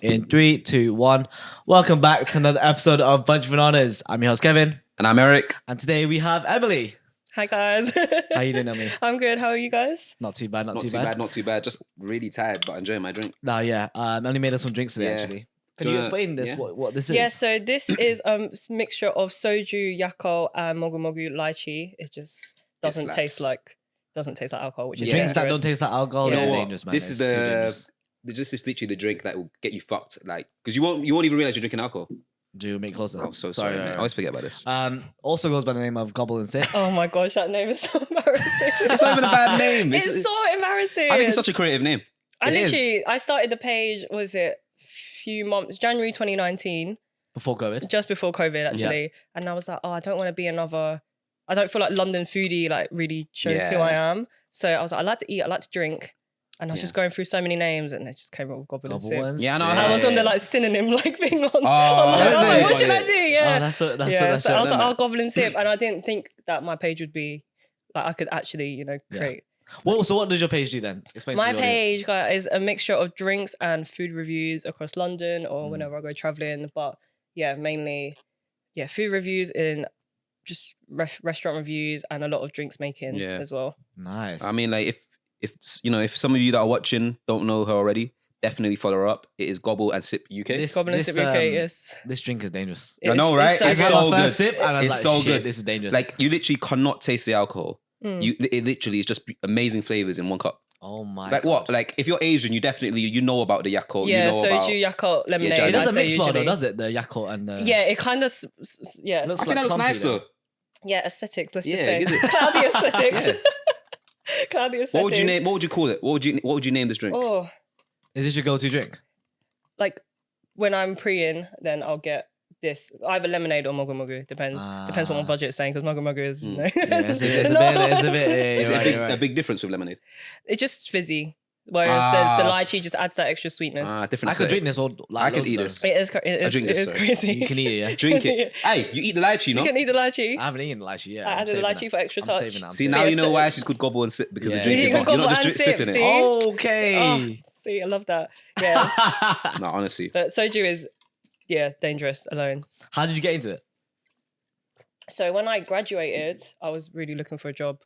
In 3, 2, 1. Welcome back to another episode of Bunch of Bananas. I'm your host, Kevin. And I'm Eric. And today we have Emily. Hi, guys. How you doing, Emily? I'm good. How are you guys? Not too bad, Not too bad. Just really tired, but enjoying my drink. No, yeah. Emily made us some drinks today, Yeah. actually. Can you explain this, what this is? Yeah, so this is a mixture of soju, yakko, and mogu mogu lychee. It just doesn't taste like alcohol, which is Drinks that dangerous. don't taste like alcohol, Yeah. they're You know what? dangerous, man. This is this is literally the drink that will get you fucked. Like, because you won't even realize you're drinking alcohol. Do you make closer? I'm so sorry, man. I always forget about this. Also goes by the name of Gobble and Sip. Oh my gosh, that name is so embarrassing. It's not even a bad name. It's so embarrassing. I think it's such a creative name. I started the page, was it few months, January 2019. Before COVID? Just before COVID, actually. Yeah. And I was like, I don't want to be another, I don't feel like London foodie like really shows who I am. So I was like, I like to eat, I like to drink. And I was just going through so many names and it just came up with Gobble and Sip. Yeah, I know. I was on the like synonym like thing on. I was like, what should I do? Yeah. So I was like, Gobble and Sip. And I didn't think that my page would be, like I could actually, create. So what does your page do then? Explain my to the page, audience. guys, is a mixture of drinks and food reviews across London or whenever I go traveling. But yeah, mainly, food reviews in just restaurant reviews and a lot of drinks making as well. Nice. I mean, like if some of you that are watching don't know her already, definitely follow her up. It is Gobble and Sip UK. Gobble and Sip UK, yes. This drink is dangerous. I know, right? It's so good. Sip and I was it's like, so good. This is dangerous. Like, you literally cannot taste the alcohol. It literally is just amazing flavors in one cup. Oh my! Like God. What? Like if you're Asian, you definitely know about the Yakult. Yeah, you know about soju, Yakult, lemonade. it It doesn't I'd say mix well though, usually. does it? The Yakult and the... Yeah, it kind of I think that looks nice though. Yeah, aesthetics. Let's just Yeah, say is it? cloudy aesthetics. Cloudy aesthetics. What would you name? What would you call it? What would you name this drink? Oh, Is this your go-to drink? like when I'm pre-in, then I'll get this either lemonade or mogu mogu. Depends what my budget's saying because mogu mogu is. Yeah, it's a bit. Is it a big difference with lemonade? It's just fizzy. Whereas the lychee just adds that extra sweetness. Different. I could drink this all. I could eat this. It is crazy. You can eat it, yeah. Drink it. Hey, you eat the lychee, no? You can eat the lychee. I haven't eaten the lychee yet. I added the lychee for extra touch. See, now you know why she's called Gobble and Sip because the drink is not. You're not just sipping it. Okay. See, I love that. Yeah. No, honestly. But soju is, dangerous alone. How did you get into it? So when I graduated, I was really looking for a job.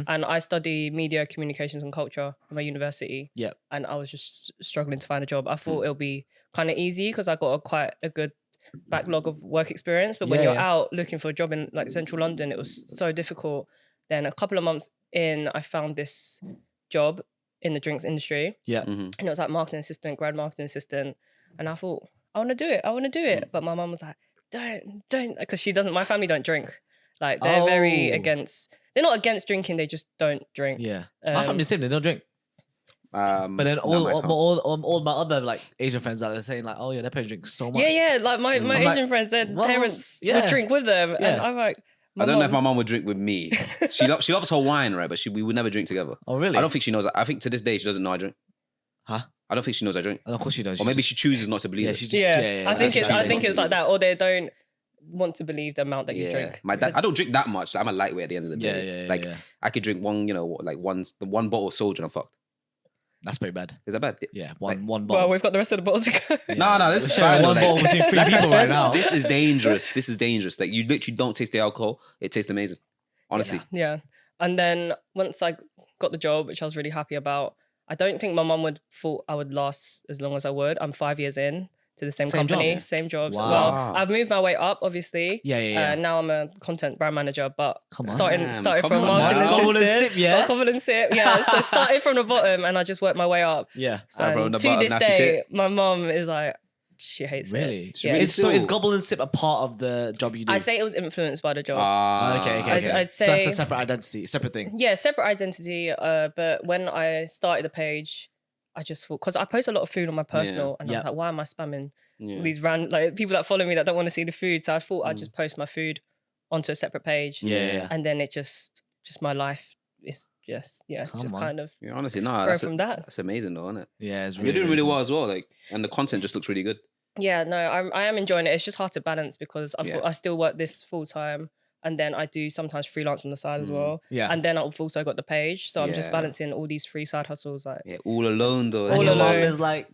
And I study media, communications and culture at my university. Yeah. And I was just struggling to find a job. I thought it'll be kind of easy because I got quite a good backlog of work experience. But when you're out looking for a job in like central London, it was so difficult. Then a couple of months in, I found this job in the drinks industry. Yeah. And it was like marketing assistant, grad marketing assistant. And I thought, I want to do it. But my mum was like, don't, because my family don't drink. Like they're very against, they're not against drinking, they just don't drink. Yeah. My family's same, they don't drink. But then all my other like Asian friends that are saying like, oh yeah, their parents drink so much. Yeah. Like my Asian friends, their parents would drink with them. Yeah. And I'm like, I don't know if my mum would drink with me. She loves her wine, right? But we would never drink together. Oh really? I don't think she knows. I think to this day she doesn't know I drink. Huh? I don't think she knows I drink. Of course she does. Or maybe she chooses not to believe it. She just, I think it's like that, or they don't want to believe the amount that you drink. My dad, I don't drink that much. Like, I'm a lightweight at the end of the day. I could drink one bottle of soju and I'm fucked. That's pretty bad. Is that bad? Yeah, one bottle. Well, we've got the rest of the bottle to go. No, this is sharing one bottle between three people right now. This is dangerous. Like, you literally don't taste the alcohol. It tastes amazing. Honestly. Yeah. And then once I got the job, which I was really happy about, I don't think my mum would thought I would last as long as I would. I'm 5 years in to the same company, same job. Wow. Well, I've moved my way up, obviously. Yeah. Now I'm a content brand manager, but started from Come marketing on. assistant. Gobble and Sip, yeah. Gobble and Sip, yeah. So started from the bottom and I just worked my way up. Yeah. And to this day, my mum is like, she hates it. Really? Yeah. So is Gobble and Sip a part of the job you do? I say it was influenced by the job. Okay. I'd say so that's a separate identity, separate thing. Yeah, separate identity. But when I started the page, I just thought, because I post a lot of food on my personal, and I was like, why am I spamming these people that follow me that don't want to see the food? So I thought I'd just post my food onto a separate page. Yeah. And then it just my life is kind of honestly, from that. That's amazing though, isn't it? Yeah, it's you're doing really well as well. Like, and the content just looks really good. Yeah, no, I am enjoying it. It's just hard to balance because I still work this full time. And then I do sometimes freelance on the side as well. Yeah. And then I've also got the page. So I'm just balancing all these free side hustles. Like, all alone though. All Your mom alone. is like,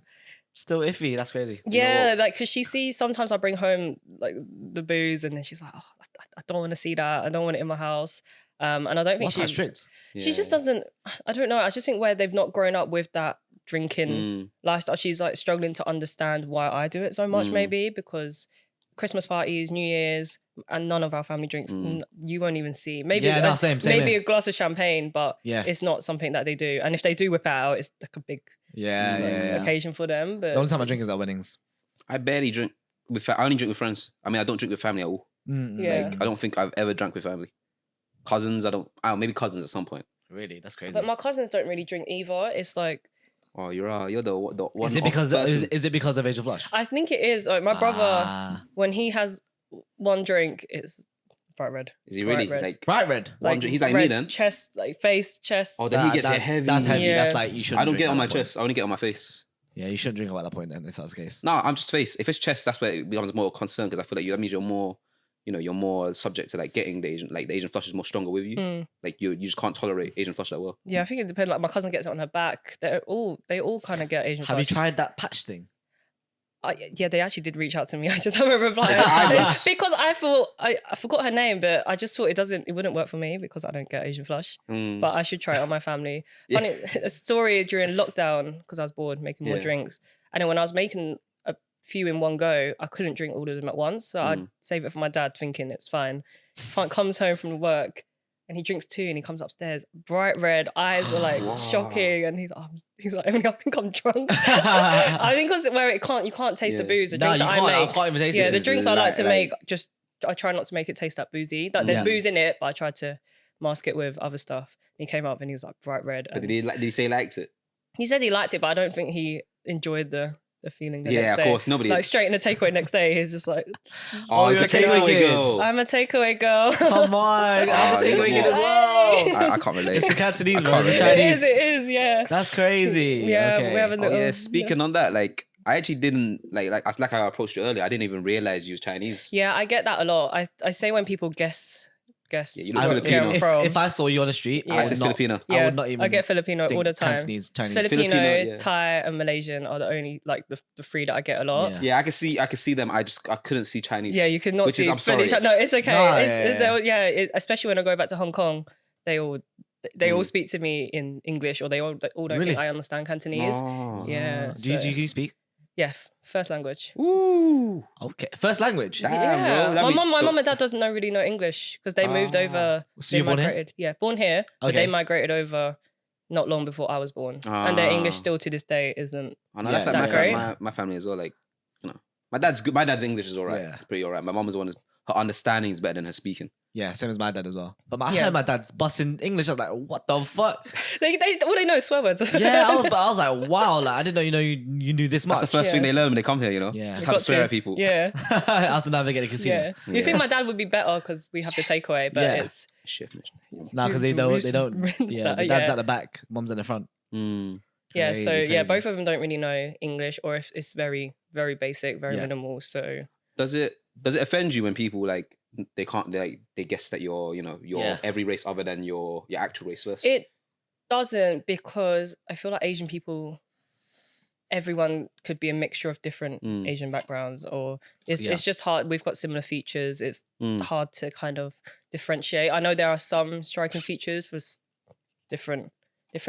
Still iffy. That's crazy. Yeah, like because she sees sometimes I bring home like the booze, and then she's like, "Oh, I don't want to see that. I don't want it in my house." And I don't think What's that strict? She just doesn't. I don't know. I just think where they've not grown up with that drinking lifestyle, she's like struggling to understand why I do it so much. Maybe because Christmas parties, New Year's, and none of our family drinks. You won't even see. Maybe same maybe here. a glass of champagne, but it's not something that they do. And if they do whip it out, it's like a big occasion for them. But the only time I drink is at weddings. I barely drink I only drink with friends. I mean, I don't drink with family at all. Like, I don't think I've ever drank with family. Cousins, maybe cousins at some point. Really, that's crazy. But my cousins don't really drink either. It's like, oh, you're the one. Is it because of Age of Lush? I think it is. Like my brother, when he has one drink, it's bright red. Is he really red. like bright red? Like, he's like me then. Chest, like face, chest. Oh, then he gets it heavy. That's heavy. Yeah. That's like you should. I don't get it on my chest. I only get it on my face. Yeah, you shouldn't drink at that point then, if that's the case. No, I'm just face. If it's chest, that's where it becomes more concern because I feel like that means you're more, you're more subject to like getting the Asian flush is more stronger with you. Like you just can't tolerate Asian flush that well. Yeah, I think it depends. Like my cousin gets it on her back. They all kind of get Asian flush. Have you tried that patch thing? Yeah, they actually did reach out to me. I just haven't replied because I thought I forgot her name, but I just thought it wouldn't work for me because I don't get Asian flush. But I should try it on my family. Funny a story during lockdown because I was bored making more drinks, and then when I was making a few in one go, I couldn't drink all of them at once, so I'd save it for my dad, thinking it's fine. Comes home from work. And he drinks 2 and he comes upstairs, bright red, eyes are like shocking. And he's like, I think I'm drunk. I think because where you can't taste the booze. The drinks that I make. I can't even taste it. The drinks I like to make, I try not to make it taste that boozy. Like, there's booze in it, but I try to mask it with other stuff. And he came up and he was like bright red. But did he say he liked it? He said he liked it, but I don't think he enjoyed the feeling the next day. Yeah, of course, nobody. Like straight in the takeaway next day, he's just like, you're a takeaway girl. I'm a takeaway girl. Come on, I'm a takeaway girl as well. I can't relate. It's the Cantonese, bro. It's the Chinese. It is, yeah. That's crazy. Yeah, okay. we have a little. Speaking on that, like I actually didn't like I approached you earlier. I didn't even realize you was Chinese. Yeah, I get that a lot. I say when people guess. Yeah, you look Filipino. If I saw you on the street, I said Filipino. Yeah, I would not even. I get Filipino all the time. Cantonese, Chinese. Filipino, Thai, and Malaysian are the only like the 3 that I get a lot. Yeah, I could see them. I couldn't see Chinese. Yeah, you could not see. I'm sorry. No, it's okay. No, Especially when I go back to Hong Kong, they all speak to me in English, or they all don't think I understand Cantonese. Oh. Yeah. Do you speak? Yeah, first language. Ooh. Okay, first language. Damn, bro. My mum and dad doesn't really know English because they moved over. So you born here? Yeah, born here, but they migrated over not long before I was born, and their English still to this day isn't. I know that's like my family as well. Like, my dad's good. My dad's English is alright. Yeah. Pretty alright. My mum is her understanding is better than her speaking. Yeah, same as my dad as well. But I heard my dad's busting English. I was like, what the fuck? All they know is swear words. Yeah, I was like, wow, like I didn't know you knew this much. That's the first thing they learn when they come here, Yeah. Just how to swear at people. Yeah. How to navigate a casino. Yeah. You think my dad would be better because we have the takeaway, but it's no, because they don't. Yeah, the dad's at the back, mum's in the front. Yeah, crazy. Both of them don't really know English, or if it's very, very basic, very minimal. So does it offend you when people like they guess that you're every race other than your actual race first? It doesn't, because I feel like Asian people, everyone could be a mixture of different Asian backgrounds, or it's just hard. We've got similar features. It's hard to kind of differentiate. I know there are some striking features for different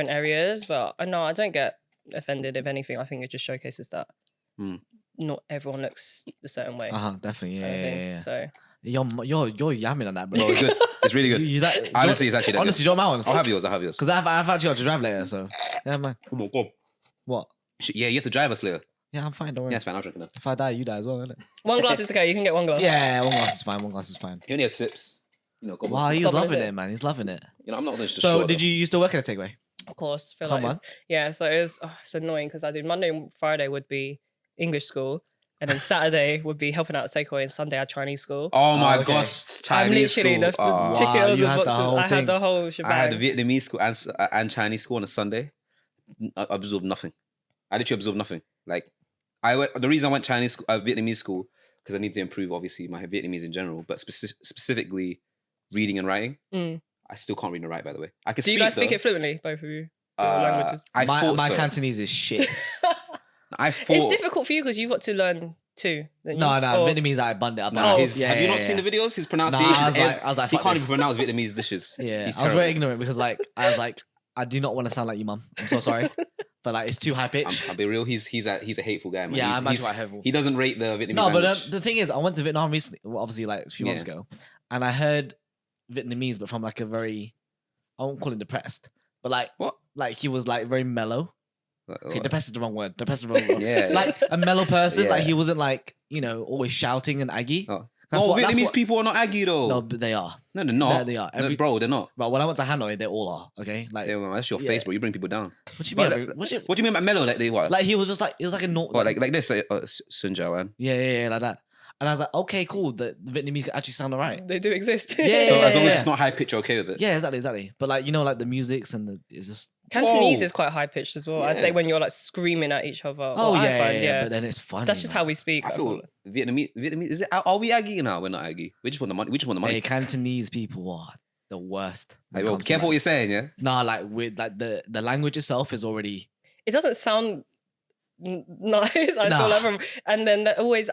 areas, but I don't get offended. If anything, I think it just showcases that not everyone looks the certain way. Definitely, yeah. So you're yamming on that, bro. No, it's good. It's really good. Honestly, it's actually honestly, don't mind. I'll have yours. Because I've actually got to drive later, so yeah, man. Come on, go. What? Yeah, you have to drive us later. Yeah, I'm fine. Don't worry. Yeah, it's fine. I'll drink it. If I die, you die as well, innit? One glass is okay. You can get one glass. Yeah, one glass is fine. He only had sips. Gobble. Wow, he's loving it, man. He's loving it. I'm not. So, did you used to work at a takeaway? Of course. Come on. Yeah, so it's annoying because I did Monday and Friday would be English school, and then Saturday would be helping out at takeaway, and Sunday I had Chinese school. Oh my gosh, Chinese I'm literally school. the ticket of the boxes. I had the whole shebang. I had the Vietnamese school and Chinese school on a Sunday. I absorbed nothing. I literally absorbed nothing. Like, the reason I went Vietnamese school because I need to improve, obviously, my Vietnamese in general, but specifically reading and writing. I still can't read and write, by the way. Do you guys speak it fluently, both of you? Languages? My Cantonese is shit. I thought. It's difficult for you because you got to learn too. No, Vietnamese, I bund it up. Nah, have you not seen the videos? His pronunciation. I was like, he fuck can't this. even pronounce Vietnamese dishes. Yeah, He's I was very terrible. ignorant because I was like, I do not want to sound like your mum. I'm so sorry, but like it's too high pitched. I'll be real. He's a hateful guy, man. Yeah, he's quite hateful. He doesn't rate the Vietnamese No, language. but the thing is, I went to Vietnam recently, well, obviously like a few months ago, and I heard Vietnamese, but from like a very, I won't call it depressed, but like What? Like he was like very mellow. Okay, depressed is the wrong word. Depressed is the wrong word. Yeah. Like a mellow person. Yeah. Like he wasn't like, always shouting and aggy. Oh. That's No, what- that's Vietnamese what- people are not aggy though. No, but they are. No, they're not. They are. No, bro, they're not. But when I went to Hanoi, they all are. Okay, like Yeah, man, that's your Yeah. face, bro. You bring people down. what do you But mean? like- What do you- What do you mean by mellow? Like they what? like he was just like it was like a note. What, like this? Sun Jiao, man. Yeah, like that. And I was like, okay, cool. The Vietnamese actually sound alright. They do exist. Yeah, So as long as yeah. it's not high pitch, you're okay with it. Yeah, exactly. But like like the musics and it's just Cantonese Whoa. is quite high pitched as well. I'd say Yeah. when you're like screaming at each other. oh or I yeah, find, yeah. But then it's fun. That's just how we speak. I feel Vietnamese. Is it? Are we aggy now? We're not aggy. We just want the money. We just want the money. Hey, Cantonese people are the worst. Hey, well, careful what you're saying, yeah. Nah, like with like the language itself is already It doesn't sound nice. I Nah. feel like and then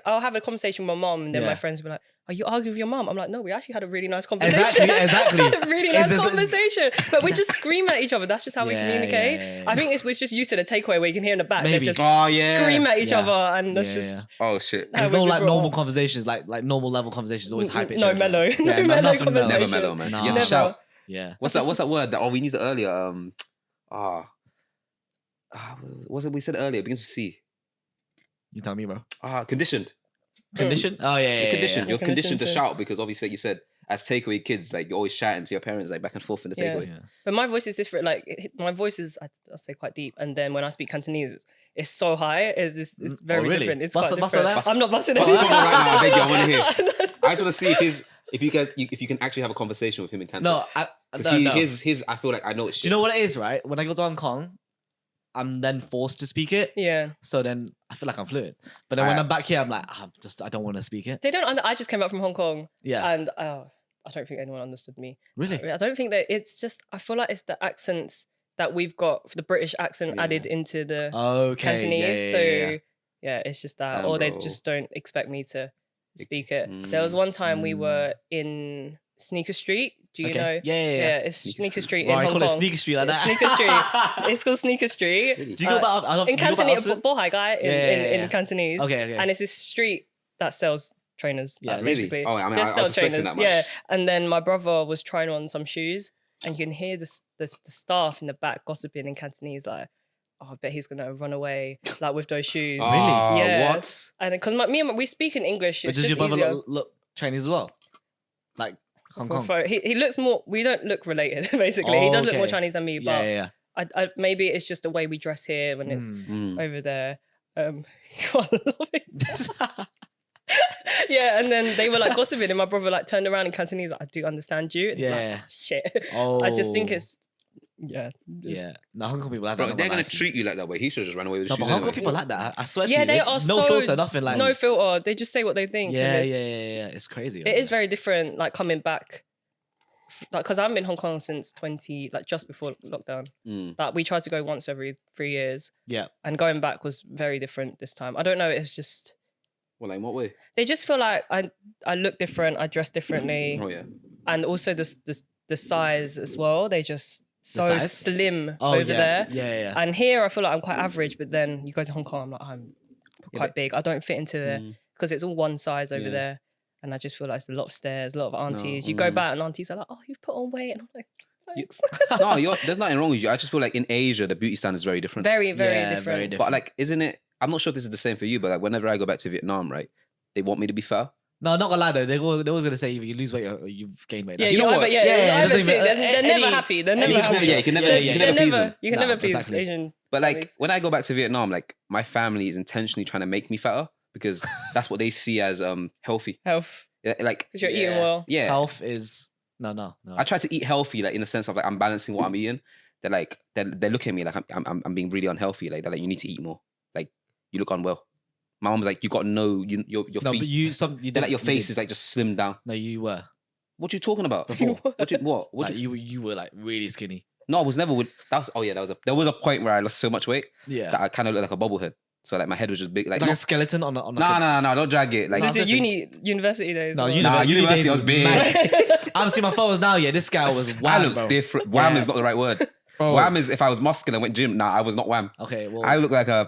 I'll have a conversation with my mom, and then Yeah. my friends will be like, "Are you arguing with your mom?" I'm like, "No, we actually had a really nice conversation. Exactly. Had a really It's nice just- conversation." But we just scream at each other. That's just how we Yeah, communicate. yeah. I think we're just used to the takeaway where you can hear in the back. Maybe. They just Oh yeah. scream at each Yeah. other, and that's Yeah, just yeah. Oh shit. how There's we've no been like brought normal up. conversations, like normal level conversations, always high pitched. No mellow. Yeah, No mellow nothing mellow. Never conversation. mellow, man. Nah. You have to Never. shout. Yeah. What's that word that we used it earlier? What was it we said earlier? It begins with C. You tell me, bro. Conditioned. Condition? Oh yeah, yeah. You're conditioned. Yeah, You're conditioned to Conditioned to- shout because obviously you said as takeaway kids, like you're always shouting to your parents, like back and forth in the Yeah. takeaway. yeah. But my voice is different. Like my voice is, I'll say, quite deep. And then when I speak Cantonese, it's so high. It's very really? different. It's Bust quite it- bust different. it out. I'm not busting it. Bust it out right now, I beg you, I wanna hear. I just want to see if you can actually have a conversation with him in Canton. No, no. his I feel like I know it's shit. Do you know what it is, right? When I go to Hong Kong, I'm then forced to speak it. Yeah. So then I feel like I'm fluent. But then when I'm back here, I'm like, I don't want to speak it. They don't. I just came back from Hong Kong. Yeah. And I don't think anyone understood me. Really? I don't think that it's just. I feel like it's the accents that we've got, the British accent Yeah. added into the Okay. Cantonese. Yeah, So yeah, yeah. it's just that, Damn, or they bro. just don't expect me to speak it. There was one time we were in Sneaker Street. Do you Okay. know? Yeah. It's Sneaker Street Right, in I Hong call Kong. it Sneaker Street like It's that. Sneaker Street. It's called Sneaker Street. Really? Do you go about? I don't In do you go about Cantonese, Oxford? Bohai guy in Yeah. Cantonese. Okay. And it's this street that sells trainers. Yeah, like, really? basically. Oh, I mean, Just I sell was expecting trainers. that much. Yeah. And then my brother was trying on some shoes, and you can hear the staff in the back gossiping in Cantonese, like, "Oh, I bet he's gonna run away like with those shoes." Oh, Yeah. what? And because we speak in English, But it's does just your brother easier. look Chinese as well? Like Hong Kong? For- He looks more. We don't look related. Basically, he does look more Okay. Chinese than me. Yeah, But yeah. I maybe it's just the way we dress here when it's Mm. over there. God, I love it. Yeah, and then they were like gossiping, and my brother like turned around in Cantonese, like, "I do understand you." And I'm like, Yeah. shit. Oh. I just think it's just- Yeah. No, Hong Kong people like that. Bro, I'm if they're not gonna gonna lie to you. treat you like that way, he should have just ran away with the No, shoes. but Hong Kong anyway. people like that. I swear to Yeah, you. they are no so filter, nothing like. no filter. They just say what they think. Yeah, and yeah. It's crazy. It is very different. Like coming back, like because I've been in Hong Kong since just before lockdown. Mm. Like we tried to go once every 3 years, Yeah. and going back was very different this time. I don't know. It's just Well, like in what way? they just feel like I look different. I dress differently. Oh yeah. And also the size as well. They just so size? slim Oh, over yeah. there. Yeah. And here I feel like I'm quite average, but then you go to Hong Kong, I'm like I'm quite big. I don't fit into there because it's all one size over Yeah. there. And I just feel like it's a lot of stairs, a lot of aunties. You go back and aunties are like, "Oh, you've put on weight," and I'm like, "Thanks." No, there's nothing wrong with you. I just feel like in Asia the beauty standard is very different. Very, very Yeah, different. very different. But like, isn't it? I'm not sure if this is the same for you, but like whenever I go back to Vietnam, right, they want me to be fair. No, not gonna lie though. They're always gonna say if you lose weight or you've gained weight. Yeah, That's- You know either- what? Yeah, Yeah, it either doesn't two. even- They're never any- happy. They're any never culture- happy. Yeah, you can never, Yeah, you yeah. can They're never please never. them. You can No, never please exactly. Asian. But like families. when I go back to Vietnam, like my family is intentionally trying to make me fatter because that's what they see as healthy. Health, Yeah, like because you're eating Yeah. well. yeah, Health is no. I try to eat healthy, like in the sense of like I'm balancing what I'm eating. They're like they look at me like I'm being really unhealthy. Like they're like, you need to eat more. Like you look unwell. My mom's like, you got no your No, feet. but you They're like your you face did. is like just slimmed down. No, you were. What you talking about? Before. What? Like, you were like really skinny. No, I was never with. There was a point where I lost so much weight Yeah. that I kind of look like a bobblehead. So like my head was just big. Like a skeleton on a no, don't drag it. Like This is university days. No, or- university was big. I'm seeing my photos now. Yeah, this guy was I wham, look bro. different. Wham is not the right word. Bro. Wham is if I was muscular and went gym. Nah, I was not wham. Okay, well, I look like an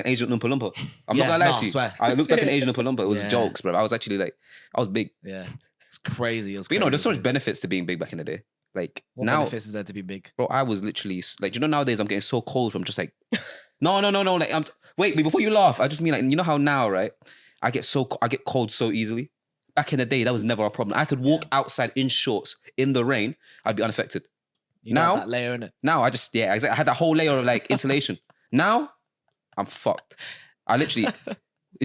Asian Oompa Loompa. I'm not gonna lie to I you. swear. I looked like an Asian Oompa Loompa. It was Yeah. jokes, bro. I was actually like, I was big. yeah, it's crazy. It was But you know, there's so crazy. much benefits to being big back in the day. Like What now, benefits is there to be big? bro, I was literally like, you know, nowadays I'm getting so cold from just like, no. Like, wait, before you laugh, I just mean like, you know how now, right? I get cold so easily. Back in the day, that was never a problem. I could walk outside in shorts in the rain. I'd be unaffected. You Now- got that layer in it. Now I just exactly. I had that whole layer of like insulation. Now I'm fucked. I literally.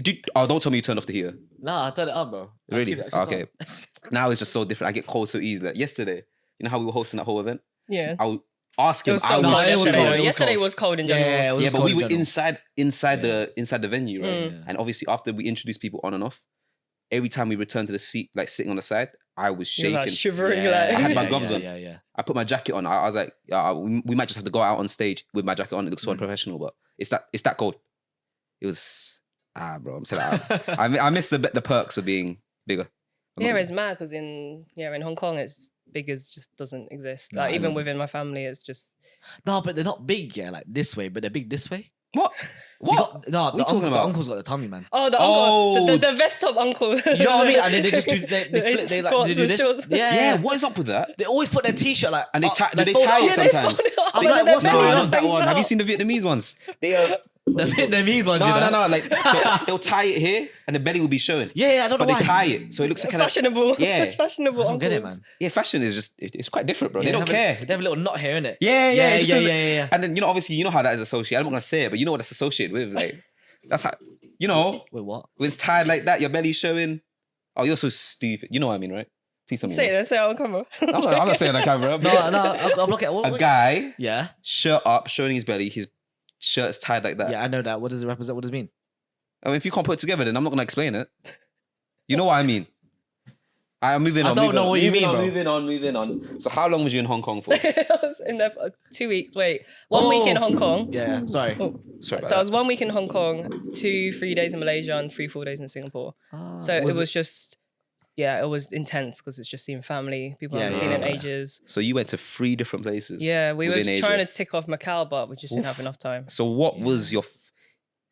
Don't tell me you turned off the heater. Nah, I turned it up, bro. I'll Really? keep it- I'll keep Okay. Now it's just so different. I get cold so easily. Like yesterday, you know how we were hosting that whole event? Yeah. I would ask It him. was I so was No, cold it was yesterday. cold, it was Yesterday cold. was cold in Yeah, general. it was yeah, but cold we in were general. inside Yeah. the venue, right? Mm. Yeah. And obviously, after we introduced people on and off, every time we returned to the seat, like sitting on the side, I was You're shaking. like shivering. Yeah, Like. I had my yeah, gloves yeah, on. Yeah. I put my jacket on. I was like, we might just have to go out on stage with my jacket on. It looks so unprofessional, but it's that cold. It was bro. I'm saying that. I miss the perks of being bigger. Yeah, it's mad because in Hong Kong, it's big as just doesn't exist. No, Like it even doesn't. within my family, it's just No, but they're not big, yeah, like this way, but they're big this way. What? You What? got, no, What are you talking the about? uncle's got the tummy, man. the uncle, Oh. the vest top uncle. You know what I mean? And then they just do they The flip, they like squats they do and this. shorts. Yeah, Yeah. What is up with that? They always put their t-shirt like And they up, tie- do they fold tie up. it sometimes? I'm Yeah, like, they what's fold going it on? up. That one. Have you out. seen the Vietnamese ones? They are. The Vietnamese ones, you know? No. Like they'll tie it here, and the belly will be showing. Yeah, I don't know But why. they tie it, so it looks like kind of. Fashionable. Yeah. It's fashionable. I don't get it, uncles. man. Yeah, fashion is just it's quite different, bro. Yeah, they don't have care. They have a little knot here, innit? Yeah. It just doesn't- yeah. And then obviously you know how that is associated. I'm not gonna say it, but you know what that's associated with. Like that's how Wait, what? when it's tied like that, your belly's showing. Oh, you're so stupid. You know what I mean, right? Please tell me. Say it on camera. I'm not saying on camera. No, I'll block it. A guy, Yeah, shirt up, showing his belly. His shirt's tied like that. yeah, I know that. What does it represent? What does it mean? I mean, if you can't put it together, then I'm not gonna explain it. You know what I mean? I'm moving I on. don't moving know on, what you moving mean, on, bro. Moving on. So how long was you in Hong Kong for? I was in there for 2 weeks. Wait, 1 week in Hong Kong. Yeah, sorry. Oh. Sorry about So I was that. 1 week in Hong Kong, 3 days in Malaysia, and 4 days in Singapore. So it was just, it was intense because it's just seeing family, people I haven't seen in yeah. ages. So you went to 3 different places. Yeah, we were within Asia. trying to tick off Macau, but we just didn't have enough time. So what was your,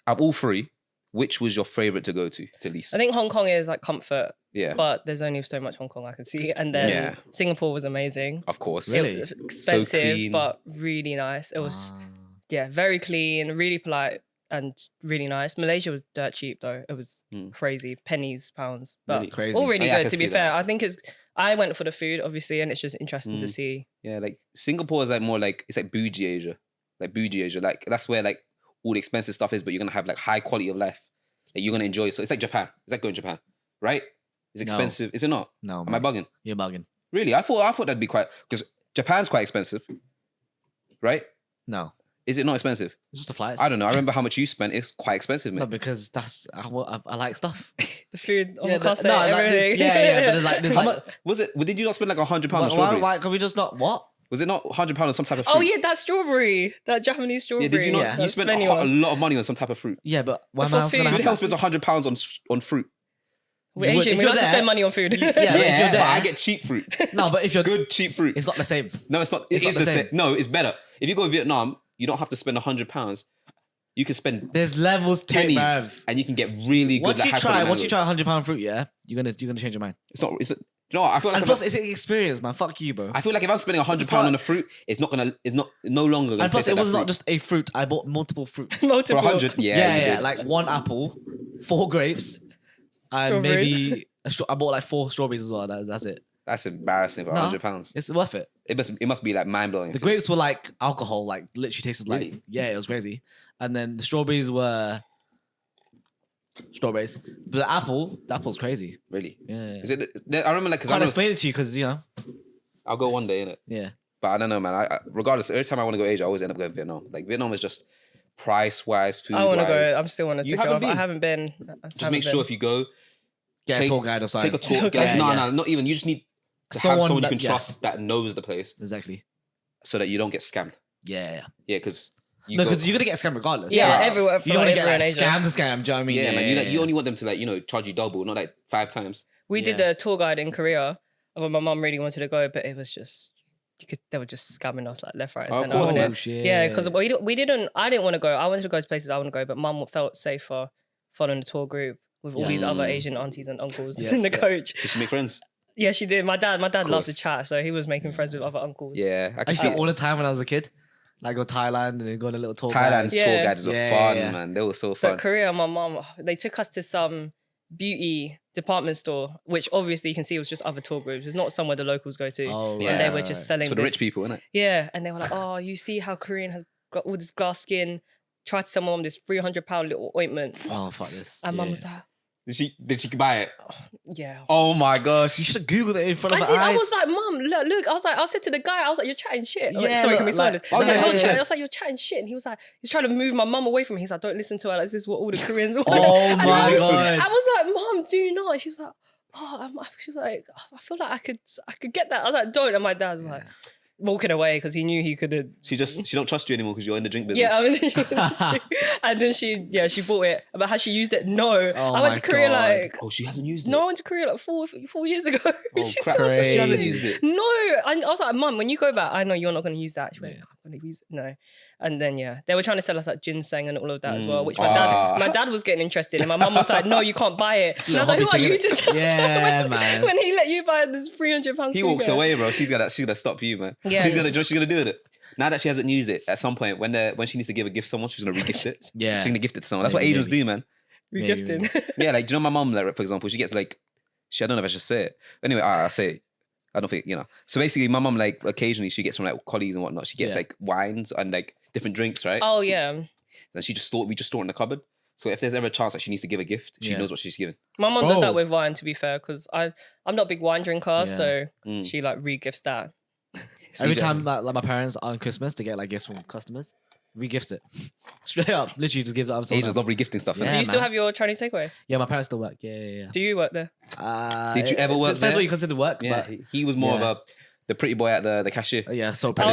of all 3, which was your favorite to go to least? I think Hong Kong is like comfort, Yeah, but there's only so much Hong Kong I can see. And then Yeah. Singapore was amazing. of course. Really? It was expensive, clean. but really nice. It was, very clean, really polite, and really nice. Malaysia was dirt cheap though. It was crazy, pennies, pounds, but Really crazy. all really Yeah, I good. can To be see fair, that. I think I went for the food obviously, and it's just interesting to see. Yeah, like Singapore is like more like it's like bougie Asia, Like that's where like all the expensive stuff is, but you're gonna have like high quality of life. Like you're gonna enjoy it. So it's like Japan. It's like going to Japan, right? It's expensive. Is it not? No, Am I bugging? You're bugging. Really? I thought that'd be quite because Japan's quite expensive, right? No, Is it not expensive? it's just the flights. I don't know. I remember how much you spent. It's quite expensive, No, man. because that's I like stuff. The food, Yeah, omakase, like everything. this, yeah, but there's How like, much was it? Did you not spend like £100 on why strawberries? can we just not what? Was it not £100 on some type of fruit? Oh yeah, that strawberry, that Japanese strawberry. Yeah, did you not? Yeah. You spent a lot of money on some type of fruit. Yeah, but why am for I also food. gonna Who the have hell that? spends £100 on fruit? We're You would- Asian. if We you're like to there- spend money on food. Yeah, but if you're but there, I get cheap fruit. no, but if you're Good cheap fruit. it's not the same. No, it's not. It It's is not the the same. same. No, it's better. If you go to Vietnam, you don't have to spend £100. You can spend There's levels to it, pennies, bruv. and you can get really good. Once like, you high-quality try mangoes. £100 fruit, yeah, you're gonna change your mind. It's not. It's. You know what? I feel like And if plus, I, it's an experience, man. Fuck you, bro. I feel like if I'm spending £100 on a fruit, it's not gonna. It's not no longer gonna And plus, taste like it was that not fruit. just a fruit. I bought multiple fruits. For Multiple. 100. Yeah, you did. Like 1 apple, 4 grapes, and Strawberries. maybe I bought like 4 strawberries as well. That's it. That's embarrassing for No. £100. It's worth it. It must be like mind blowing. The grapes were like alcohol, like literally tasted like Really? it was crazy. And then the strawberries were strawberries. But the apple's crazy. really. Yeah. Is it? I remember like because Can't explain it to you because I'll go one day innit? yeah. But I don't know, man. I regardless, every time I want to go to Asia, I always end up going to Vietnam. Like Vietnam is just price wise, food I want to wise. go. I'm still want to You tick it haven't off. been? I haven't been. Just make sure if you go, Get Take- a tour guide or something. take a tour. Yeah, No, not even. You just need to have someone you can trust that knows the place, Exactly. so that you don't get scammed. Yeah. Yeah, because No, because you're gonna get scammed regardless. Yeah, Like, everywhere. you don't want to get like Asia. scam. Do you know what I mean? Yeah, man. You only want them to like charge you double, not like 5 times. We did a tour guide in Korea. When my mum really wanted to go, but it was just they were just scamming us like left, right, and Of center. course, man. Yeah, because we didn't. I didn't want to go. I wanted to go to places I want to go, but mum felt safer following the tour group with all these other Asian aunties and uncles in the coach. Did she make friends? Yeah, she did. My dad loved to chat, so he was making friends with other uncles. Yeah, I used to all the time when I was a kid. Like go Thailand and then go on a little tour. Thailand's tour guides were fun, yeah. man. They were so fun. But Korea, my mum, they took us to some beauty department store, which obviously you can see was just other tour groups. It's not somewhere the locals go to. Oh, Yeah. And they were just selling It's for the rich people, isn't it? Yeah, and they were like, oh, you see how Korean has got all this glass skin. Try to sell mum this £300 little ointment. Oh, fuck this. And mum was like, Did she buy it? yeah. Oh my gosh. You should have Googled it in front of I her did. eyes. I was like, Mum, look. I said to the guy, I was like, you're chatting shit. Yeah, Sorry, can we like- sign this? oh, I was like, yeah, "Oh, yeah. I was like, you're chatting shit. And he was like, he's trying to move my mum away from me. He's like, don't listen to her. Like, this is what all the Koreans want. Oh And my I was God. like, Mum, do not. She was like, she was like, I feel like I could get that. I was like, don't. And my dad was like, walking away because he knew he could. She don't trust you anymore because you're in the drink business. Yeah, I mean, and then she bought it. But has she used it? No. Oh I went to my Korea God. like. Oh, she hasn't used it. No, I went to Korea like four years ago. Oh, She crap. still hasn't She hasn't used used it. No, I was like, Mum, when you go back, I know you're not going to use that. She went, Yeah. I'm going to use it. No. And then, they were trying to sell us like ginseng and all of that as well, which Ah. my dad was getting interested in. My mum was like, no, you can't buy it. And I was like, who are you to tell Yeah, man. when he let you buy this £300 He walked away, bro. She's gonna stop you, man. Yeah. She's gonna do with it. Now that she hasn't used it, at some point when she needs to give a gift to someone, she's gonna re-gift it. Yeah. She's gonna gift it to someone. That's what Maybe, Asians do, man. Regifting. Yeah, like, do you know my mum, like, for example, she gets like, I don't know if I should say it. Anyway, I'll say it. I don't think, So basically, my mum, like, occasionally she gets from like colleagues and whatnot. She gets like wines and like different drinks, right? Oh, yeah. And we just store it in the cupboard. So if there's ever a chance that she needs to give a gift, she knows what she's giving. My mum does Oh. that with wine, to be fair, because I'm not a big wine drinker, Yeah. so Mm. she like re-gifts that. Every CJ. time like my parents on Christmas to get like gifts from customers, re-gifts it. Straight up. Literally just give it up. Asians love re-gifting stuff. Yeah. innit? Do you still man. have your Chinese takeaway? Yeah, my parents still work. Yeah. Do you work there? Did you ever work Depends there? what you consider work. Yeah, But he was more Yeah. of the pretty boy at the cashier. yeah, so I pretty.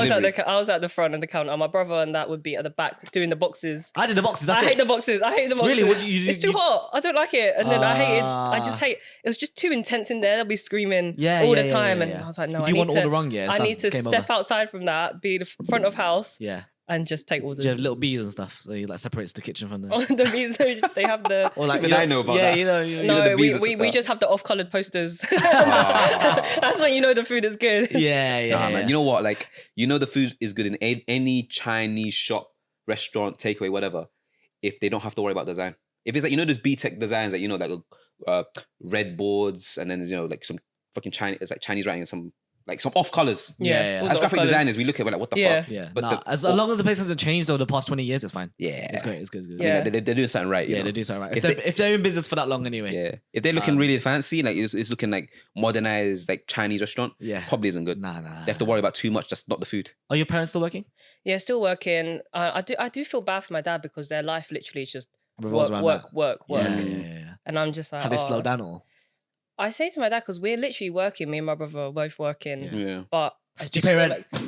was at the front of the counter. My brother and that would be at the back doing the boxes. I did the boxes. That's I it. hate the boxes. Really? What do you- It's too you- hot. I don't like it. And then I just hate. It was just too intense in there. They'll be screaming all the time, and I was like, no. Do you want order wrong? Yeah, I it's need done. to It's game step over. outside from that, be the front of house, Yeah. and just take orders. Do you have little bees and stuff? So you like separates the kitchen from the. Oh, the bees, they have the. Or like Even I know about yeah, that. you know. You No, the bees are we just just have the off-colored posters. Ah. That's when you know the food is good. Yeah. Nah, man. You know what? Like, the food is good in any Chinese shop, restaurant, takeaway, whatever. If they don't have to worry about design. If it's like, those B-Tech designs that, like red boards and then, like some fucking Chinese, it's like Chinese writing and some off colors. Yeah. all As the graphic off-colours. designers, we look at it, we're like, what the Yeah. fuck? Yeah. But Nah, as long as the place hasn't changed over the past 20 years, it's fine. Yeah. It's great. It's good. It's good. Yeah. I mean, they're doing something right. you Yeah, know? they do so right. If If they're in business for that long anyway. Yeah. If they're looking really fancy, like it's looking like modernized, like Chinese restaurant, Yeah. probably isn't good. Nah. They have to worry about too much, just not the food. Are your parents still working? Yeah, still working. I do feel bad for my dad because their life literally is just Revolves around that. work. Yeah. And I'm just like, Have they slowed down or? I say to my dad, because we're literally working, me and my brother are both working, Yeah. but I Do you just pay feel rent? like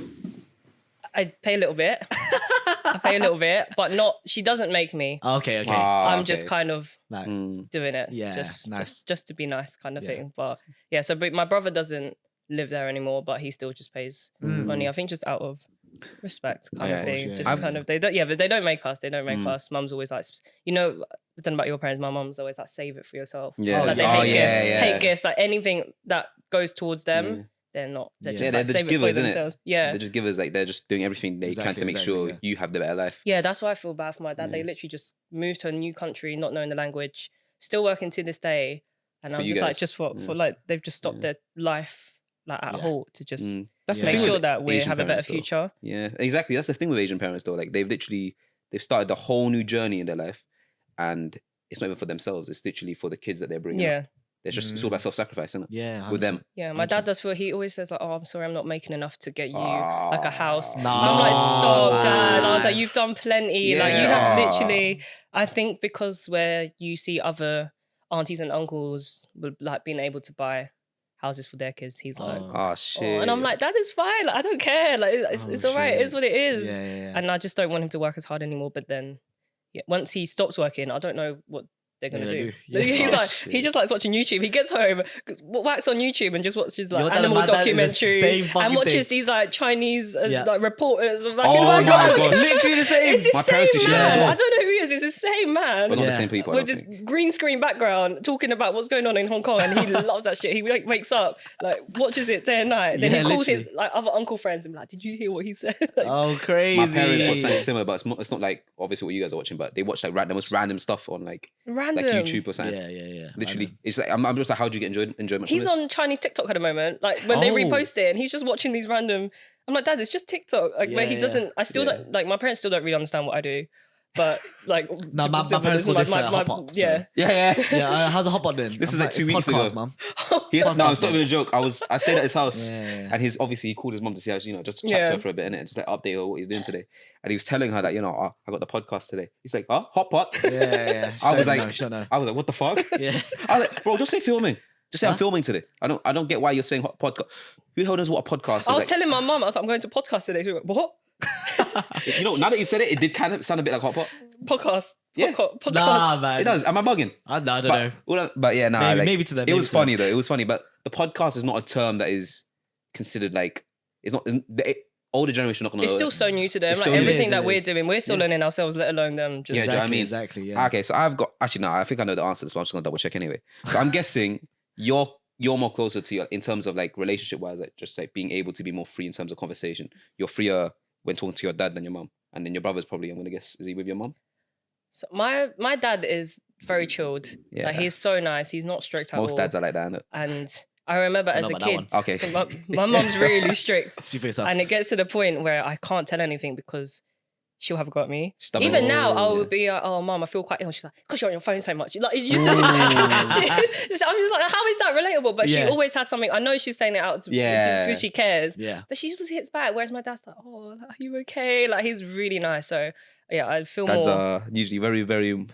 I pay a little bit. I pay a little bit, but not. She doesn't make me. Okay. I'm just kind of Like, doing it. Yeah, just, nice. Just to be nice, kind of Yeah. thing. But yeah, but my brother doesn't live there anymore, but he still just pays money. I think just out of respect, kind of thing. yeah. Just kind of they don't. Yeah, but they don't make us. They don't make us. Mum's always like, I don't know about your parents. My mum's always like, save it for yourself. Yeah. Like they Oh, hate yeah, gifts. yeah. Hate gifts. Like anything that goes towards them, they're not. They're Yeah. just They're like, just save it givers, for innit? themselves. Yeah. They're just givers, like they're just doing everything they can to make sure Exactly, you have the better life. Yeah, that's why I feel bad for my dad. They literally just moved to a new country, not knowing the language, still working to this day. And For I'm you just like, guys. just for like, they've just stopped their life like at halt to just That's the make thing sure with that we Asian have a better parents, though. future. Yeah, exactly. That's the thing with Asian parents, though. Like they've started a whole new journey in their life, and it's not even for themselves. It's literally for the kids that they're bringing Yeah. up. It's all about self-sacrifice, isn't it? Yeah. With them. Yeah, my dad does feel, he always says like, oh, I'm sorry, I'm not making enough to get you like a house. No. I'm like, stop, Dad. man. I was like, you've done plenty. Like you have literally, I think because where you see other aunties and uncles with like being able to buy houses for their kids. He's like, oh shit. and I'm like, that is fine. Like, I don't care. Like, it's all right. It is what it is. Yeah. And I just don't want him to work as hard anymore. But then, once he stops working, I don't know what they're gonna do. Yeah. He just likes watching YouTube. He gets home, whacks on YouTube, and just watches like Your animal dad documentary, and watches thing. these like Chinese like reporters. Like, Oh my God. Literally the same. It's the My same parents do shit man. as well. I don't know who he is. It's the same man. But not the same people. I With don't this think. green screen background, talking about what's going on in Hong Kong, and he loves that shit. He wakes up, like watches it day and night. Then he calls his like other uncle friends and be like, "Did you hear what he said?" Like, Oh, crazy. My parents watch something similar, but it's not like obviously what you guys are watching, but they watch like the most random stuff on like YouTube or something. Yeah. Literally, it's like I'm just like, how do you get enjoyment? he's from this? on Chinese TikTok at the moment. Like when they repost it, and he's just watching these random. I'm like, Dad, it's just TikTok. Like where he doesn't. I still don't like. My parents still don't really understand what I do. But like, no, my parents call this hot pot. Yeah. How's a hot pot doing? This was like 2 weeks ago, Mum. No, it's not even a joke. I stayed at his house, Yeah. and he called his mum to see how just to chat to her for a bit, and just like update her what he's doing today. And he was telling her that I got the podcast today. He's like, hot pot. Yeah. I was like, know. I was like, what the fuck? Yeah. I was like, bro, just say filming. Just say I'm filming today. I don't get why you're saying hot podcast. Who the hell knows what a podcast is? I was telling my mum, I was like, I'm going to podcast today. She went, what? Now that you said it did kind of sound a bit like hot pot. Podcast. Yeah. Podcast. Nah, man. It does. Am I bugging? I don't know. But yeah, nah. Maybe to them. It was funny though. It was funny, but the podcast is not a term that is considered like it's not the older generation. Not gonna. It's still so new to them. It's Like so new. everything that It we're is. doing, we're still learning ourselves, let alone them. Just Yeah, do you know what I mean? Exactly. Yeah. Okay, so I've got I think I know the answers, but I'm just gonna double check anyway. So I'm guessing you're more closer to in terms of like relationship wise, like just like being able to be more free in terms of conversation. You're freer when talking to your dad than your mum, and then your brother's probably, I'm gonna guess, is he with your mum? So my dad is very chilled. Yeah. Like he's so nice. He's not strict at all. Most dads are like that, innit? And I remember as a about that kid, one. Okay. my mum's really strict. Speak for yourself. And it gets to the point where I can't tell anything because she'll have got me. Stubborn. Even now, I Oh, will be like, oh, Mum, I feel quite ill. She's like, because you're on your phone so much. Like, you just, I'm just like, how is that relatable? But she Yeah. always has something. I know she's saying it out because she cares. Yeah. But she just hits back. Whereas my dad's like, oh, are you okay? Like, he's really nice. So, yeah, I feel Dads more. are usually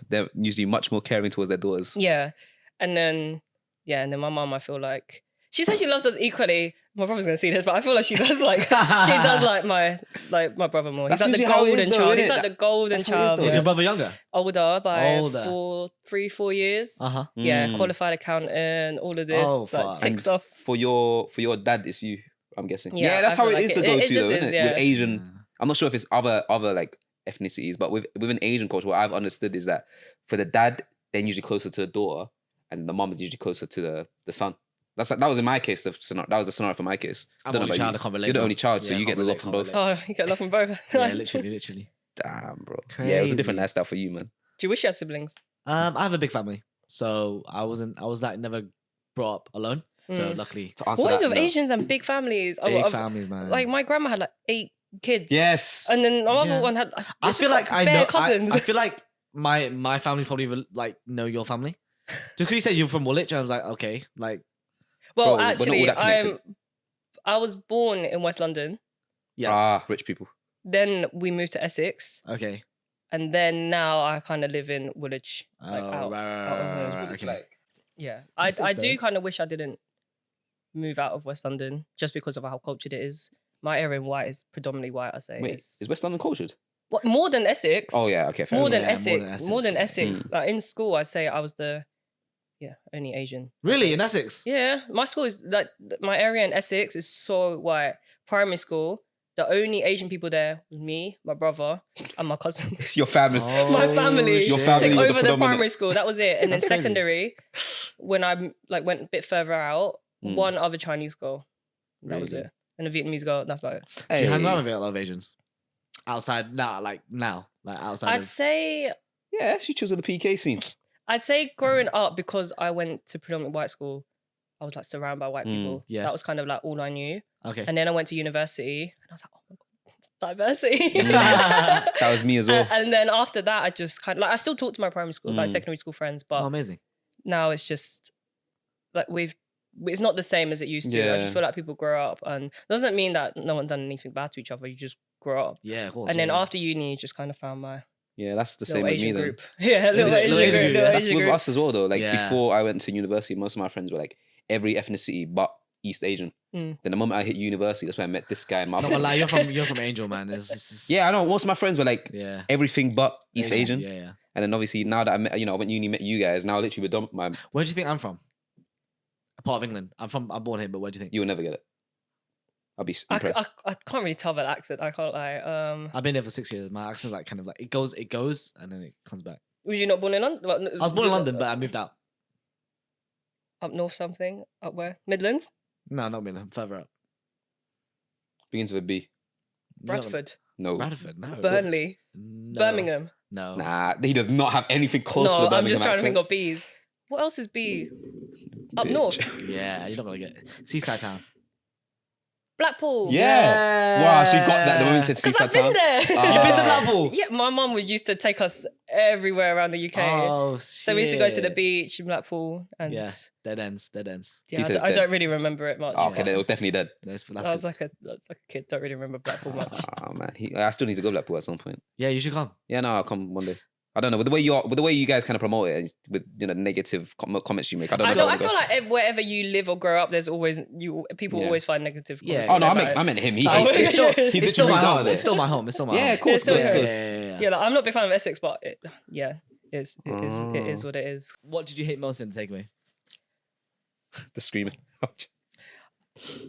they're usually much more caring towards their daughters. Yeah. And then my mum, I feel like, she says she loves us equally. My brother's gonna see this, but I feel like she does like my brother more. That's He's like the usually how it is golden though, child. innit? He's like the golden That's how it is child. though. Is your brother younger? Older by Older. 4 years. Uh-huh. Yeah, qualified accountant, all of this. Oh, like, fuck. ticks And off. For your dad, it's you, I'm guessing. Yeah, Yeah, that's I how feel it like is it- the it go-to just though, is, isn't it? yeah. With Asian, I'm not sure if it's other like ethnicities, but within Asian culture, what I've understood is that for the dad, they're usually closer to the daughter, and the mom is usually closer to the son. That was in my case. That was the scenario for my case. I'm Don't know only about child. you. I can't relate. You're the bro. only child, so Yeah, you I get can't the love relate, from can't both. relate. Oh, you get love from both. Yeah, Nice. literally. Damn, bro. Yeah, it was a different Crazy. lifestyle for you, man. Do you wish you had siblings? I have a big family, so I was like never brought up alone. So luckily, To answer What is that, with no. Asians and big families? big families, man. Like my grandma had like 8 kids. Yes. And then my other Yeah. one had. I feel like I know. cousins. I feel like my family probably will like know your family. Just because you said you're from Woolwich, I was like, okay, like Well, Bro, we're not all actually, that connected. I was born in West London. yeah, Rich people. Then we moved to Essex, okay. and then now I kind of live in Woolwich. Like Oh, out. right, of okay. Yeah, Makes sense I do though. kind of wish I didn't move out of West London just because of how cultured it is. My area in White is predominantly white. I say. Wait, It's- is West London cultured? what, more than Essex. Oh yeah, okay, fair More enough. than, Essex, more than yeah. Essex. Like in school, I say I was the only Asian. Really, in Essex? Yeah, my school is like my area in Essex is so white. Primary school, the only Asian people there was me, my brother, and my cousin. It's your family. My family. Your shit. family Took was the over the predominant- primary school. That was it. And then That's crazy. secondary, when I like went a bit further out, Mm. one other Chinese girl. That was Really? it. And a Vietnamese girl. That's about it. Do you hang Hey. around with a lot of Asians outside now? Like outside. I'd say Yeah, she chose the PK scene. growing up, because I went to predominantly white school, I was like surrounded by white people. yeah. That was kind of like all I knew. Okay. And then I went to university and I was like, oh my God, diversity. That was me as well. And then after that, I just kind of like, I still talk to my primary school, like Mm. secondary school friends, Oh, but amazing. now it's just like it's not the same as it used to. I Yeah. just feel like people grow up, and it doesn't mean that no one's done anything bad to each other. You just grow up. Yeah, of course. And then yeah. after uni, just kind of found my Yeah, that's the little same with Asian me then. group. Yeah, little it? Asian Little group. Asian group, Little yeah. That's Asian with group. us as well though. Like Yeah. before I went to university, most of my friends were like every ethnicity but East Asian. Then the moment I hit university, that's when I met this guy. And Not gonna lie, you're from Angel, man. Yeah, I know. Most of my friends were like everything but East Asian. Yeah. And then obviously now that I met, I went uni, met you guys. Now literally we're done. Where do you think I'm from? A part of England. I'm born here, but where do you think? You will never get it. I'll be impressed. I can't really tell by the accent. I can't lie. I've been there for 6 years. My accent's like kind of like it goes, and then it comes back. Was you not born in London? I was born in London, but I moved out. Up north, something up where Midlands. No, not Midland. Further up. Begins with a B. Bradford. No. Bradford. No. Burnley. No. Birmingham. No. Nah, he does not have anything close to the Birmingham I'm just trying to think accent. of B's. What else is B? Up north. Yeah, you're not gonna get it. Seaside town. Blackpool. Yeah. Wow, she got that the moment you said Because Seaside I've been Town. there. You've been to Blackpool? Yeah, my mum used to take us everywhere around the UK. Oh, shit. So we used to go to the beach in Blackpool. And dead ends. Yeah, He says I dead. don't really remember it much. Oh, okay, then it was definitely dead. That's I was like a kid, don't really remember Blackpool much. Oh man, I still need to go to Blackpool at some point. Yeah, you should come. Yeah, no, I'll come one day. I don't know, with the way you guys kind of promote it, and with negative comments you make. I don't know. I feel like wherever you live or grow up, there's always people always find negative. Yeah. comments. Oh no, I meant him. It's still my home. there. It's still my home. It's still my home. Yeah, of course, of course. Yeah, like, I'm not a big fan of Essex, but it is what it is. What did you hate most in the takeaway? The screaming.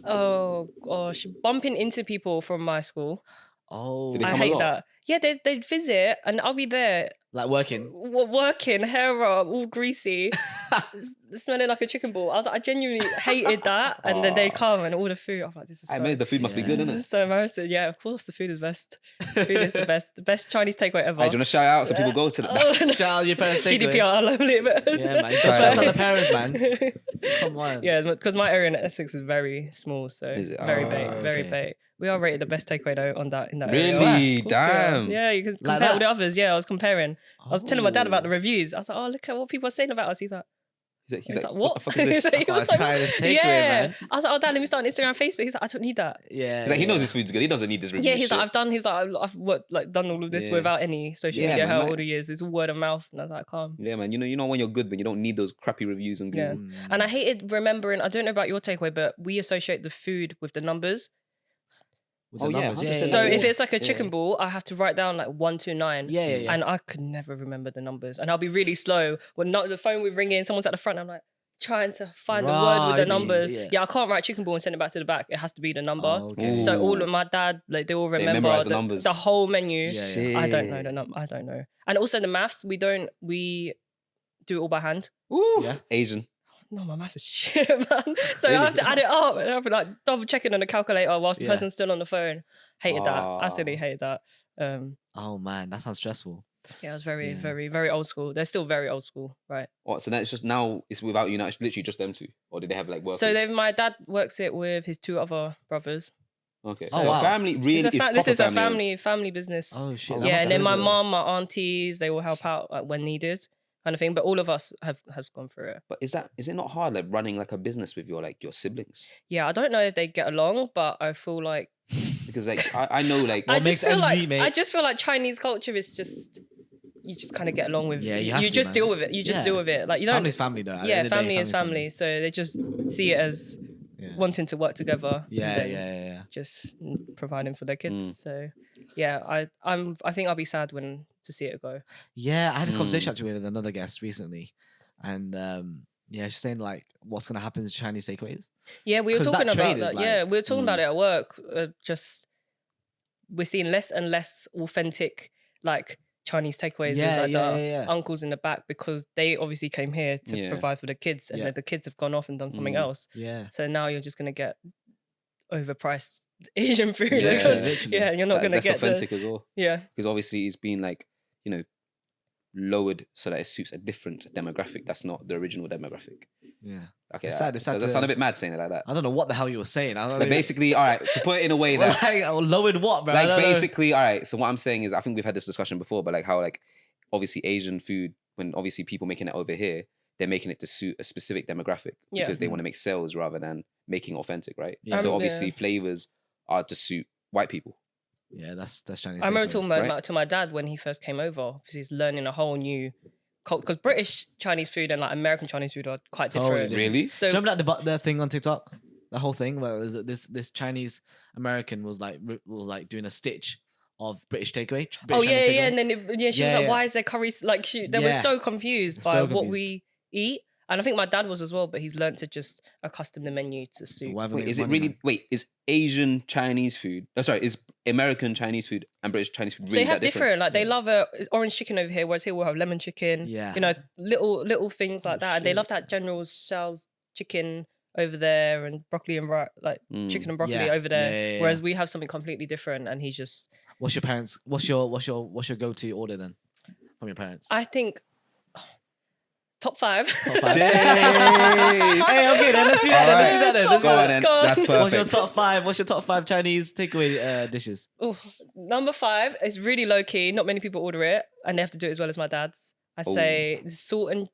Oh gosh, bumping into people from my school. Oh, Did they I come a hate lot? that. Yeah, they'd visit and I'll be there like working. working, hair up, all greasy, smelling like a chicken ball. I was like, I genuinely hated that. And then they come and all the food. I'm like, this is so... I mean, the food must be good, isn't This it? is so embarrassing. Yeah, of course, the food is best. Food is the best. The best Chinese takeaway ever. Hey, do you want to shout out so people go to the... Shout out your parents' takeaway. GDPR, a little bit. Yeah, man. Shout out the parents, man. Come on. Yeah, because my area in Essex is very small, so Is it? very Oh, bait, very okay. bait. We are rated the best takeaway though in that area. Really? Of course we are. Damn. Yeah, you can Like compare all that? the others. Yeah, I was comparing. I was telling my dad about the Oh. reviews. I was like, oh, look at what people are saying about us. He's like, He's like, what? the fuck is this? He was I'll try this takeaway, man. I was like, oh, dad, let me start on Instagram, Facebook. He's like, I don't need that. Yeah. He's like, he knows his food's good. He doesn't need this review. Yeah, he's shit. like, I've worked, done all of this Yeah. without any social Yeah, media man, help like- all the years. It's all word of mouth. And I was like, calm. Yeah, man. You know when you're good, but you don't need those crappy reviews on Google. Yeah. And I hated remembering, I don't know about your takeaway, but we associate the food with the numbers. With Oh, the yeah, numbers, 100%. So Yeah. if it's like a chicken ball, I have to write down like 1 to 9. Yeah. And I could never remember the numbers. And I'll be really slow. When the phone would ring in, someone's at the front, I'm like trying to find the word with the Right, numbers. yeah. Yeah, I can't write chicken ball and send it back to the back. It has to be the number. Oh, okay. So Ooh. all of my dad, like they all remember memorise the numbers. the whole menu. Yeah. I don't know the number. I don't know. And also the maths, we do it all by hand. Ooh, Yeah. Asian. No, my maths is shit, man. So Really? I have to add it up and I'll be like double checking on the calculator whilst the Yeah. person's still on the phone. Hated that. Ah. Absolutely hated that. Oh man, that sounds stressful. Yeah, it was very, Yeah. very, very old school. They're still very old school, right? What? So then it's just now it's without you now. It's literally just them two, or did they have like workers? So my dad works it with his 2 other brothers. Okay. Oh, So wow. family really This is is a family. family business. Oh shit. Oh, that yeah, must and then have my been- mom, my aunties, they will help out like, when needed, kind of thing. But all of us have gone through it. But is it not hard like running like a business with your siblings? Yeah, I don't know if they get along, but I feel like Because like I know like What makes ends meet, mate? I just feel like Chinese culture is just you just kind of get along with. Yeah, you have to, just man. deal with it. You just Yeah. deal with it. Like you don't. Family's family though. At the Yeah, end of the day, family is family's family. So they just see it as Yeah. wanting to work together. Yeah, than yeah. Just providing for their kids. So yeah, I think I'll be sad when to see it go. Yeah, I had this Mm. conversation actually with another guest recently, and yeah, she's saying like, what's gonna happen to Chinese takeaways? Yeah, we were 'Cause that talking trade about is that. Yeah, like- we were talking about it at work. Just we're seeing less and less authentic like Chinese takeaways Yeah, with like the yeah. uncles in the back because they obviously came here to Yeah. provide for the kids, and Yeah. then the kids have gone off and done something Mm. else. Yeah, So now you're just gonna get overpriced Asian food. Yeah, because- literally. yeah, you're not that's, gonna that's get authentic as well. yeah. Because obviously it's been like lowered so that it suits a different demographic. That's not the original demographic. yeah. Okay, It's sad- it's sad does that to- sound a bit mad saying it like that? I don't know what the hell you were saying. I don't Like know. basically, all right, to put it in a way that like, lowered what, bro? I like don't know. basically, all right. So what I'm saying is, I think we've had this discussion before, but like how like obviously Asian food, when obviously people making it over here, they're making it to suit a specific demographic Yeah. because they want to make sales rather than making it authentic, right? Yeah. So Yeah. obviously flavors are to suit white people. Yeah, that's Chinese. I remember takeaways. talking about to my dad when he first came over because he's learning a whole new culture. Because British Chinese food and like American Chinese food are quite Totally different. different. Really? So Do you remember that the thing on TikTok? The whole thing where it was this Chinese American was like doing a stitch of British takeaway. Oh British Chinese takeaway. and then she was like, "Why is there curry?" Like they were so confused by what we eat, and I think my dad was as well. But he's learned to just accustom the menu to suit. Wait, is it really? Wait, is Asian Chinese food? Oh, sorry, is American Chinese food and British Chinese food really they have that different? Like they love orange chicken over here, whereas here we'll have lemon chicken. Yeah, you know, little things like that. And they love that General Tso's chicken over there, and broccoli and chicken and broccoli over there. Whereas we have something completely different, and he's just. What's your parents? What's your go-to order then from your parents? I think top 5. Top 5. Hey, okay, then let's see that. Let's see that then. Go on then. That's perfect. What's your top 5? What's your top 5 Chinese takeaway dishes? Ooh, number 5 is really low key. Not many people order it, and they have to do it as well as my dad's. I say salt and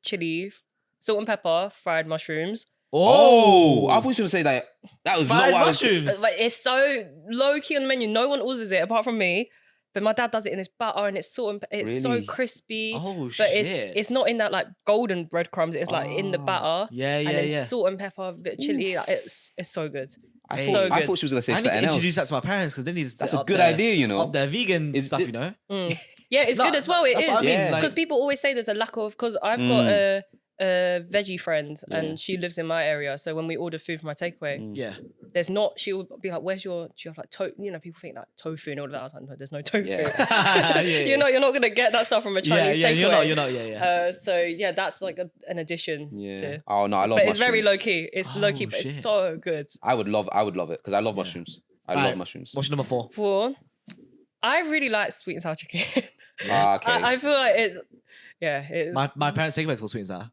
pepper, fried mushrooms. Oh, I thought you were going to say that. That was fried not what mushrooms. But it's so low key on the menu. No one orders it apart from me. But my dad does it in his butter, and it's salt and it's so crispy. Oh but shit! It's not in that like golden breadcrumbs. It's like in the batter. Yeah, and then salt and pepper, a bit of chili. Like, it's so good. I thought she was going to say something else. I need to introduce that to my parents because they need to. That's a good idea, you know. Up their vegan stuff, you know. Yeah, it's good as well. It is because people always say there's a lack of. Because I've got a veggie friend and she lives in my area, so when we order food from my takeaway, there's not. She'll be like, "Where's your?" She'll have like you know, people think like tofu and all of that. I was like, no, there's no tofu. You're not gonna get that stuff from a Chinese takeaway. You're not. So yeah, that's like an addition. To, oh no, I love. But mushrooms. it's very low key. It's low key, but it's so good. I would love it because I love mushrooms. I love mushrooms. What's your number 4? 4. I really like sweet and sour chicken. Okay. I feel like it's. Yeah, it's. My parents' takeaway is called sweet and sour.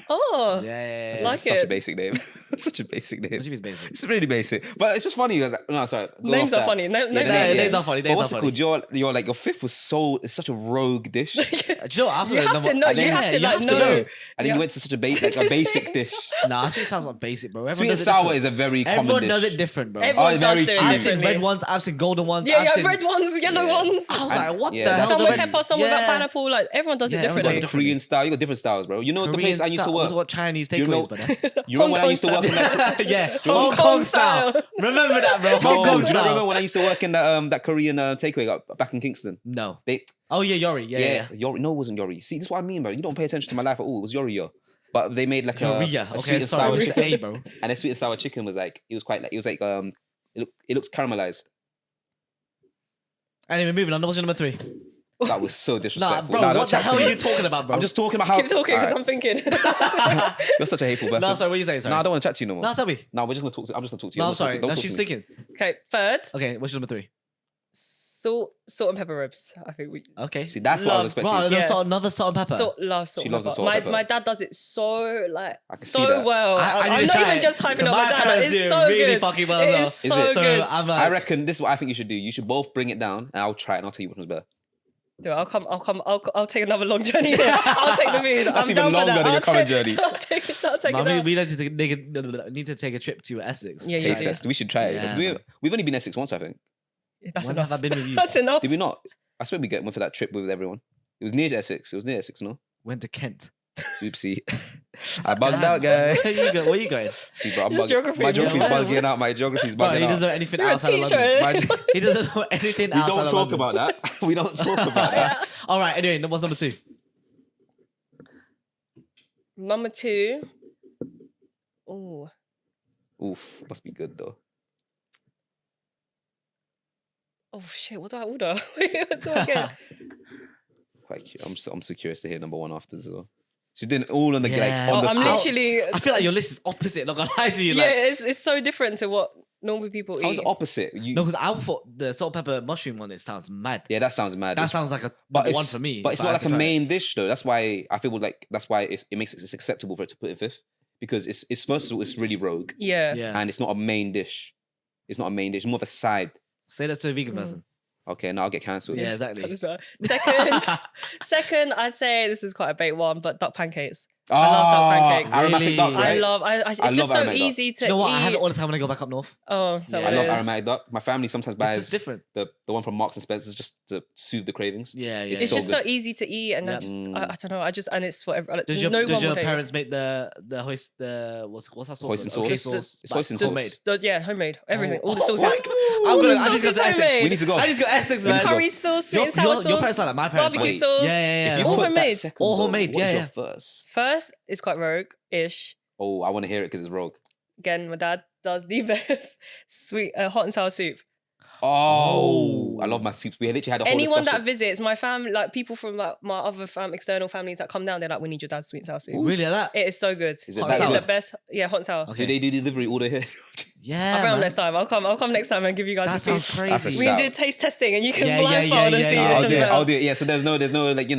Oh, yeah. Like such a basic name. Such a basic name. What do you mean it's basic? It's really basic, but it's just funny. No, sorry. Names are funny. Names are funny. What's it called? Your like your 5th was it's such a rogue dish. Do you know what? You have to know. You have to know. And then you went to such a basic dish. Nah, sweet sounds like basic, bro. Sweet and sour is a very common dish. Everyone does it different, bro. Everyone does do it I've seen red ones. I've seen golden ones. Yeah, red ones, yellow ones. I was like, what the hell? Some with pepper, some without pineapple. Like everyone does it differently. Korean style. You got different styles, bro. You know the place I used to work. What Chinese takeaways, brother? You remember when I used to work in that? Yeah, Hong Kong style. Remember that, bro? Hong Kong style. Do you remember when I used to work in that Korean takeaway back in Kingston? No. Oh yeah, Yori. Yeah. Yori. No, it wasn't Yori. See, this is what I mean, bro. You don't pay attention to my life at all. It was Yori, yo. But they made like a sweet and sour chicken, bro. And the sweet and sour chicken was like it looks caramelized. Anyway, moving on. What's your number 3? That was so disrespectful. Nah, bro, what the hell are you talking about, bro? I'm just talking about how. Keep talking because I'm thinking. You're such a hateful person. No, sorry, what are you saying? Sorry. No, I don't want to chat to you no more. No, tell me. No, we're just gonna talk. I'm just gonna talk to you. No, I'm sorry. No, she's thinking. Okay, 3rd. Okay, what's your number 3? Salt and pepper ribs. I think we. Okay. See, that's what I was expecting. Right, another salt and pepper. Love salt. She loves the salt and pepper. My dad does it so so well. I'm not even just hyping up my dad. It's so really good. fucking well. It is so good. I reckon this is what I think you should do. You should both bring it down, and I'll try it, and I'll tell you which one's better. Dude, I'll take another long journey here. I'll take the food. That's even longer than your current journey. I'll take it. We need to take a trip to Essex. Yeah, taste test. We should try it. Because we've only been Essex once, I think. That's when enough. have I been with you? That's enough. Did we not? I swear we went for that trip with everyone. It was near Essex. No? Went to Kent. Oopsie. I bugged out, guys. Where you going? See, bro, my geography's bugging out. My geography's bugging out. He doesn't know anything outside of London. He doesn't know anything outside of London. We don't talk about that. We don't talk about that. All right, anyway, what's number 2? Number 2. Ooh. Oof, must be good though. Oh shit! What do I order? What do I get? Quite cute. I'm so curious to hear number 1 after as well. She's doing it all on the I'm literally. I feel like your list is opposite. Not gonna lie to you. It's so different to what normal people eat. How's it opposite? No, because I thought the salt pepper mushroom one. It sounds mad. Yeah, that sounds mad. That sounds like a number 1 for me. But it's not like a main dish though. That's why I feel like it makes it acceptable for it to put it 5th because it's first of all it's really rogue. Yeah. And it's not a main dish. It's not a main dish. It's more of a side. Say that to a vegan person. Okay, now I'll get cancelled. Yeah, exactly. Second, I'd say this is quite a bait one, but duck pancakes. I love duck pancakes. Aromatic duck, Really? right? It's I just love so aromatic duck. easy to Do you know what? eat. I have it all the time when I go back up north. Oh, Yeah. I love aromatic duck. My family sometimes It's buys just different. the one from Marks and Spencer's just to soothe the cravings. Yeah, yeah. It's so just good. so easy to eat, and Yep. I don't know. And it's for everyone. Does no your one will hate it. parents make the what's that sauce? Hoisin Okay, sauce. It's like hoisin sauce. homemade. Yeah, homemade. Everything. Oh. All the sauces. I'm gonna. the I need to go sauces to Essex. homemade. We need to go. I need to go to Essex, We need man. to go. Curry sauce, sweet and sour sauce. Your parents are like my parents. Barbecue man. sauce. Yeah, yeah, yeah. If you All put homemade. that second All bowl, homemade, what is yeah, your yeah. first? First is quite rogue-ish. Oh, I want to hear it because it's rogue. Again, my dad does the best sweet hot and sour soup. Oh, I love my soups. We literally had a whole Anyone discussion. that visits my family, like people from like my other external families that come down, they're like, "We need your dad's sweet and sour soup." Really like that? It is so good. Is it Hot that and It's sour? the best. Yeah, hot and sour. Okay. Do they do delivery order here? Yeah, I'll bring them man. next time. I'll come next time and give you guys. That the sounds soup. That's a crazy. We shout. can do taste testing, and you can Yeah, blindfold and see yeah. which I'll one's do it. better. I'll do it. Yeah. So there's no like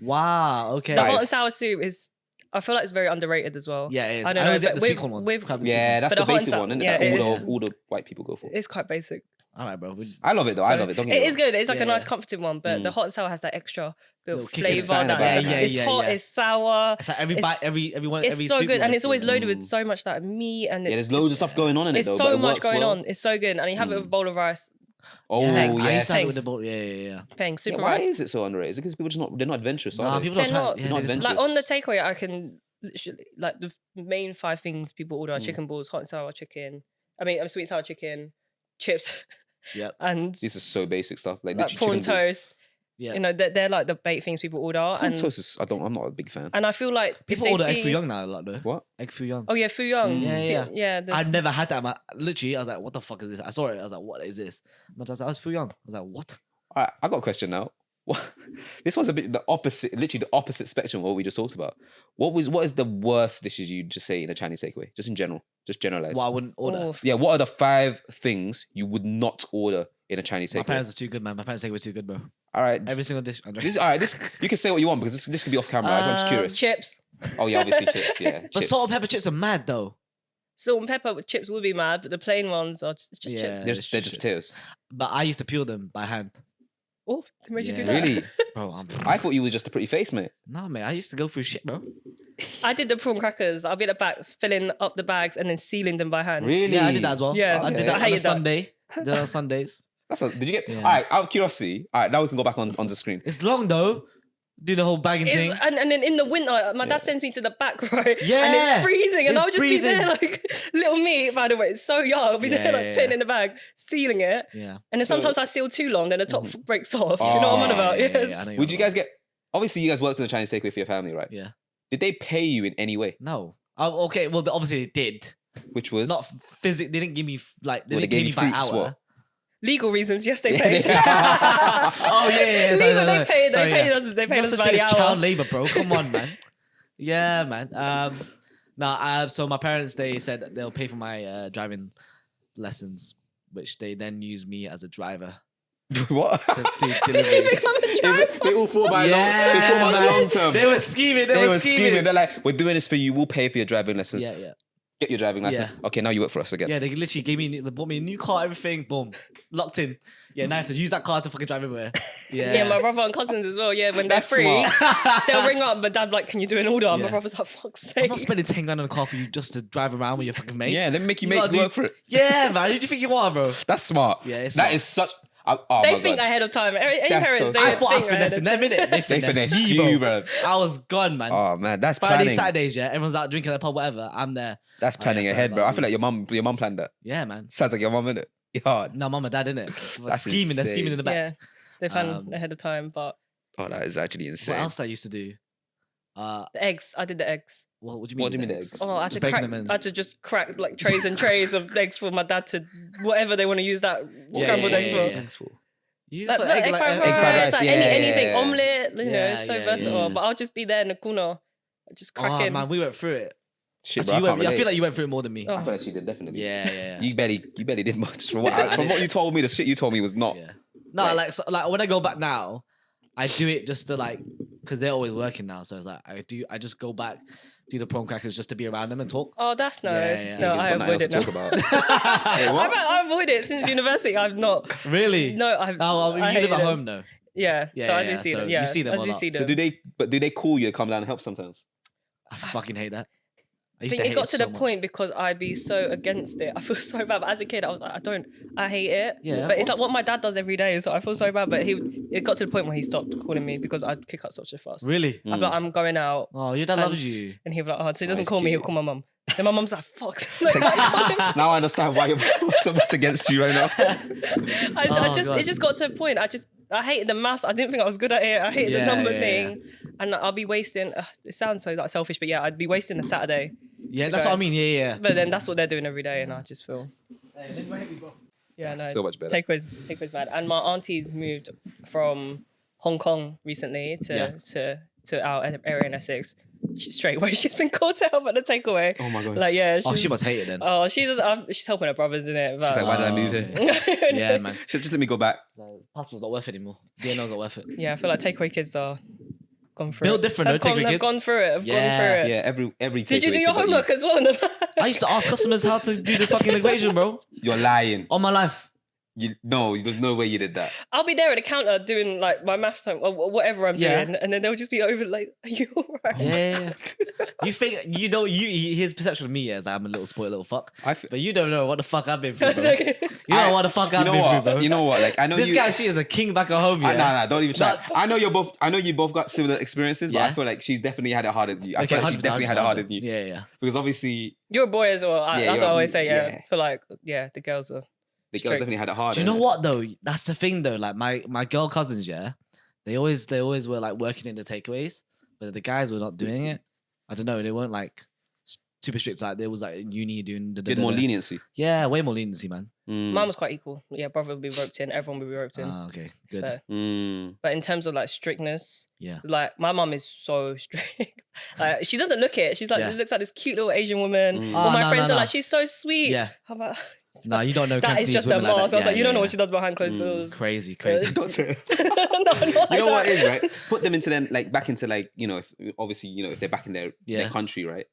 Wow. Okay. The hot and Nice. sour soup is. I feel like it's very underrated as well. Yeah, it is. I don't I know. always get but the sweet corn one. with- Crab and sweet Yeah, corn. that's But the the hot and basic sour- one, isn't yeah, it? That it all the white people go for. It's quite basic. All right, bro. I love it though. I So love it. Don't get It me is good. It's like Yeah, a nice yeah. comforting one, but the hot and sour has that extra bit Little of kick flavour. inside That about it. Yeah, it's yeah, hot, yeah. it's sour. It's like every It's- bite, everyone, It's every so soup good, you and want it's to always see. loaded with so much like meat and Yeah, it's, there's loads of stuff going on in it it's though. so but it much works going well. on. It's so good, and you have it with a bowl of rice. Oh Yeah, I used yes. to have it with the bowl. Yeah, yeah, yeah. Paying Yeah, super why rice. is it so underrated? Is it because people just they're not adventurous? Nah, Are they? people don't They're try. not- Yeah, Not they just- adventurous. Like on the takeaway, I can literally like the main 5 things people order are chicken balls, hot and sour chicken. I mean, sweet and sour chicken, chips, Yep. and This is so basic stuff. Like, like literally prawn chicken balls. toast. Yeah. You know, they're like the bait things people order. Prawn And toast is. I'm not a big fan. I feel like People if they order see, egg foo young now a lot though. What? Egg foo young. Oh yeah, foo young. Yeah, yeah. yeah. I've never had that. Literally, I was like, "What the fuck is this?" I saw it. I was like, "What is this?" My dad was like, "Oh, it's foo young." I was like, "What?" All right, I got a question now. What? This one's a bit the opposite, literally the opposite spectrum of what we just talked about. What is the worst dishes you'd just say in a Chinese takeaway? Just in general, just generalize. What I wouldn't order. Oh, Yeah, what are the 5 things you would not order in a Chinese My takeaway? parents are too good, man. My parents takeaway too good, bro. All right, Every single dish. I'm joking. this all right. This you can say what you want because this can be off camera. I'm just curious. chips. Oh yeah, obviously chips. Yeah, But chips. salt and pepper chips are mad though. Salt and pepper with chips would be mad, but the plain ones are just Yeah. chips. They're just potatoes. But I used to peel them by hand. Oh, they made you do Yeah. that. Really? Bro, I thought you were just a pretty face, mate. no, mate. I used to go through shit, bro. I did the prawn crackers. I'll be at the back, filling up the bags and then sealing them by hand. Really? Yeah, I did that as well. Yeah. I Okay. did that I on a hated that. Sunday. Did that on Sundays. Did you get? Yeah. All right. Out of curiosity. All right. Now we can go back on the screen. It's long though. Do the whole bagging It's, thing. and then in the winter, my dad sends me to the back, right? Yeah. And it's freezing. And It's I'll just be there like little me, by the way. It's so young. I'll be Yeah, there like yeah, putting yeah. in the bag, sealing it. Yeah. And then So- sometimes I seal too long, then the top breaks off. You know what I'm on Oh, about? Yeah, Yes. I know Would you you're on guys get? Obviously, you guys worked in the Chinese takeaway for your family, right? about. Yeah. Did they pay you in any way? No. Oh, okay. Well, obviously it did. Which was Not physically. They didn't give me like. They Well, they didn't pay gave me you by fruits, hour. what? Legal reasons, yes, they Yeah, paid. they- Oh yeah. Sorry, Legal, they paid. Sorry, They paid yeah. us. They paid Not us such by thing the as hour. child labor, bro. Come on, man. Yeah, man. So my parents, they said that they'll pay for my driving lessons, which they then use me as a driver what? to do Did you deliveries. become a Is driver? it, they all thought about Yeah, long. They thought about man. long term. They were scheming. They were scheming. They're like, "We're doing this for you. We'll pay for your driving lessons. Yeah, yeah. Get your driving license. Yeah. Okay, now you work for us again." Yeah, they literally they bought me a new car, everything, boom, locked in. Yeah, now I have to use that car to fucking drive everywhere. Yeah, Yeah, my brother and cousins as well. Yeah, when they're That's free, smart. they'll ring up. But dad like, can you do an order? And My Yeah. brother's like, fuck's I'm sake. not spending 10 grand on a car for you just to drive around with your fucking mates. Yeah, let me make you gotta make work for it. Yeah, man. Who do you think you are, bro? That's smart. Yeah, it's that smart. is such. Oh They my think God. ahead of time. Any That's parents, so they smart. I thought I was think ahead finessing of them, innit? They They finessed finessed me, you, bro. bro. I was gone, man. Oh man, that's Friday, planning. Saturdays, yeah. Everyone's out drinking at the pub, whatever. I'm there. That's planning yeah, so ahead, it's bro. I like- feel like your mum planned that. Yeah, man. Sounds like your mum, innit? Yeah. No, mum and dad, innit? That's Scheming. They're insane. scheming in the back. Yeah, they plan Um, ahead of time. But Oh, that is actually insane. What else I used to do? the eggs, I did the eggs. What do you mean? What do you with mean the eggs? Oh, I had Just to baking crack. them in. I had to just crack like trays and trays of eggs for my dad to whatever they want to use that Yeah, scrambled yeah, eggs yeah, for. yeah. Thanks for. You Like, put egg fried rice, like yeah, anything, yeah. omelette, you know, Yeah, it's so yeah, versatile. yeah. But I'll just be there in the corner, just cracking. Oh man, we went through it. Shit, Actually, bro. I, can't I feel relate. like you went through it more than me. Oh. I feel like she did definitely. Yeah, yeah, yeah. You barely did much. From what, I from did. what you told me, the shit you told me was not. Yeah. No, Right. like when I go back now, I do it just to like, because they're always working now. So it's like I just go back, do the prawn crackers just to be around them and talk. Oh, that's Yeah, nice. yeah. No, He's I got nothing avoid it now. else to talk about. Hey, what? I avoid it since university. I've not. Really? No, I've. Oh, well, I you live hate at them. home though. Yeah, Yeah, so I yeah, do see so them. you Yeah, see them I a do lot. see them. So do they call you to come down and help sometimes? I fucking hate that. I I used think to hate it got to so the much. point because I'd be so against it. I feel so bad. But as a kid, I was like, I hate it. Yeah, But of it's like course. what my dad does every day. So I feel so bad. But it got to the point where he stopped calling me because I'd kick up such a fuss. Really? I'd be like, I'm going out. Oh, your dad loves you. And he'd be like, oh, so he doesn't it's call me, cute. he'll call my mum. Then my mum's like, fuck. Now I understand why you're so much against you right now. God. It just got to a point. I hated the maths. I didn't think I was good at it. I hated the number thing. And I'll be wasting, it sounds so like selfish, but yeah, I'd be wasting a Saturday. Yeah, that's what I mean. Yeah. But then that's what they're doing every day. And I just feel, yeah, no. So much better. Takeaways bad. And my aunties moved from Hong Kong recently to our area in Essex. Straight away, she's been called to help at the takeaway. Oh my gosh. Like, yeah. She must hate it then. Oh, she's helping her brothers in it. She's like, why did I move here? Yeah, man. Just let me go back. Passport's not worth it anymore. DNO's not worth it. Yeah, I feel like takeaway kids are gone through Built it. different, though, takeaway Have kids. gone through it. Yeah, every Did you takeaway do your kid that homework as well? I used to ask customers how to do the fucking equation, bro. You're lying. On my life. No, there's no way you did that. I'll be there at the counter doing like my maths or whatever I'm Yeah. doing, and then they'll just be over like, "Are you alright?" Yeah. You think his perception of me is that I'm a little spoiled little fuck. But you don't know what the fuck I've been through, bro. You know what the fuck I've been through, bro. You know what? Like I know This guy, she is a king back at home. Yeah. Nah, don't even try. I know you both got similar experiences, but Yeah. I feel like she's definitely had it harder than you. I feel like she 100%, definitely had it harder than you. Yeah. Because obviously You're a boy as well. That's what I always say. Yeah, yeah. I feel like the girls are. the girls definitely had it harder. Do you know what though? That's the thing though. Like my girl cousins, yeah, they always were like working in the takeaways, but the guys were not doing it. I don't know. They weren't like super strict. Like they was like in uni doing the Bit more leniency. Yeah, way more leniency, man. Mine was quite equal. Yeah, brother would be roped in. Everyone would be roped in. Ah, okay, good. Fair. Mm. But in terms of like strictness, Yeah. like my mum is so strict. Like she doesn't look it. She's like, Yeah. looks like this cute little Asian woman. Oh, All my no, friends no, are no. like, she's so sweet. Yeah. How about No, you don't know. that is Cantonese just a women like mask. that. I was like, Yeah, you don't know yeah, what she does behind closed doors. Crazy. Don't say it. No, not You know like what that. it is, right? Put them into then like back into like, you know, if obviously, you know, if they're back in their country, right?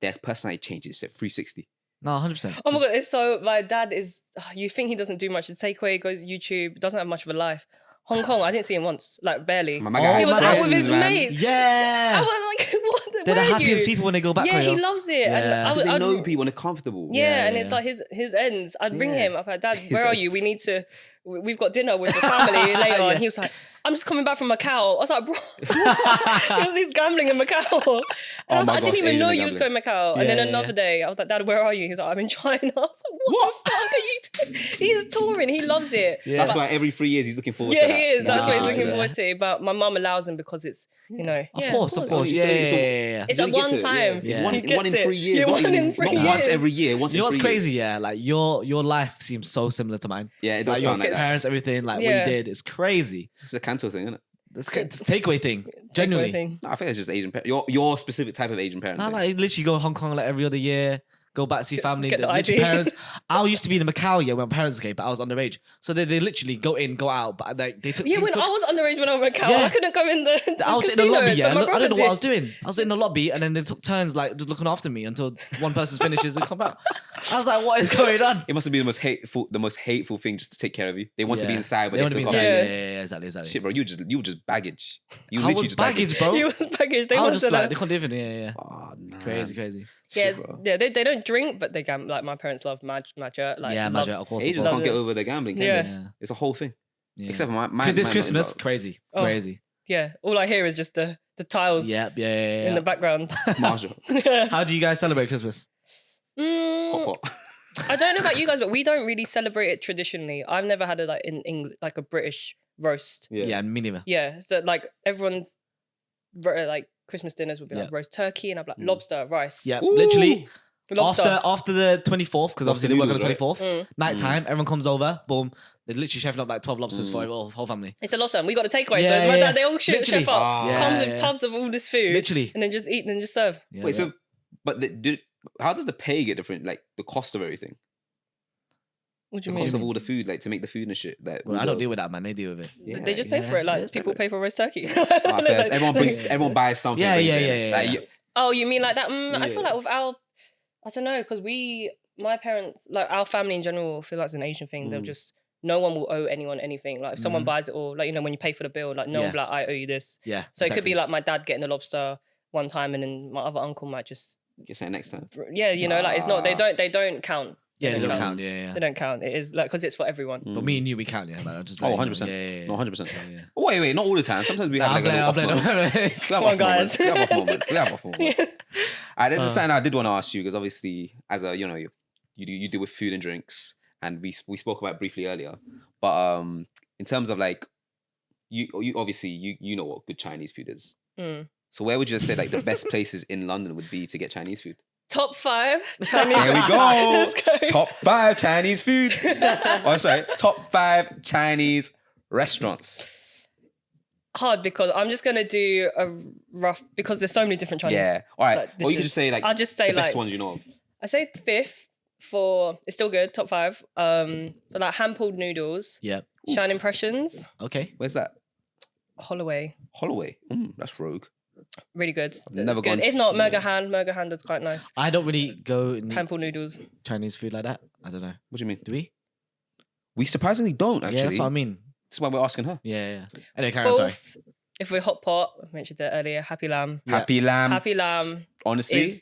Their personality changes at 360. No, 100%. Oh my god, it's so my dad is. You think he doesn't do much? The takeaway goes YouTube, doesn't have much of a life. Hong Kong, I didn't see him once, like barely. My guy He has was out with friends, his man. mate. I Yeah. was like, what? They're the where are happiest you? people when they go back. Yeah, Koyo. he loves it. And Yeah. I Because they would- know people and they're comfortable. Yeah, and yeah, it's yeah. like his ends. I'd ring Yeah. him. I'm like, Dad, His where are you? ends. We need to. We've got dinner with the family later. Yeah. And he was like, I'm just coming back from Macau. I was like, bro, he's gambling in Macau. And I was my like, I didn't gosh, even Asian know and you was going gambling. Macau. And then Yeah, another day, I was like, Dad, where are you? He's like, I'm in China. I was like, what the fuck are you doing? He's touring. He loves it. Yeah. That's why every 3 years he's looking forward to Yeah, that. he is. That's what he's forward looking to forward to. But my mum allows him because it's, you know. Of yeah, course. It's Yeah. It's a He gets one it, time. Yeah. One, He gets one in it. 3 years. Yeah, not one even- in 3 not once years. every year. Once You know in what's 3 crazy? years. Yeah, like your life seems so similar to mine. Yeah, it Like does your sound like that. parents, everything, like what Yeah. you did, it's crazy. It's a Canto thing, isn't it? It's a takeaway thing. Genuinely. Thing. No, I think it's just Asian parents. Your specific type of Asian parent. Nah, thing. like literally go to Hong Kong like every other year, go back to see family. Get the literally ID. parents. I used to be in Macau when my parents came, but I was underage, so they literally go in, go out, but like they took. Yeah, when took- I was underage when I was in Macau, Yeah. I couldn't go in the I was in the lobby, yeah. casino, but my I brother don't know what I was did. doing. I was in the lobby, and then they took turns, like just looking after me until one person finishes and come out. I was like, "What is going on?" It must have been the most hateful thing just to take care of you. They want to be Yeah. inside, but They want to be inside. Yeah. Yeah, exactly. Shit, bro, you were just baggage. You I literally was just baggage, bro. He was baggage. They I was wanted just like, that. they couldn't even. Yeah. Oh, man. Crazy. Yeah, Shit, bro. yeah. They don't drink, but they gamble. Like my parents love magic. Like Yeah, loves- magic, of course. Asians of course. can't get over their gambling, can Yeah. they? It's a whole thing. Yeah. Except for my this my Christmas, mum, crazy. Oh. Yeah. All I hear is just the tiles Yeah. in the background. Marshall. How do you guys celebrate Christmas? Hot. I don't know about you guys, but we don't really celebrate it traditionally. I've never had it like in England, like a British roast. Yeah, me neither. Yeah, so like everyone's like Christmas dinners would be like Yeah. roast turkey and I'd be like lobster, rice. Yeah, Ooh. literally. Lobster. After the 24th, because obviously they work on the noodles, 24th. Night time, everyone comes over. Boom. They're literally chefing up like 12 lobsters for the whole family. It's a lobster. And we got a takeaway, Yeah, so my yeah. dad, they all Literally. chef up, Ah. comes Yeah, with yeah. tubs of all this food, Literally. and then just eat and then just serve. Yeah, Wait, yeah. so, but how does the pay get different? Like the cost of everything, What do the you cost mean? of all the food, like to make the food and shit. Like, Well, I don't deal with that, man. They deal with it. Yeah, They just pay for it, yeah, like just people pay for roast turkey. Ah, fair. So everyone buys something. Yeah, brings yeah, it in. yeah, Like, yeah. Oh, you mean like that? I Yeah. feel like with I don't know, because my parents, like our family in general, feel like it's an Asian thing. They'll just, no one will owe anyone anything. Like if someone buys it all, like, you know, when you pay for the bill, like no one Yeah. will be like, I owe you this. Yeah. So it could be exactly. like my dad getting the lobster one time, and then my other uncle might just Get something next time. yeah, you know, like it's not they don't count. Yeah, they don't count. Yeah. They don't count. It is like because it's for everyone. But me and you, we count. Yeah, like, just Oh, like, 100%. Yeah. No, 100%. Yeah. Wait, not all the time. Sometimes we have like a little off moments. We have Come off on, guys. moments. We have off moments. Alright, there's something I did want to ask you because obviously, as a you deal with food and drinks, and we spoke about it briefly earlier. But in terms of like, you obviously you know what good Chinese food is. So where would you say like the best places in London would be to get Chinese food? Top 5 Chinese. There we go. Let's go. Top 5 Chinese food. Oh, sorry. Top 5 Chinese restaurants. Hard because I'm just gonna do a rough because there's so many different Chinese. Yeah. All right. like, Or you could dishes. just say like I'll just say the best like ones you know of. I say 5th for it's still good. Top 5. But like hand pulled noodles, Yeah. Shine Impressions, Okay. Where's that? Holloway. Holloway. That's rogue. Really good. Never It's good. gone- If not, Murga hand is quite nice. I don't really go and eat Hand pulled noodles. Chinese food like that. I don't know. What do you mean? Do we? We surprisingly don't actually. Yeah, that's what I mean. That's why we're asking her. Yeah. Anyway, carry on. Sorry. 4th, if we're hot pot, I mentioned it earlier. Happy Lamb. Yeah. Happy Lamb. Happy Lamb Honestly, is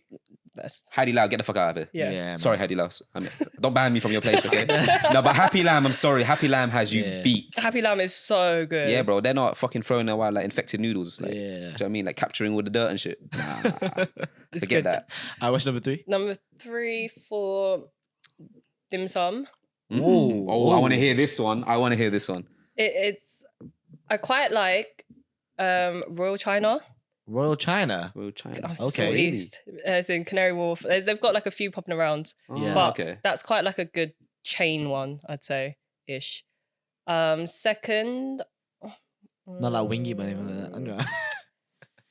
best. Haidee Lao, get the fuck out of here. Yeah. man. Sorry, Haidee Lao. I mean, don't ban me from your place, okay? No, but Happy Lamb, I'm sorry. Happy Lamb has you Yeah. beat. Happy Lamb is so good. Yeah, bro. They're not fucking throwing away like infected noodles. Like, do you know Yeah. what I mean? Like capturing all the dirt and shit. Nah, It's forget good. that. What's number 3? Number 3 for dim sum. Ooh. Oh, I want to hear this one. It's I quite like Royal China. Royal China. Well, China. I'm Okay. so east. It's in Canary Wharf. They've got like a few popping around, Yeah. but Okay. that's quite like a good chain one, I'd say ish. Second, Not like Wingy, but anything like that.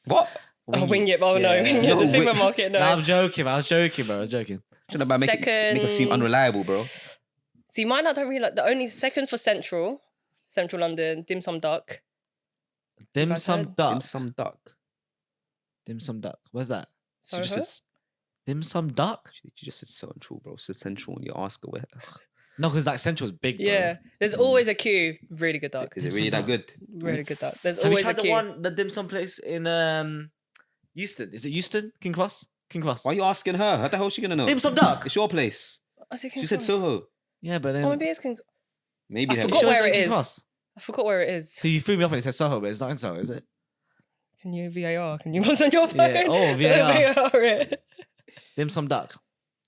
What? Wing It. Oh no, Yeah. Wing It, No, the wait. supermarket. No. No, I'm joking. I was joking, bro. I was joking. Don't know about make it seem Second- unreliable, bro. See, mine I don't really like. The only second for Central London, Dim Sum Duck. Dim Guys sum heard? duck. Dim sum duck. Dim sum duck. Where's that? So you Soho? just said, Dim sum duck? you just said Central, bro. So Central, and you ask her where. No, because like Central's big, bro. Yeah, there's always a queue. Really good duck. Is it Dim really sum that good? Really good duck. There's Have you always a tried queue. the dim sum place in Euston? Is it Euston? King Cross? King Cross. Why are you asking her? How the hell is she gonna know? Dim sum duck. It's your place. I think She King's said Cross. Soho. Yeah, but then Oh, maybe it's King's. Maybe I have forgot you- where it's it King is. Cross. I forgot where it is. So you threw me off and it said Soho, but it's not in Soho, is it? Can you VAR? Can you what's on your phone? Yeah. Oh, VAR. VAR it. Dim sum duck.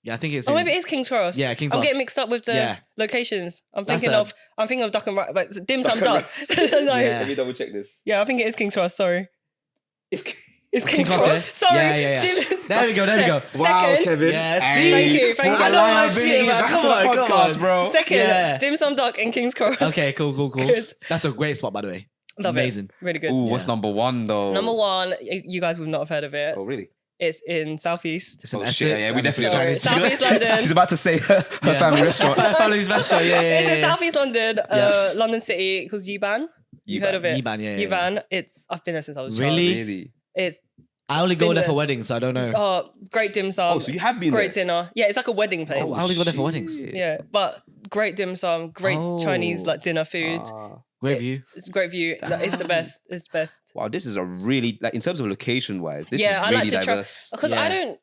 Yeah, I think it's. Oh, in- maybe it is King's Cross. Yeah, King's I'm Cross. getting mixed up with the Yeah. locations. I'm That's thinking a- of Duck and Rice, but it's Dim Sum Duck Duck. and Like, Yeah. Let me double check this. yeah, I think it is King's Cross. Sorry, it's King's Cross, Cross. yeah? Sorry. Yeah. Dim- There we go. There we go. Wow, Second, Kevin. Yeah, Hey. see? Thank you, thank you. I know Wow, that bringing shit, it man. back Come to the on, come podcast, on. bro. Second, Yeah. Dim Sum Duck and King's Cross. Okay, cool. Good. That's a great spot, by the way. Love Amazing. it. Really good. Ooh, what's Yeah. number one though? Number 1, you guys would not have heard of it. Oh, really? It's in Southeast. It's in Oh, Essex. shit, yeah, we and it's definitely- Chinese. Sorry, South East London. She's about to say her family restaurant. Family's restaurant. Yeah. It's in Southeast London, Yeah. London City, called Yuban. You heard of it? Yiban, yeah. Yuban. I've been there since I was a child. Really? Really? It's I only go Been there there. for weddings, so I don't know. great dim sum. Oh, so you have been great there? dinner. Yeah, it's like a wedding place. Oh, I only go there for weddings. shit. Yeah, but great dim sum, great Oh. Chinese like dinner food. Ah. Great It's- view. It's a great view. Like, it's the best. It's the best. Wow, this is a really like in terms of location wise, this Yeah, I is like really to try- diverse. Because I Yeah. don't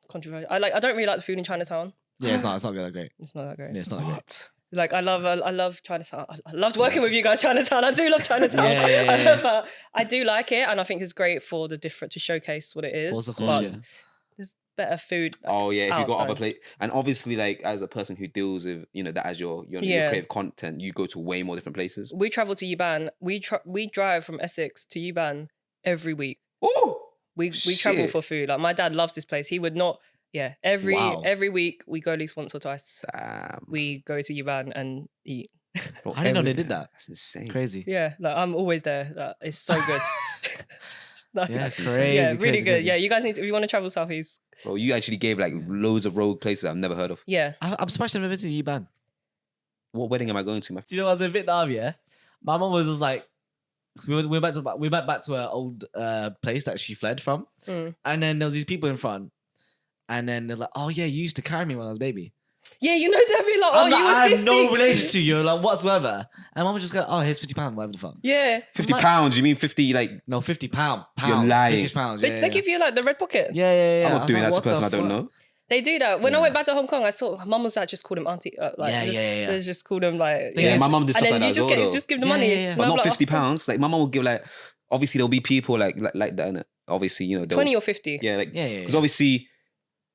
controversial. I don't really like the food in Chinatown. Yeah, it's not that great. It's not that great. Yeah, it's not that great. What? Like I love Chinatown. I loved working with you guys, Chinatown. I do love Chinatown. Yeah. But I do like it, and I think it's great for the different to showcase what it is. Of course, but yeah. there's better food. like, Oh yeah, if you got other outside. plate, and obviously like as a person who deals with that as your Yeah. creative content, you go to way more different places. We travel to Yuban. We drive from Essex to Yuban every week. Oh, We travel shit. for food. Like my dad loves this place. He would not. Yeah, Wow. every week we go at least once or twice. Damn. We go to Yuban and eat. Bro, I didn't know they every- did that. That's insane. Crazy. Yeah, like I'm always there. Like, it's so good. Like, Yeah, it's That's crazy. yeah, really crazy, good. crazy. Yeah, you guys need to, if you want to travel southeast. Bro, you actually gave like loads of road places I've never heard of. Yeah. I'm surprised I've never been to Yiban. What wedding am I going to, man? Do you know I was in Vietnam? Yeah, my mom was just like, 'cause we went back to her old place that she fled from, Mm. and then there was these people in front, and then they're like, "Oh yeah, you used to carry me when I was a baby." Yeah, you know, they'll be like, oh, I'm not, you was I this have no thing. relation to you, like whatsoever. And mum would just go, oh, here's £50, whatever the fuck. Yeah. £50? You mean 50? Like No, £50 pounds. You're lying. British pounds. But Yeah, they give you like the red pocket. yeah. I'm I not was doing like, that to a what person I the don't fuck? know. They do that. When I Yeah. went back to Hong Kong, I saw my mum was like, just called him auntie. Like, Yeah. They just called him like. Thing Yeah, is- my mum did and stuff then like you that as well. though. just give the Yeah, money. yeah. And But I'm not like, £50. Like my mum will give like. Obviously, there'll be people like that, innit? Obviously, you know, they'll- 20 or 50. Yeah, like Yeah. because obviously,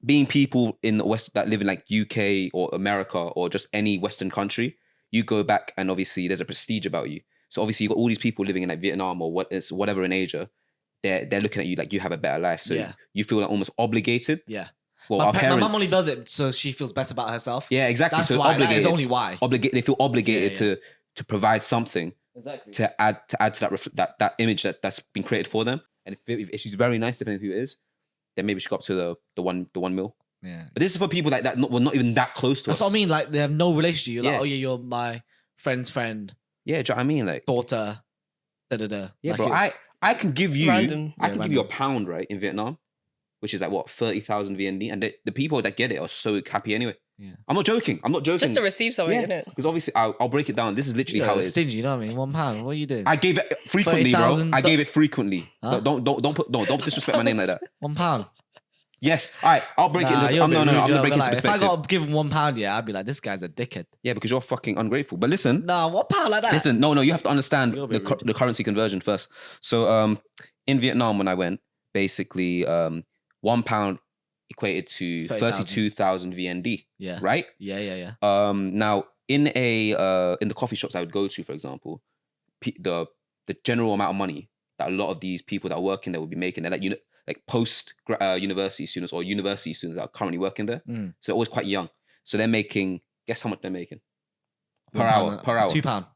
being people in the West that live in like UK or America or just any Western country, you go back and obviously there's a prestige about you. So obviously, you got all these people living in like Vietnam or whatever in Asia. They're looking at you like you have a better life, so Yeah. you feel like almost obligated. Yeah. Well, My our mum parents. only does it so she feels better about herself. Yeah, exactly. That's so why. That obligated. is only why. They feel obligated Yeah. to provide something Exactly. to add to that image that's been created for them. And if she's very nice, depending on who it is, then maybe she got up to the 1 mil. Yeah. But this is for people like that. We're not even that close to That's us. what I mean. Like they have no relationship. You're Yeah. like, oh yeah, you're my friend's friend, Yeah, do you know what I mean? Like, daughter, yeah, like bro. it's- I can give you Random. I Yeah, can give you a random. pound, right, in Vietnam, which is like what 30,000 VND, and the people that get it are so happy anyway. Yeah. I'm not joking. Just to receive something, Yeah, isn't it? because obviously I'll break it down. This is literally You're how it is. stingy. You know what I mean? £1. What are you doing? I gave it frequently, bro. 30,000 I gave it frequently. Huh? Don't disrespect my name like that. £1. Yes. All right. I'll break it. Nah, Into, you're a I'm, bit no. rude, I'm you gonna know, break it into like, perspective. If I got to give him £1, yeah, I'd be like, this guy's a dickhead. Yeah, because you're fucking ungrateful. But listen, Nah, £1 like that. listen. No. You have to understand You're a bit rude. the currency conversion first. So, in Vietnam when I went, basically, £1 equated to 30,000. 32,000 VND. Yeah. Right. Yeah. Now in the coffee shops I would go to, for example, the general amount of money that a lot of these people that work in there would be making, they're like post university students or university students that are currently working there. Mm. So they're always quite young. So they're making. Guess how much they're making per £1, hour? Per hour. £2.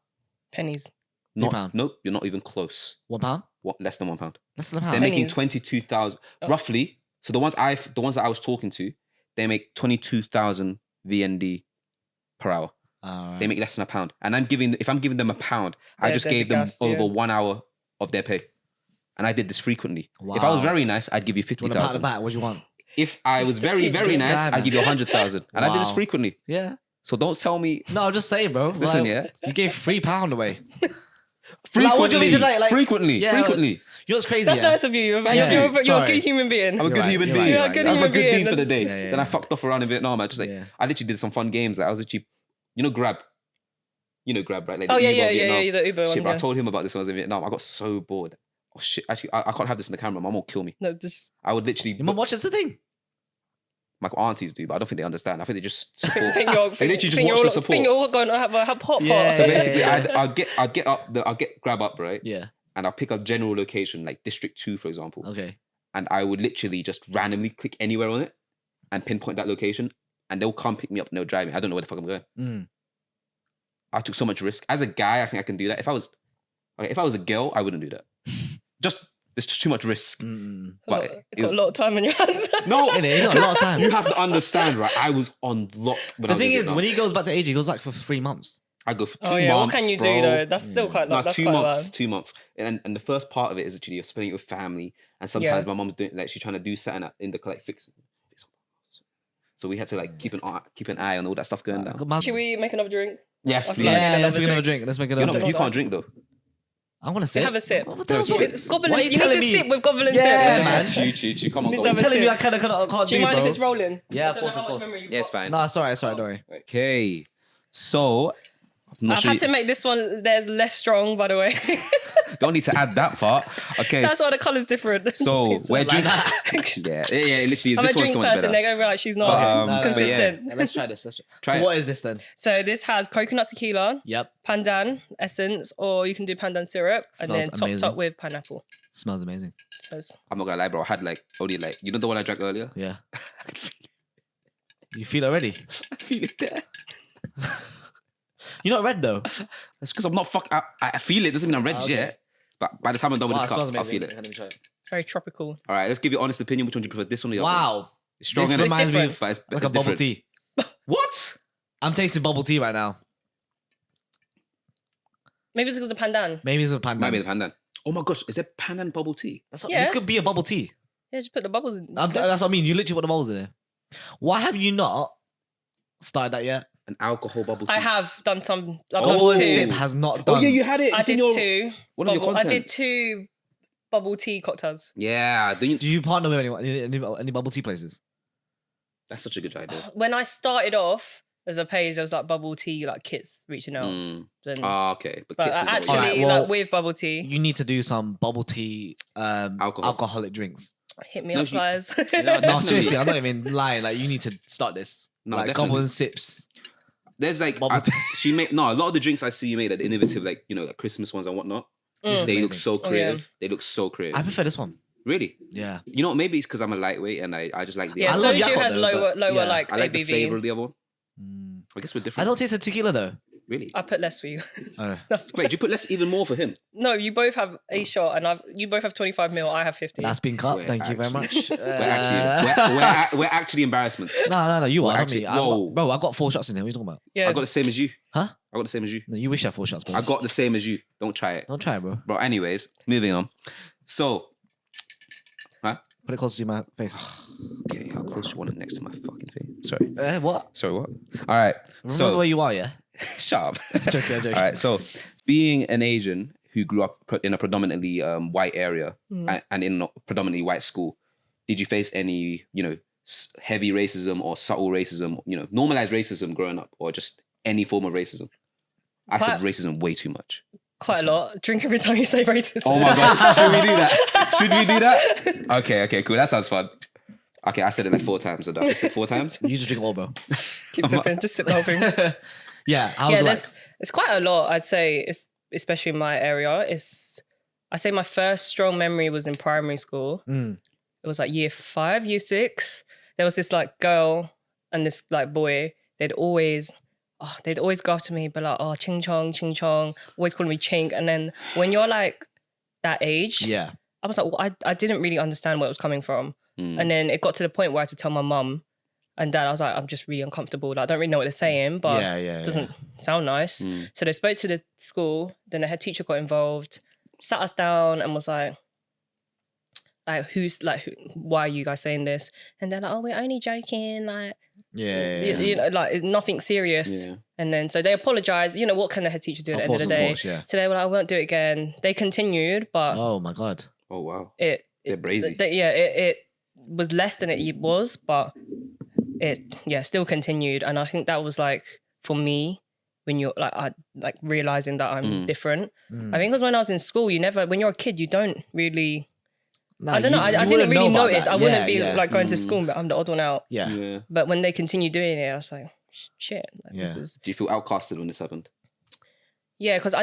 Pennies. Not, nope, you're not even close. £1. What? Less than £1. Less than a They're pound. making Pennies. 22,000 Oh. roughly. So the ones that I was talking to, they make 22,000 VND per hour. Alright. They make less than a pound. And if I'm giving them a pound, I just They're gave them gassed, over yeah. 1 hour of their pay. And I did this frequently. If I was Wow. very nice, I'd give you Do you want a pat on the 50,000. back? What do you want? If I was very, very This nice, guy, I'd give you 100,000. And I did this Wow. frequently. Yeah. So don't tell me. No, I'm just saying, bro. Listen, Like, yeah. You gave £3 away. Frequently. what do you mean today? Like- frequently. Yeah, frequently. You know what's crazy? That's yeah? nice of you. You're Thank you're you. a Sorry. good human being. I'm a good right, human you're being. right, you're right. You're a That was my good good human deed for the being. day. Yeah. Then I fucked off around in Vietnam. I literally did some fun games. Like I was literally, Grab. You know Grab, right? Like Oh the yeah, Uber yeah, of yeah, Vietnam. yeah. The Uber Shit, one. but I Yeah. told him about this when I was in Vietnam. I got so bored. Oh shit! Actually, I can't have this in the camera. My mom will kill me. No, just I would literally. Your mum watches the thing. My aunties do, but I don't think they understand. I think they just support. think you're, They literally just think watch you're, the support. think you're all going to have a hot pot. Yeah. So basically, yeah. I'd get Grab up, right? Yeah. And I'll pick a general location like District 2, for example. Okay. And I would literally just randomly click anywhere on it and pinpoint that location, and they'll come pick me up and they'll drive me. I don't know where the fuck I'm going. Mm. I took so much risk. As a guy, I think I can do that. If I was a girl, I wouldn't do that. There's just too much risk. Mm. But You've it got was, a lot of time on your hands. no, Innit? He's got a lot of time. you have to understand, right? I was on lock. When I The was thing in is, Vietnam. when he goes back to Asia, he goes back for 3 months. I go for 2 Oh months. yeah, what can you bro. do though? That's still quite No, long. That's 2 quite months. long. 2 months, and the first part of it is literally you're spending it with family, and sometimes Yeah. my mom's doing like she's trying to do something in the like fix. So we had to like keep an eye on all that stuff going down. Should we make another drink? Yes, I please. feel like- Yeah, Yeah, let's another make another drink. Let's make another drink. You can't drink though. I want to sip. Have a sip. What the hell's No, wrong? sip. Gobble Why and are you you need telling to me? sip with Gobble and Yeah, sip. man. Chew. Come on, Needs go to on. have You're a telling me sip. I can't Do do, you mind bro. if it's rolling? Yeah, I of don't know course, how of much course. memory you've Yeah, it's got. fine. No, sorry, don't worry. Okay, so I'm not I've sure. had to make this one. There's less strong, by the way. Don't need to add that part. Okay, That's why the colour's different. so we're like drinking. that. yeah, it literally is. I'm a This one's drinks so much person. better. They go right. She's not But, No, consistent. Yeah, let's try this. Try So it. what is this then? So this has coconut tequila, Yep. pandan essence, or you can do pandan syrup, and Smells then topped amazing. up with pineapple. Smells amazing. So it's, I'm not gonna lie, bro. I had like only like you know the one I drank earlier. Yeah. You feel it already? I feel it there. You're not red though. That's because I'm not I feel it. Doesn't mean I'm red Okay. yet. But by the time I'm done with Wow, this it smells cup, I'll amazing. feel it. Let me try it. very tropical. All right, let's give you honest opinion. Which one do you prefer? This one or the other? one? Wow. It's strong. This innit? reminds me different. of but it's like it's a bubble different. tea. What? I'm tasting bubble tea right now. Maybe it's because of pandan. Maybe it's a pandan. Might be the pandan. Oh my gosh, is there pandan bubble tea? Yeah. This could be a bubble tea. Yeah, just put the bubbles in. That's what I mean. You literally put the bubbles in there. Why have you not started that yet? An alcohol bubble tea. I have done some. I've Gobble done and two. Sip has not done. Oh yeah, you had it. I It's in did your, two. one of your I did contents. 2 bubble tea cocktails. Yeah, Do you partner with anyone? Any bubble tea places? that's such a good idea. When I started off as a page, there was like bubble tea like kits reaching out. Then, Okay, but but Kiss is not actually, Alright, well, like with bubble tea, You need to do some bubble tea alcoholic drinks. hit me No, up, guys. Yeah, No, Definitely. seriously, I'm not even lying. Like, you need to start this. No, like definitely. Gobble and Sips. There's like Bubble tea. she made a lot of the drinks I see you made are the innovative, like like Christmas ones and whatnot. Mm. They look amazing. so Oh, yeah. creative. They look so creative. I prefer this one. Really? Yeah. You know, maybe it's because I'm a lightweight and I just like the. Yeah, I love soju Yakult has though, lower but yeah. like I like the ABV. flavor of the other one. Mm. I guess we're I different. don't taste the tequila though. Really. I put less for you. Oh. That's Wait, do you put less even more for him? No, you both have a shot, and you both have 25 mil. I have 50. That's been cut. We're Thank you very much. We're actually embarrassments. No, you are. Not actually- me. whoa. Bro, I got 4 shots in here. What are you talking about? yeah. I got the same as you. Huh? I got the same as you. No, you wish you had 4 shots, bro. I got the same as you. Don't try it, Don't try it, bro. bro. Anyways, moving on. So, Put it closer to my face. okay, how close you want it next to my fucking face? Sorry. What? Sorry, what? All right. Remember So, where you are, yeah? shut up. Joking. All right. So, being an Asian who grew up in a predominantly white area and in a predominantly white school, did you face any, heavy racism or subtle racism, normalized racism growing up, or just any form of racism? I said racism way too much. Quite a lot. Drink every time you say racist. Oh my gosh, should we do that? Should we do that? Okay, cool. That sounds fun. Okay, I said it like 4 times. So do I have to say 4 times? You just drink it all, bro. Keep sipping. Just sip the whole thing. Yeah, I was like, it's quite a lot. I'd say, especially in my area. I say my first strong memory was in primary school. mm, It was like year 5, year 6. There was this like girl and this like boy. They'd always go up to me, but like, oh, ching chong, always calling me chink. And then when you're like that age, yeah. I was like, well, I didn't really understand where it was coming from. And then it got to the point where I had to tell my mum and dad, I was like, I'm just really uncomfortable. Like, I don't really know what they're saying, but it doesn't sound nice. So they spoke to the school, then the head teacher got involved, sat us down and was like, why are you guys saying this? And they're like, oh, we're only joking. Like, you know, like, it's nothing serious. Yeah. And then, so they apologized. You know, what can the head teacher do at the end of the day? Course, yeah. So they were like, I won't do it again. They continued, but Oh my god. Oh wow. it They're brazy. it was less than it was, but it still continued. And I think that was like, for me, when you're like realizing that I'm different. I think because when I was in school, when you're a kid, you don't really, No, I don't know, I didn't really notice. I wouldn't be like going to Mm. school, but I'm the odd one out. Yeah. Yeah. But when they continued doing it, I was like, shit. Like, this Yeah. is, Do you feel outcasted when this happened? yeah, because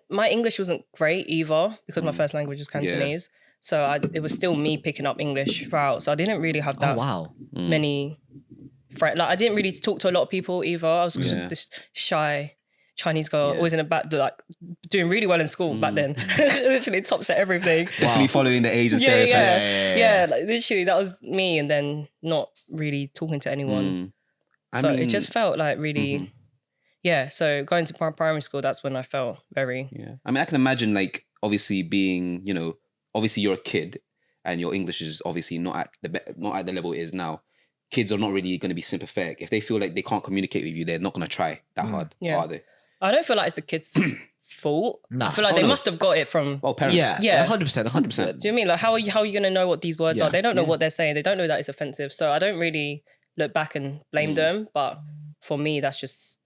my English wasn't great either, because my first language is Cantonese. So it was still me picking up English throughout. So I didn't really have that Oh wow. many friends. Like, I didn't really talk to a lot of people either. I was just Yeah. this shy Chinese girl, Yeah. always in the back, like doing really well in school back then. Literally tops at everything. Definitely following the Asian Yeah, stereotypes. yeah. Like, literally, that was me, and then not really talking to anyone. So it just felt like really, yeah. So going to primary school, that's when I felt very. Yeah. I mean, I can imagine, like, obviously being, obviously you're a kid and your English is obviously not at the level it is now. Kids are not really going to be sympathetic. If they feel like they can't communicate with you, they're not going to try that hard, are they? I don't feel like it's the kids' fault. Nah. I feel like they must have got it from. Well, parents. Yeah. 100%. 100%. Do you know what I mean? Like, how are you going to know what these words Yeah. are? They don't know what they're saying. They don't know that it's offensive. So I don't really look back and blame them. But for me, that's just,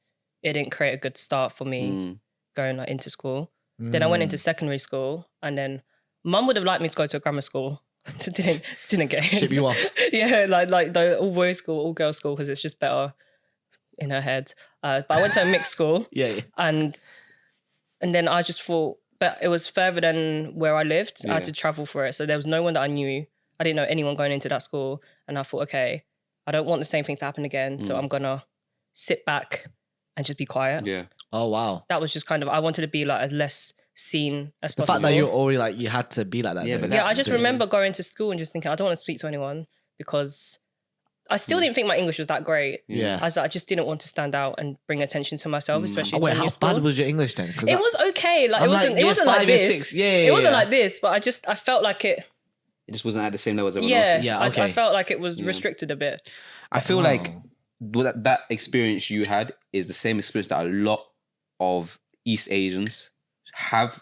it didn't create a good start for me going like into school. Then I went into secondary school, and then mum would have liked me to go to a grammar school. didn't get it. Ship you off. Yeah, like the all boys school, all girls school, because it's just better in her head. But I went to a mixed school. Yeah. And then I just thought, but it was further than where I lived. I had to travel for it. So there was no one that I knew. I didn't know anyone going into that school. And I thought, okay, I don't want the same thing to happen again. So I'm going to sit back and just be quiet. Yeah. Oh wow. That was just kind of, I wanted to be like as less seen as The possible. fact that you're already like, you had to be like that. Yeah, though, but that's I just the thing. remember going to school and just thinking, I don't want to speak to anyone, because I still didn't think my English was that great. Yeah. I just didn't want to stand out and bring attention to myself, especially Oh, to wait, a new how school. bad was your English then? It was okay. Like, I'm it wasn't. like It year wasn't 5, like year this. 6. Yeah, It wasn't yeah. like this. But I felt like it. It just wasn't at the same level as everyone Yeah, else's. Yeah, I okay. felt like it was restricted a bit. I feel like that experience you had is the same experience that a lot of East Asians have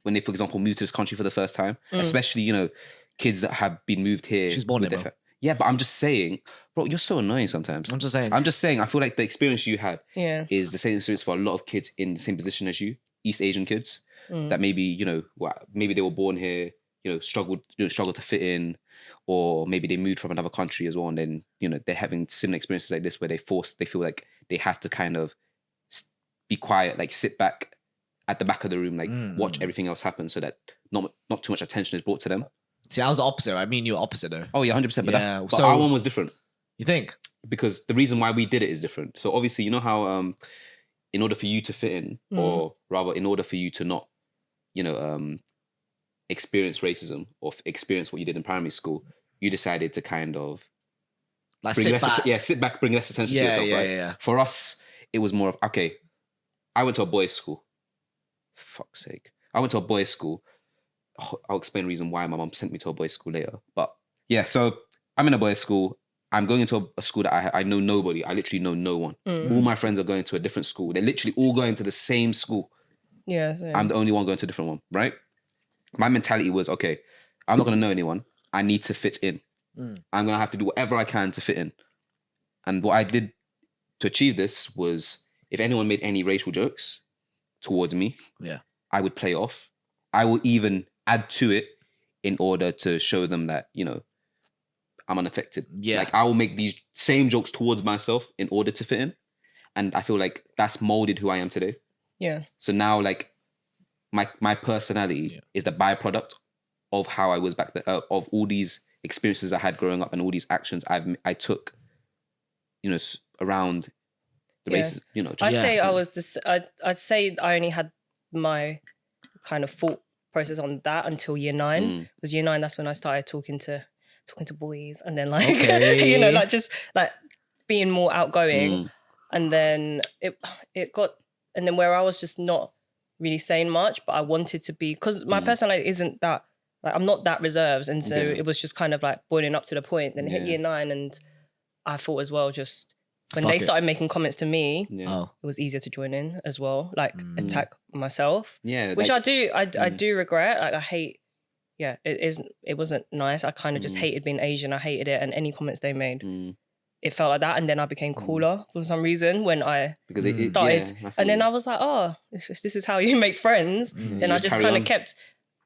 when they, for example, move to this country for the first time, especially, you know, kids that have been moved here. She's born with here, their bro. Yeah, but I'm just saying, bro, you're so annoying sometimes. I'm just saying. I feel like the experience you had Yeah. is the same experience for a lot of kids in the same position as you, East Asian kids, that maybe, you know, maybe they were born here, you know, struggled to fit in, or maybe they moved from another country as well, and then, you know, they're having similar experiences like this where they feel like they have to kind of be quiet, like sit back at the back of the room, like watch everything else happen, so that not too much attention is brought to them. See, I was the opposite. I mean, you were opposite though. Oh yeah, 100%. But Yeah, but so- our one was different You think? because the reason why we did it is different. So obviously, you know how in order for you to fit in, or rather, in order for you to not, you know, experience racism or experience what you did in primary school, you decided to kind of Like bring sit less back. sit back, bring less attention to Yeah, yourself, yeah, right? yeah. For us, it was more of, okay, I went to a boys' school. Fuck's sake. I went to a boys' school. I'll explain the reason why my mom sent me to a boys' school later. But yeah, so I'm in a boys' school. I'm going into a school that I know nobody. I literally know no one. All my friends are going to a different school. They're literally all going to the same school. Yeah. So, I'm the only one going to a different one, right? My mentality was, okay, I'm not going to know anyone. I need to fit in. I'm going to have to do whatever I can to fit in. And what I did to achieve this was, if anyone made any racial jokes towards me, Yeah. I would play off. I will even add to it in order to show them that, you know, I'm unaffected. Yeah. Like, I will make these same jokes towards myself in order to fit in. And I feel like that's molded who I am today. yeah. So now, like, my personality is the byproduct of how I was back then, of all these experiences I had growing up and all these actions I took, you know, around the Yeah. races, you know. Just, I'd Yeah. say I was this. I'd say I only had my kind of thought process on that until year 9. Because year 9, that's when I started talking to boys, and then like Okay. you know, like just like being more outgoing, and then it got, and then where I was just not really saying much, but I wanted to be, because my personality isn't that, like, I'm not that reserved, and so it was just kind of like boiling up to the point. Then hit year 9, and I thought as well, just when Fuck they it. started making comments to me, Oh. it was easier to join in as well, like attack myself, yeah, which like, I do regret. Like, I hate, it wasn't nice. I kind of just hated being Asian. I hated it, and any comments they made, it felt like that. And then I became cooler for some reason when I because it started, yeah, and then I was like, oh, if this is how you make friends. Then I Just just carry kind of on. kept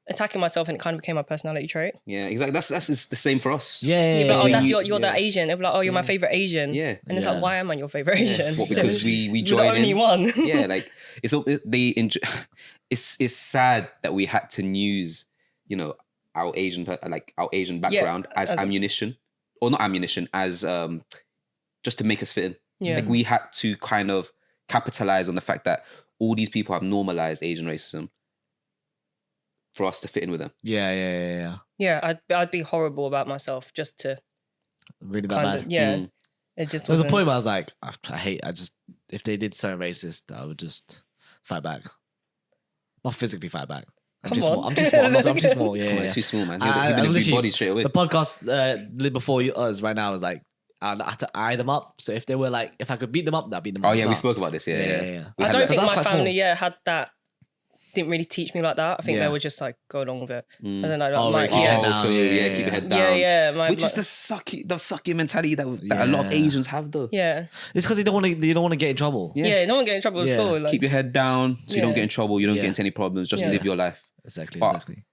attacking myself, and it kind of became my personality trait. yeah, exactly. That's the same for us. Yeah. You'd be like, oh, that's you- you're the yeah. Asian. They'll be like, oh, you're my favorite Asian. Yeah. And it's Yeah. like, why am I your favorite Asian? Well, because we You're the join only in. one. Yeah, like it's sad that we had to use, you know, our Asian background as ammunition, or not ammunition, as just to make us fit in. Yeah. Like, we had to kind of capitalize on the fact that all these people have normalized Asian racism for us to fit in with them. Yeah. Yeah, I'd be horrible about myself just to Really that kind bad. of, yeah. It just There was a wasn't. point where I was like, if they did something racist, I would just fight back. Not physically fight back. I'm Come too on. small. I'm too small. I'm too small. Yeah. Come on, yeah. it's too small, man. I- You're I gonna do literally- body straight away. The podcast before us right now is like, I had to eye them up. So if they were like, if I could beat them up, I'd beat them up. Oh yeah, If we not- spoke about this. Yeah. Yeah. We I had don't that. think Because I was my quite family, small. had that. Didn't really teach me like that. I think Yeah. they would just like go along with it. I don't know. Like, Oh, my, right, keep your head yeah, down. so Yeah, keep your head down. yeah. Which is the sucky mentality that a lot of Yeah. Asians have, though. yeah. It's because they don't want to get in trouble. Yeah, no one get in trouble at Yeah. school. Like, Keep your head down so you don't Yeah. get in trouble. You don't Yeah. get into any problems. Just Yeah. live your life. Exactly. But- Exactly.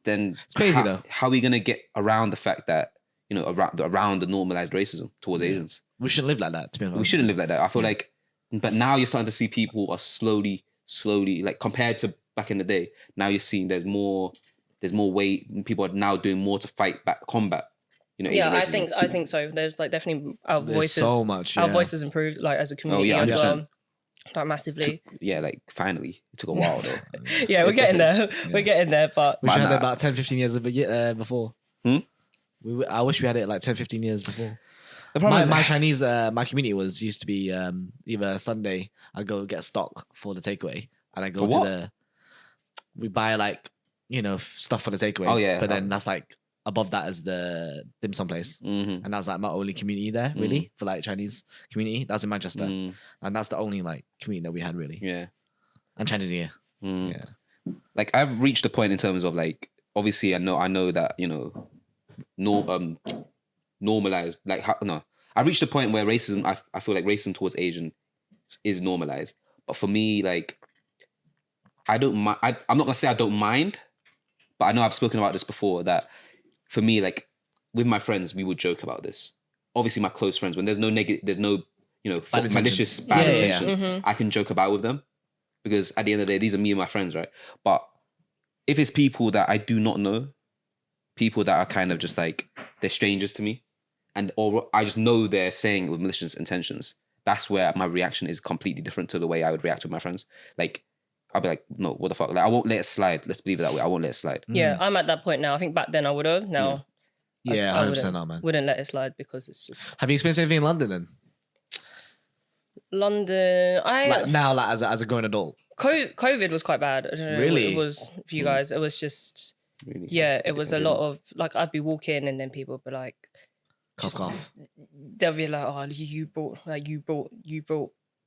Then It's crazy, how, though. How are we gonna get around the fact that, you know, around the normalized racism towards Asians? We shouldn't live like that. To be honest, We shouldn't live like that. I feel like, but now you're starting to see people are slowly, like, compared to back in the day. Now you're seeing there's more weight. People are now doing more to combat. You know, yeah, Asian racism. I think so. There's like definitely our There's voices. so much. Our yeah. voices improved like as a community yeah, as 100%. well. Like massively. Yeah, like, finally, it took a while though. Yeah, we're getting there. Yeah. We're getting there, but Wish we But had it nah. about 10, 15 years before. I wish we had it like 10, 15 years before. The problem is, My Chinese, my community used to be either Sunday, I go get stock for the takeaway, and I go For to we buy like, stuff for the takeaway. Oh, yeah. But then that's like above that is the dim sum place. Mhm. And that's like my only community there, really, for like Chinese community. That's in Manchester. And that's the only like community that we had, really. Yeah. And Chinese New Year. Yeah. Like I've reached a point in terms of like, obviously I know that, you know, normalized, like I've reached a point where racism, I feel like racism towards Asian is normalized. But for me, like, I don't mind. I'm not gonna say I don't mind, but I know I've spoken about this before, that for me, like, with my friends, we would joke about this. Obviously, my close friends, when there's no you know, malicious bad intentions, I can joke about with them, because at the end of the day, these are me and my friends, right? But if it's people that I do not know, people that are kind of just like, they're strangers to me, or I just know they're saying it with malicious intentions, that's where my reaction is completely different to the way I would react with my friends. Like, I'll be like, no, what the fuck? Like, I won't let it slide. Let's believe it that way. I won't let it slide. Yeah, I'm at that point now. I think back then I would have. Now, yeah, 100% not, man. Wouldn't let it slide, because it's just. Have you experienced anything in London then? London, like now, like as a grown adult. COVID was quite bad. I don't know Really? what it was for you guys. It was just, Really it was a lot of, like, I'd be walking and then people would be like, Cough. They'll be like, oh, you brought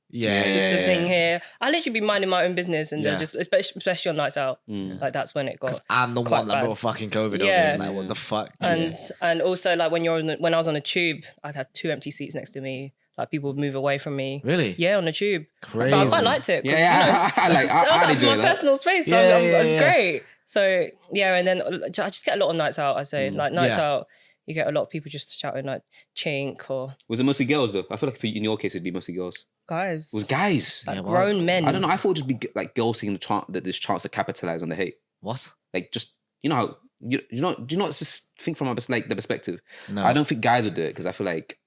Yeah, the thing here. I literally be minding my own business, and then just, especially on nights out, like that's when it got. 'Cause I'm the one that brought fucking COVID over here. Like, what the fuck? And also, like, when I was on a tube, I'd had 2 empty seats next to me. Like, people would move away from me. Really? Yeah, on the tube. Crazy. But I quite liked it. Yeah, you know, I enjoy my that. personal space. So it was great. So yeah, and then I just get a lot of nights out. I say, like, nights out, you get a lot of people just shouting like chink or. Was it mostly girls though? I feel like in your case it'd be mostly girls. Guys. It was guys. Like grown men. I don't know. I thought it'd just be like girls taking this chance to capitalize on the hate. What? Like, just, you know how do you not just think from like the perspective? No. I don't think guys would do it, because I feel like,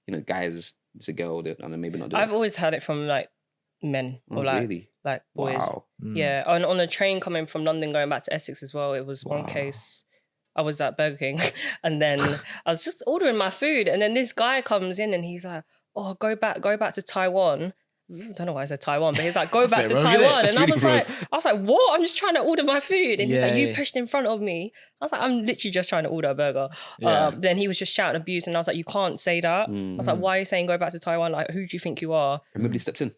you know, guys, it's a girl, and maybe not do it. I've always had it from like men or really? like boys. Wow. Yeah, on a train coming from London going back to Essex as well. It was one case. I was at Burger King and then I was just ordering my food, and then this guy comes in and he's like, "Oh, go back to Taiwan." I don't know why I said Taiwan, but he's like, "Go back to Taiwan," and I was like, "What? I'm just trying to order my food," and he's like, "You pushed in front of me." I was like, "I'm literally just trying to order a burger." Then he was just shouting abuse, and I was like, "You can't say that." I was like, "Why are you saying go back to Taiwan? Like, who do you think you are?" And nobody stepped in.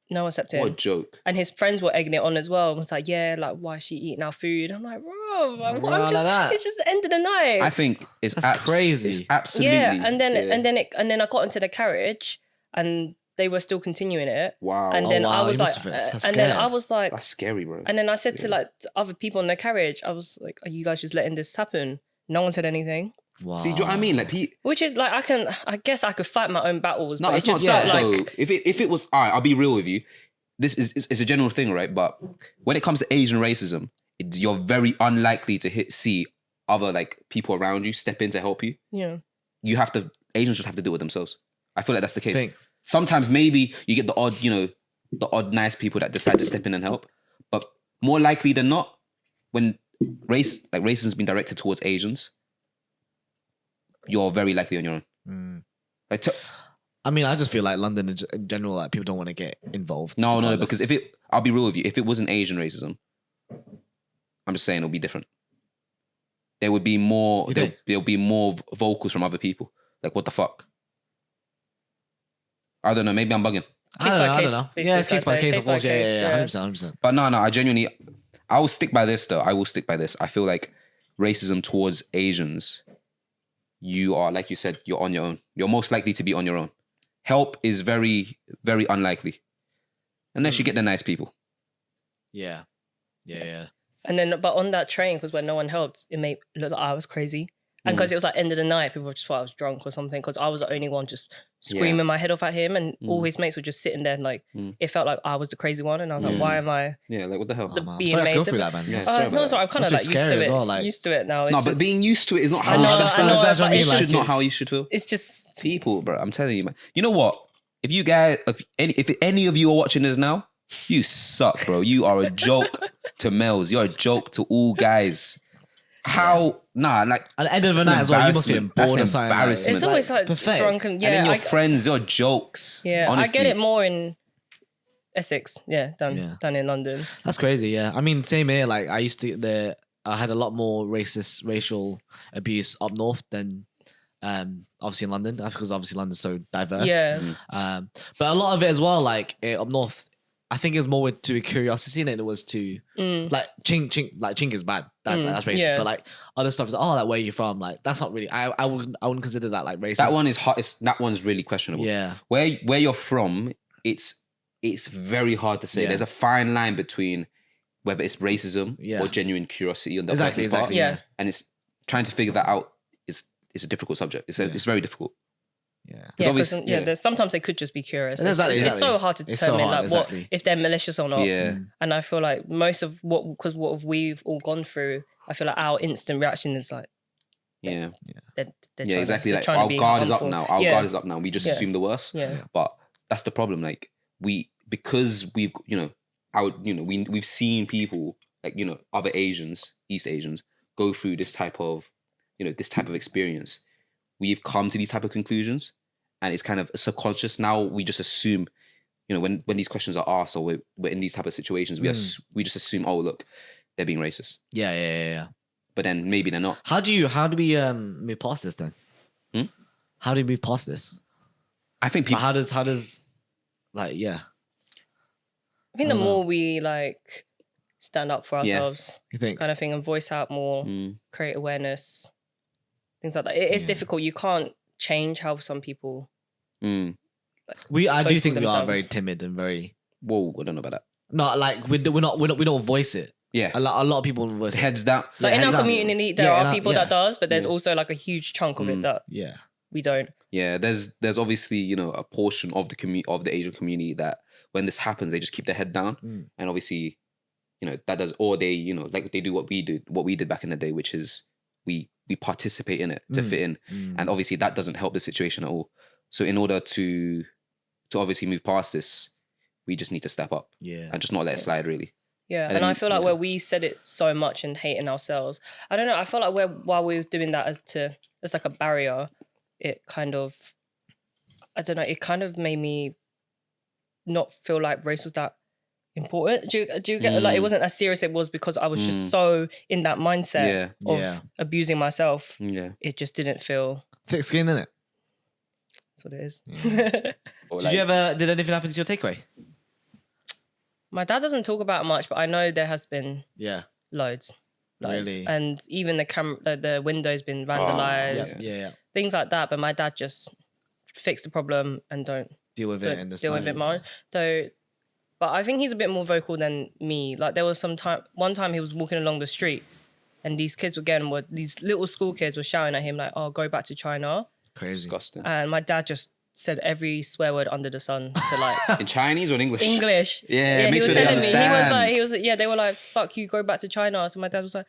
No one stepped in. What a joke. And his friends were egging it on as well. It was like, "Yeah, like, why is she eating our food?" I'm like, "Bro, it's just the end of the night." I think it's crazy. It's absolutely. Yeah, and then I got into the carriage, and they were still continuing it. Wow. And then I was like, that's scary, bro. And then I said to like other people in the carriage, I was like, "Are you guys just letting this happen?" No one said anything. Wow. See, do you know what I mean? Like, which is like, I guess I could fight my own battles. No, but it's it just not felt that like though. If it was, all right, I'll be real with you. This is a general thing, right? But when it comes to Asian racism, you're very unlikely to see other like people around you step in to help you. Yeah. Asians just have to do it themselves. I feel like that's the case. Sometimes maybe you get the odd nice people that decide to step in and help, but more likely than not, when racism's been directed towards Asians, you're very likely on your own. I mean, I just feel like London in general, like, people don't want to get involved. No, because I'll be real with you, if it wasn't Asian racism, I'm just saying it'll be different. There would be more. There'll be more vocals from other people. Like, what the fuck? I don't know. Maybe I'm bugging. I don't know. Yeah, it's case by case, of course. Yeah, 100%. But no, I will stick by this though. I will stick by this. I feel like racism towards Asians, you are, like you said, you're on your own. You're most likely to be on your own. Help is very, very unlikely. Unless you get the nice people. Yeah. And then, but on that train, because when no one helped, it made it look like I was crazy. And because it was like end of the night, people just thought I was drunk or something, because I was the only one just screaming my head off at him, and all his mates were just sitting there, and like it felt like I was the crazy one, and I was like, why am I? Yeah, like, what the hell? I'm sorry to go through that, man. Yeah, sorry, I'm kind of like used to it. Well, like... Used to it now. No, but being used to it is not how you should feel. That's what I mean. It's not how you should feel. It's just people, bro. I'm telling you, man. You know what? If you guys, if any of you are watching this now, you suck, bro. You are a joke to males. You're a joke to all guys. How? Nah, like at the end of the night as well, you must be bored or something. Embarrassment. It's always like drunken. Yeah, and then your friends, your jokes. Yeah, honestly. I get it more in Essex, than in London. That's crazy. Yeah, I mean, same here. Like, I used to I had a lot more racial abuse up north than obviously in London, because obviously London's so diverse. Yeah. But a lot of it as well, like up north, I think it's more to curiosity than it was to like chink is bad. That's racist. Yeah. But like other stuff is like, oh, like where you from? Like that's not really. I wouldn't consider that like racist. That one is hard. That one's really questionable. Yeah. Where you're from, it's very hard to say. Yeah. There's a fine line between whether it's racism Yeah. or genuine curiosity on the Exactly. person's part. Exactly. Yeah. Yeah. And it's trying to figure that out is a difficult subject. It's very difficult. Yeah. Yeah, obviously- because there's sometimes they could just be curious. Exactly, It's so exactly. hard to It's so determine hard, like exactly. what if they're malicious or not. Yeah. And I feel like most of what we've all gone through, I feel like our instant reaction is like Yeah. they're trying Yeah, exactly. they're Like trying to our be guard is up harmful. now. Our Yeah. guard is up now. We just Yeah. assume the worst. Yeah. But that's the problem. Like because we've we've seen people like other Asians, East Asians go through this type of experience. We've come to these type of conclusions, and it's kind of subconscious. Now we just assume, when these questions are asked, or we're in these type of situations, we just assume, oh look, they're being racist. Yeah. But then maybe they're not. How do we move past this then? How do we move past this? I think people. How does like yeah? I think the more we like stand up for Yeah. ourselves, You think? kind of thing, and voice out more, create awareness, things like that. It is Yeah. difficult. You can't change how some people. Mm, I do vote think for we are themselves. very timid and very whoa, I don't know about that. not like we don't voice it. Yeah, A lot of people don't voice it. heads down. Like in heads our down. community, there Yeah, in are our- people yeah. that does, but there's also like a huge chunk of it that Yeah. we don't. Yeah, there's obviously a portion of the of the Asian community that when this happens they just keep their head down, and obviously that does, or they like they do what we did back in the day, which is we participate in it to fit in, and obviously that doesn't help the situation at all. So in order to obviously move past this, we just need to step up Yeah. and just not let it slide really. Yeah, And and I then, feel like yeah. where we said it so much and hating ourselves, I don't know. I felt like while we was doing that as like a barrier, it kind of, I don't know. It kind of made me not feel like race was that important. Do you get like it wasn't as serious as it was because I was just so in that mindset Yeah. of Yeah. abusing myself. Yeah. It just didn't feel. Thick skin, innit? That's what it is. Or Did anything happen to your takeaway? My dad doesn't talk about it much, but I know there has been Yeah. loads. Really? And even the window's been vandalized. Yeah. Things like that, but my dad just fixed the problem and don't Deal with it and deal with it more. So, but I think he's a bit more vocal than me. Like there was one time he was walking along the street, and these little school kids were shouting at him like, "Oh, go back to China!" Crazy. disgusting. And my dad just said every swear word under the sun to like In Chinese or in English? English. Yeah, he make was sure they telling me. understand. He was like, they were like, "Fuck you, go back to China." So my dad was like,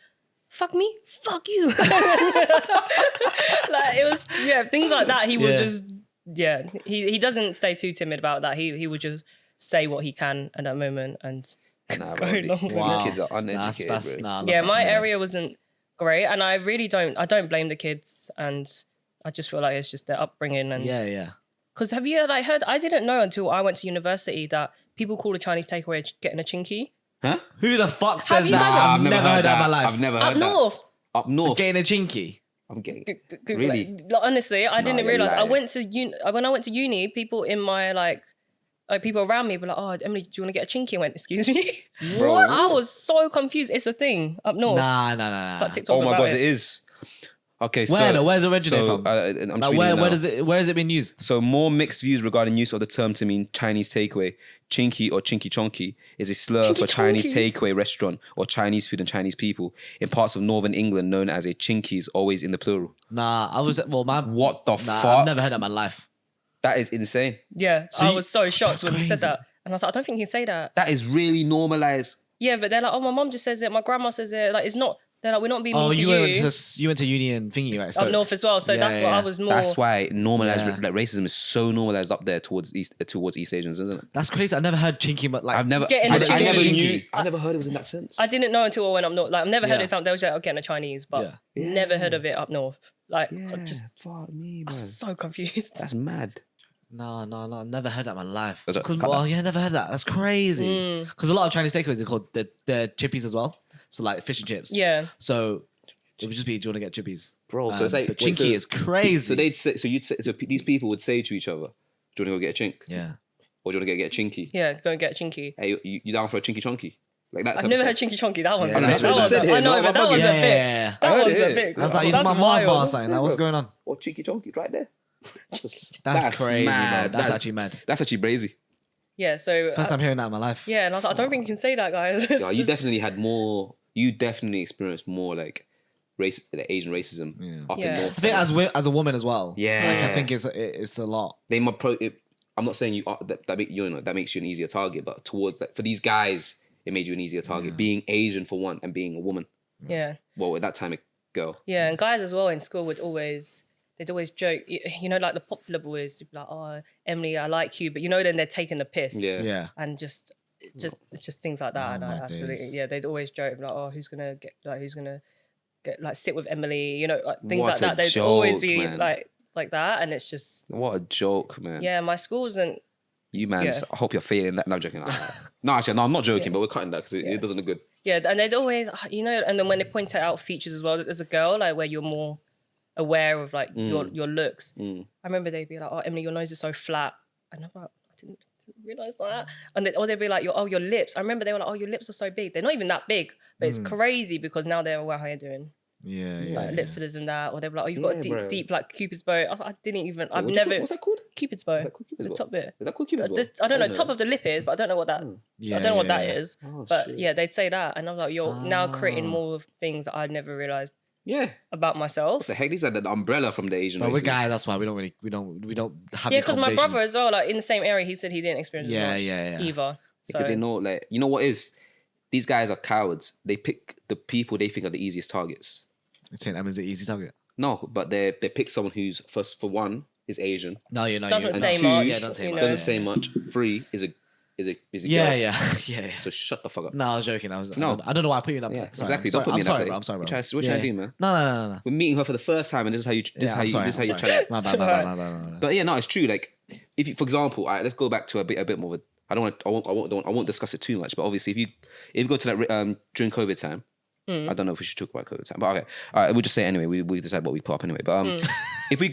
"Fuck me, fuck you." Like it was, things like that. He would just, he doesn't stay too timid about that. He would just say what he can at that moment and Nah, go bro, along with these it. kids are uneducated, That's bro. nah, I love Yeah, that my from them. area wasn't great, and I don't blame the kids, and I just feel like it's just their upbringing. And Yeah. because have you heard? I didn't know until I went to university that people call a Chinese takeaway getting a chinky. Huh? Who the fuck says you that? guys- I've never heard that in my life. I've never Up heard that. north. Up north. Getting a chinky. I'm getting. Google Really? it. Like, honestly, I didn't you're realize. I lying. went to when I went to uni, people in my like people around me were like, "Oh, Emily, do you want to get a chinky?" I went, "Excuse me." Bro, I was so confused. It's a thing up north. Nah. It's like TikTok's Oh my about god, it is. Okay, Where so though? Where's it originated so, from? I'm Like tweeting where now. where has it been used? So more mixed views regarding use of the term to mean Chinese takeaway. Chinky or chinky chonky is a slur Chinky for Chinese chonky. takeaway restaurant or Chinese food and Chinese people. In parts of northern England, known as a chinky is always in the plural. Nah, I was What the Nah, fuck? I've never heard that in my life. That is insane. Yeah, So I you- was so shocked that's when he said crazy. that, and I was like, "I don't think he'd say that." That is really normalized. Yeah, but they're like, "Oh, my mom just says it. My grandma says it. Like, it's not." They're like, "We're not being mean Oh, to you you." went to uni and thingy, right? Up Stoke. north as well, so Yeah, that's what yeah. I was more. That's why normalized Yeah. like racism is so normalized up there towards East Asians, isn't it? That's crazy. I never heard chinky, but like I've never, Getting I, a I never chinky. knew. I never heard it was in that sense. I didn't know until I went up north. Like, I've never heard Yeah. it. They was like, "I'm getting a Chinese," but Yeah. never heard of it up north. Like, I Yeah, just, fuck me, I bro. was so confused. That's mad. No, never heard that in my life. That's what- 'Cause- cut that. never heard that. That's crazy. Because a lot of Chinese takeaways are called the chippies as well. So like fish and chips. Yeah. So it would just be, do you want to get chippies? Bro, so it's like but wait, chinky is crazy. So they'd say, these people would say to each other, "Do you want to go get a chink? yeah. Or do you want to get a chinky? Yeah, go and get chinky. Hey, you down for a chinky chunky? Like that. I've never heard chinky chonky. That one's Yeah, a that's bit. what I just said here, I know, no, but that I'm was a yeah, bit. yeah. That I heard one's a it. bit. That's like, you that's my Mars bar wild. sign. Like, what's going on? Or chinky chunky right there. That's crazy, mad. bro. That's actually mad. That's actually brazy. Yeah. So. First time hearing that in my life. Yeah, and I was like, I don't think you can say that, guys. Yeah, you definitely had more. You definitely experienced more like the Asian racism up Yeah. in North. I think as a woman as well. Yeah. Like, I think it's a lot. they might I'm not saying you are that makes you an easier target, but towards that for these guys, it made you an easier target. Being Asian for one, and being a woman. Yeah. Well, at that time, a girl. Yeah, and guys as well in school they'd always joke, you know, like the popular boys, they'd be like, "Oh, Emily, I like you," but you know, then they're taking the piss. Yeah. Yeah. And it's just things like that. Oh, And I my absolutely, days. yeah, they'd always joke like, "Oh, who's gonna get like sit with Emily?" You know, like, things What like that. a They'd always joke, be man. like that, and it's just What a joke, man. yeah. My school wasn't. You man, Yeah. I hope you're feeling that. No, I'm joking. No, actually, no, I'm not joking, but we're cutting that because it doesn't look good. Yeah, and they'd always, you know, and then when they point out features as well, as a girl, like where you're more aware of like your looks. I remember they'd be like, "Oh, Emily, your nose is so flat," and I'm like, I didn't realize that. And or they'd be like, your lips. I remember they were like, "Oh, your lips are so big." They're not even that big, but it's crazy because now they're aware how you're doing. Yeah. Like lip fillers and that, or they'd be like, "Oh, you've got Yeah, a bro. deep like Cupid's bow." I didn't even. I've What's never. What's that called? Cupid's bow. Is that called Cupid's The bow? top bit. Is that called Cupid's bow? I don't know. Top of the lip is, but I don't know what that. Yeah, I don't know what yeah, that yeah. is. Oh, But shit. yeah, they'd say that, and I'm like, you're now creating Ah. more of things that I'd never realized Yeah. about myself. The heck, these are the umbrella from the Asian But we're racism. guys, that's why we don't have Yeah, these because my conversations. brother as well, like in the same area, he said he didn't experience Yeah, it much yeah. either. So Because they know, like, you know what is? These guys are cowards. They pick the people they think are the easiest targets. You're saying Emma's the easy target. No, but they pick someone who's first for one is Asian, No, you're not. Doesn't you're, say and much, two Yeah, doesn't say you much. know. doesn't say much. Three is a Yeah, girl. yeah. So shut the fuck up. No, I was joking. I No. don't know why I put you in that. Yeah, place. Sorry, exactly. I'm Don't put me I'm in sorry, that bro. place. I'm sorry, bro. What you trying to do, man? No. We're meeting her for the first time, and this is how you I'm sorry, this is how you I'm try sorry. to. My bad. But yeah, no, it's true. Like, if you, for example, all right, let's go back to a bit more of a. I won't discuss it too much. But obviously, if you go to that during COVID time, I don't know if we should talk about COVID time, but okay, all right, we'll just say it anyway. We decide what we put up anyway. But if we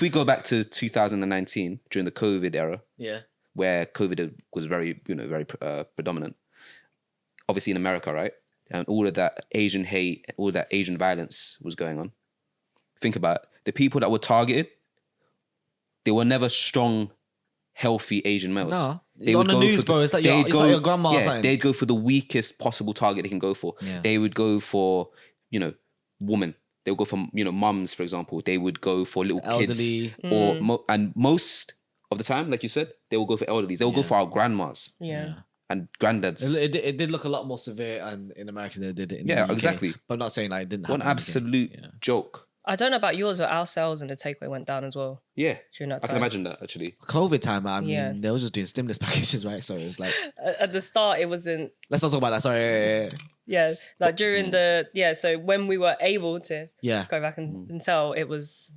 go back to 2019 during the COVID era, Yeah. where COVID was very predominant, obviously in America, right, and all of that Asian hate, all of that Asian violence was going on. Think about it. The people that were targeted. They were never strong, healthy Asian males. No. They On would the go news, for bro. It's like your grandma or something. they'd go for the weakest possible target they can go for. Yeah. They would go for, women. They would go for, mums, for example. They would go for little Elderly. kids. And most of the time, like you said, they will go for elderly. They will go for our grandmas yeah. and granddads. It did look a lot more severe in America than it did in the UK. exactly. But I'm not saying like it didn't One happen in the UK. absolute joke. I don't know about yours, but our sales and the takeaway went down as well Yeah. during that I time. can imagine that, actually. COVID time, I mean, Yeah. they were just doing stimulus packages, right? So it was like, At the start, it wasn't. let's not talk about that. Sorry. Yeah, like during so when we were able to Yeah. go back and sell, it was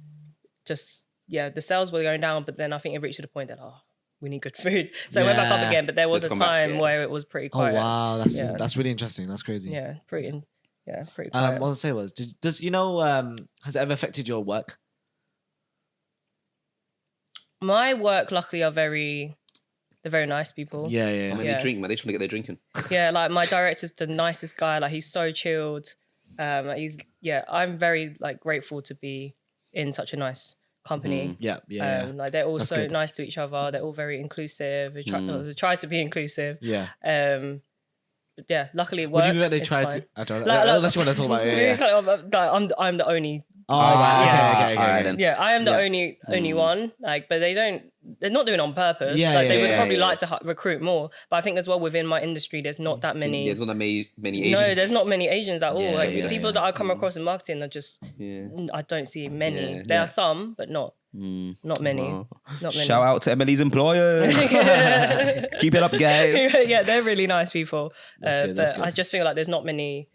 just the sales were going down, but then I think it reached to the point that we need good food, so it went back up Yeah. again. But there was Let's a come back, time yeah. where it was pretty Oh quiet. wow, Yeah. that's really interesting. That's crazy. pretty What quiet. I was to say was, does has it ever affected your work? My work, luckily, they're very nice people. Yeah. I mean, Yeah. they drink, man. They trying to get their drinking. Yeah, like my director's the nicest guy. Like he's so chilled. I'm very like grateful to be in such a nice company. Yeah. Like they're all That's so good. nice to each other. They're all very inclusive. They try to be inclusive. Yeah. But yeah, luckily it What worked. do you mean they It's tried fine. to? I don't know. Like- Unless you want to talk about it. Yeah. I'm the only. Oh, right. Yeah. Okay. Alright then. Yeah, I am the Yeah. only one. Like, but they're not doing it on purpose. Yeah, like they would yeah, probably yeah. like to recruit more. But I think as well within my industry, there's not that many. There's not that many Asians. No, there's not many Asians at all. Yeah, Like, yeah, people yeah. that I come across in marketing are just. Yeah. I don't see many. Yeah. There Yeah. are some, but not many. Wow. Not many. Shout out to Emily's employers. Keep it up, guys. Yeah, they're really nice people. That's good, that's but I good. just feel like there's not many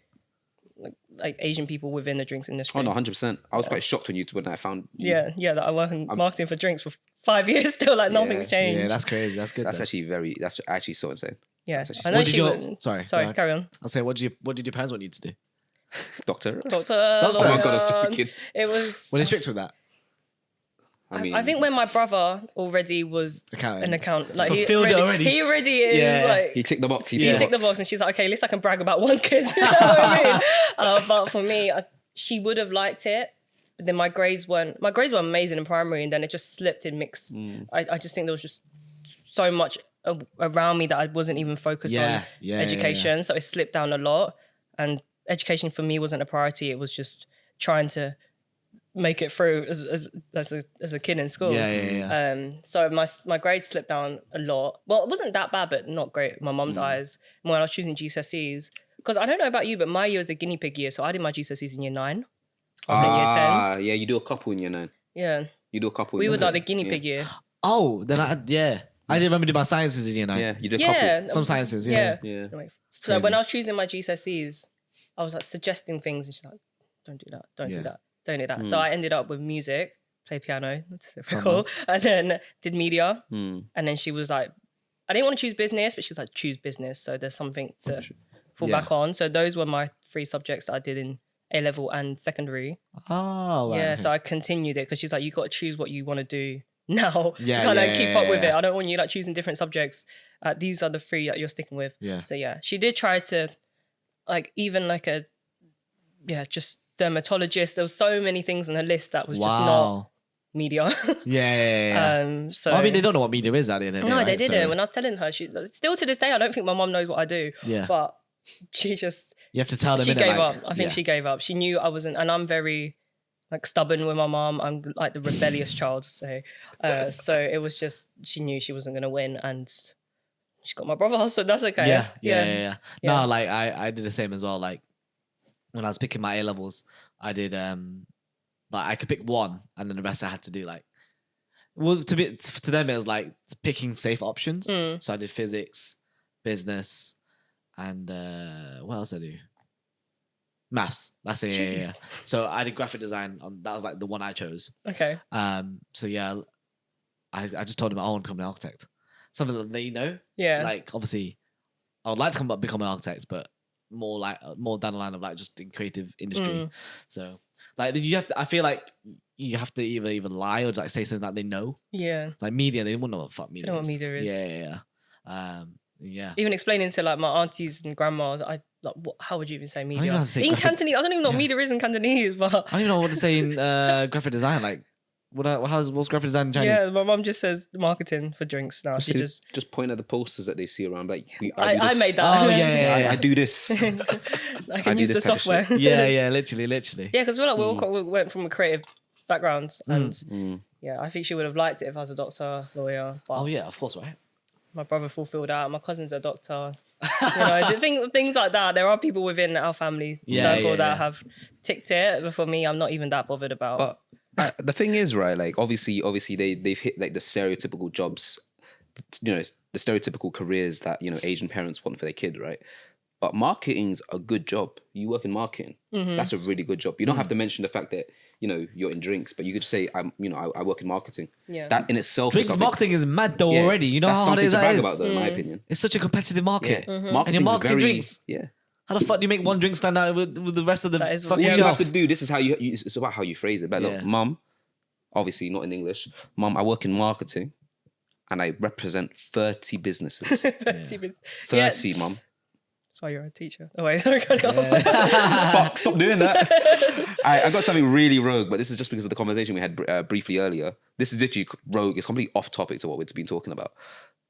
like Asian people within the drinks industry. Oh no, 100%. I was quite shocked when I found you. Yeah, that I work in marketing for drinks for 5 years still, like nothing's changed. Yeah, that's crazy. That's good. That's though. actually so insane. Yeah, That's actually I know What did she your would. sorry? Sorry, go on. carry on. I'll say what did your parents want you to do? Doctor. Doctor. Oh my God, I was lawyer. joking. It was. Were they strict with that? I think when my brother already was Accountant. an account, like Fulfilled it already. He already is Yeah. like. he ticked the box. He ticked the box, and she's like, okay, at least I can brag about one kid. You know what I mean? But for me, she would have liked it, but then my grades were amazing in primary, and then it just slipped in mixed. I just think there was just so much around me that I wasn't even focused on education, so it slipped down a lot. And education for me wasn't a priority. It was just trying to make it through as a kid in school. So my grades slipped down a lot. Well, it wasn't that bad, but not great in my mum's eyes. When I was choosing GCSEs, because I don't know about you, but my year was the guinea pig year, so I did my GCSEs in year 9. Yeah, you do a couple in year 9. Yeah, You do a couple. we in were year like the 9. guinea pig year. Oh, then I didn't remember doing my sciences in year 9. Yeah, you did a couple. Some sciences. Yeah. Anyway, so when I was choosing my GCSEs, I was like suggesting things, and she's like, "Don't do that. Don't do that. Don't do that." So I ended up with music, play piano, that's typical, and then did media. And then she was like, "I didn't want to choose business," but she was like, "Choose business." So there's something to fall back on. So those were my 3 subjects that I did in A level and secondary. Oh, right. Yeah. So I continued it because she's like, "You got to choose what you want to do now. Yeah, you can't like yeah, keep up with yeah. it. I don't want you like choosing different subjects. These are the 3 that you're sticking with." Yeah. So yeah, she did try to like even like just dermatologist. There was so many things on her list that was just not media. Yeah. So I mean, they don't know what media is at the end of the day. no, right? they didn't. So, When I was telling her, she still to this day, I don't think my mom knows what I do. Yeah. But she just you have to tell them. she innit, gave like, up. I think she gave up. She knew I wasn't, and I'm very like stubborn with my mom. I'm like the rebellious child. So it was just she knew she wasn't going to win, and she got my brother. So that's okay. Yeah. No, like I did the same as well. Like when I was picking my A levels, I did like I could pick one, and then the rest I had to do like. Well, to them it was like picking safe options. So I did physics, business, and what else did I do? Maths. That's it. Yeah. So I did graphic design. That was like the one I chose. Okay. So yeah, I just told them I want to become an architect. Something that they know. Yeah. Like obviously, I would like to become an architect, but more down the line of like just in creative industry. So like you have to. I feel like you have to either lie or just like say something that they know. Yeah. Like media, they wouldn't know what the fuck media is. They don't know what media is. Yeah. Even explaining to like my aunties and grandmas, how would you even say media? know how to say in graphic- Cantonese, I don't even know what media is in Cantonese, but I don't even know what to say in graphic design. Like, what's graphic design in Chinese? yeah, my mum just says marketing for drinks now. She just point at the posters that they see around. Like I made that. Oh yeah. I do this. I can use the this type of software. shit. Yeah, literally. Yeah, because we all went from a creative background, and yeah, I think she would have liked it if I was a doctor, lawyer. But Oh yeah, of course, right? my brother fulfilled that. My cousin's a doctor. Things like that. There are people within our family circle that have ticked it, but for me, I'm not even that bothered about. But the thing is, right? Like obviously, they've hit like the stereotypical jobs, the stereotypical careers that Asian parents want for their kid, right? But marketing's a good job. You work in marketing. That's a really good job. You don't have to mention the fact that you're in drinks, but you could say I work in marketing. Yeah. That in itself, Drinks marketing is mad though already. You know that's how hard it is. something to brag about, though, in my opinion. It's such a competitive market. Yeah. And you're marketing drinks. Yeah. How the fuck do you make one drink stand out with the rest of the fucking What you shelf? have to do, this is how it's about how you phrase it. But look, mum, obviously not in English. Mum, I work in marketing and I represent 30 businesses. 30, mum. That's why you're a teacher. Oh wait, sorry. Fuck, stop doing that. I got something really rogue, but this is just because of the conversation we had briefly earlier. This is literally rogue. It's completely off topic to what we've been talking about.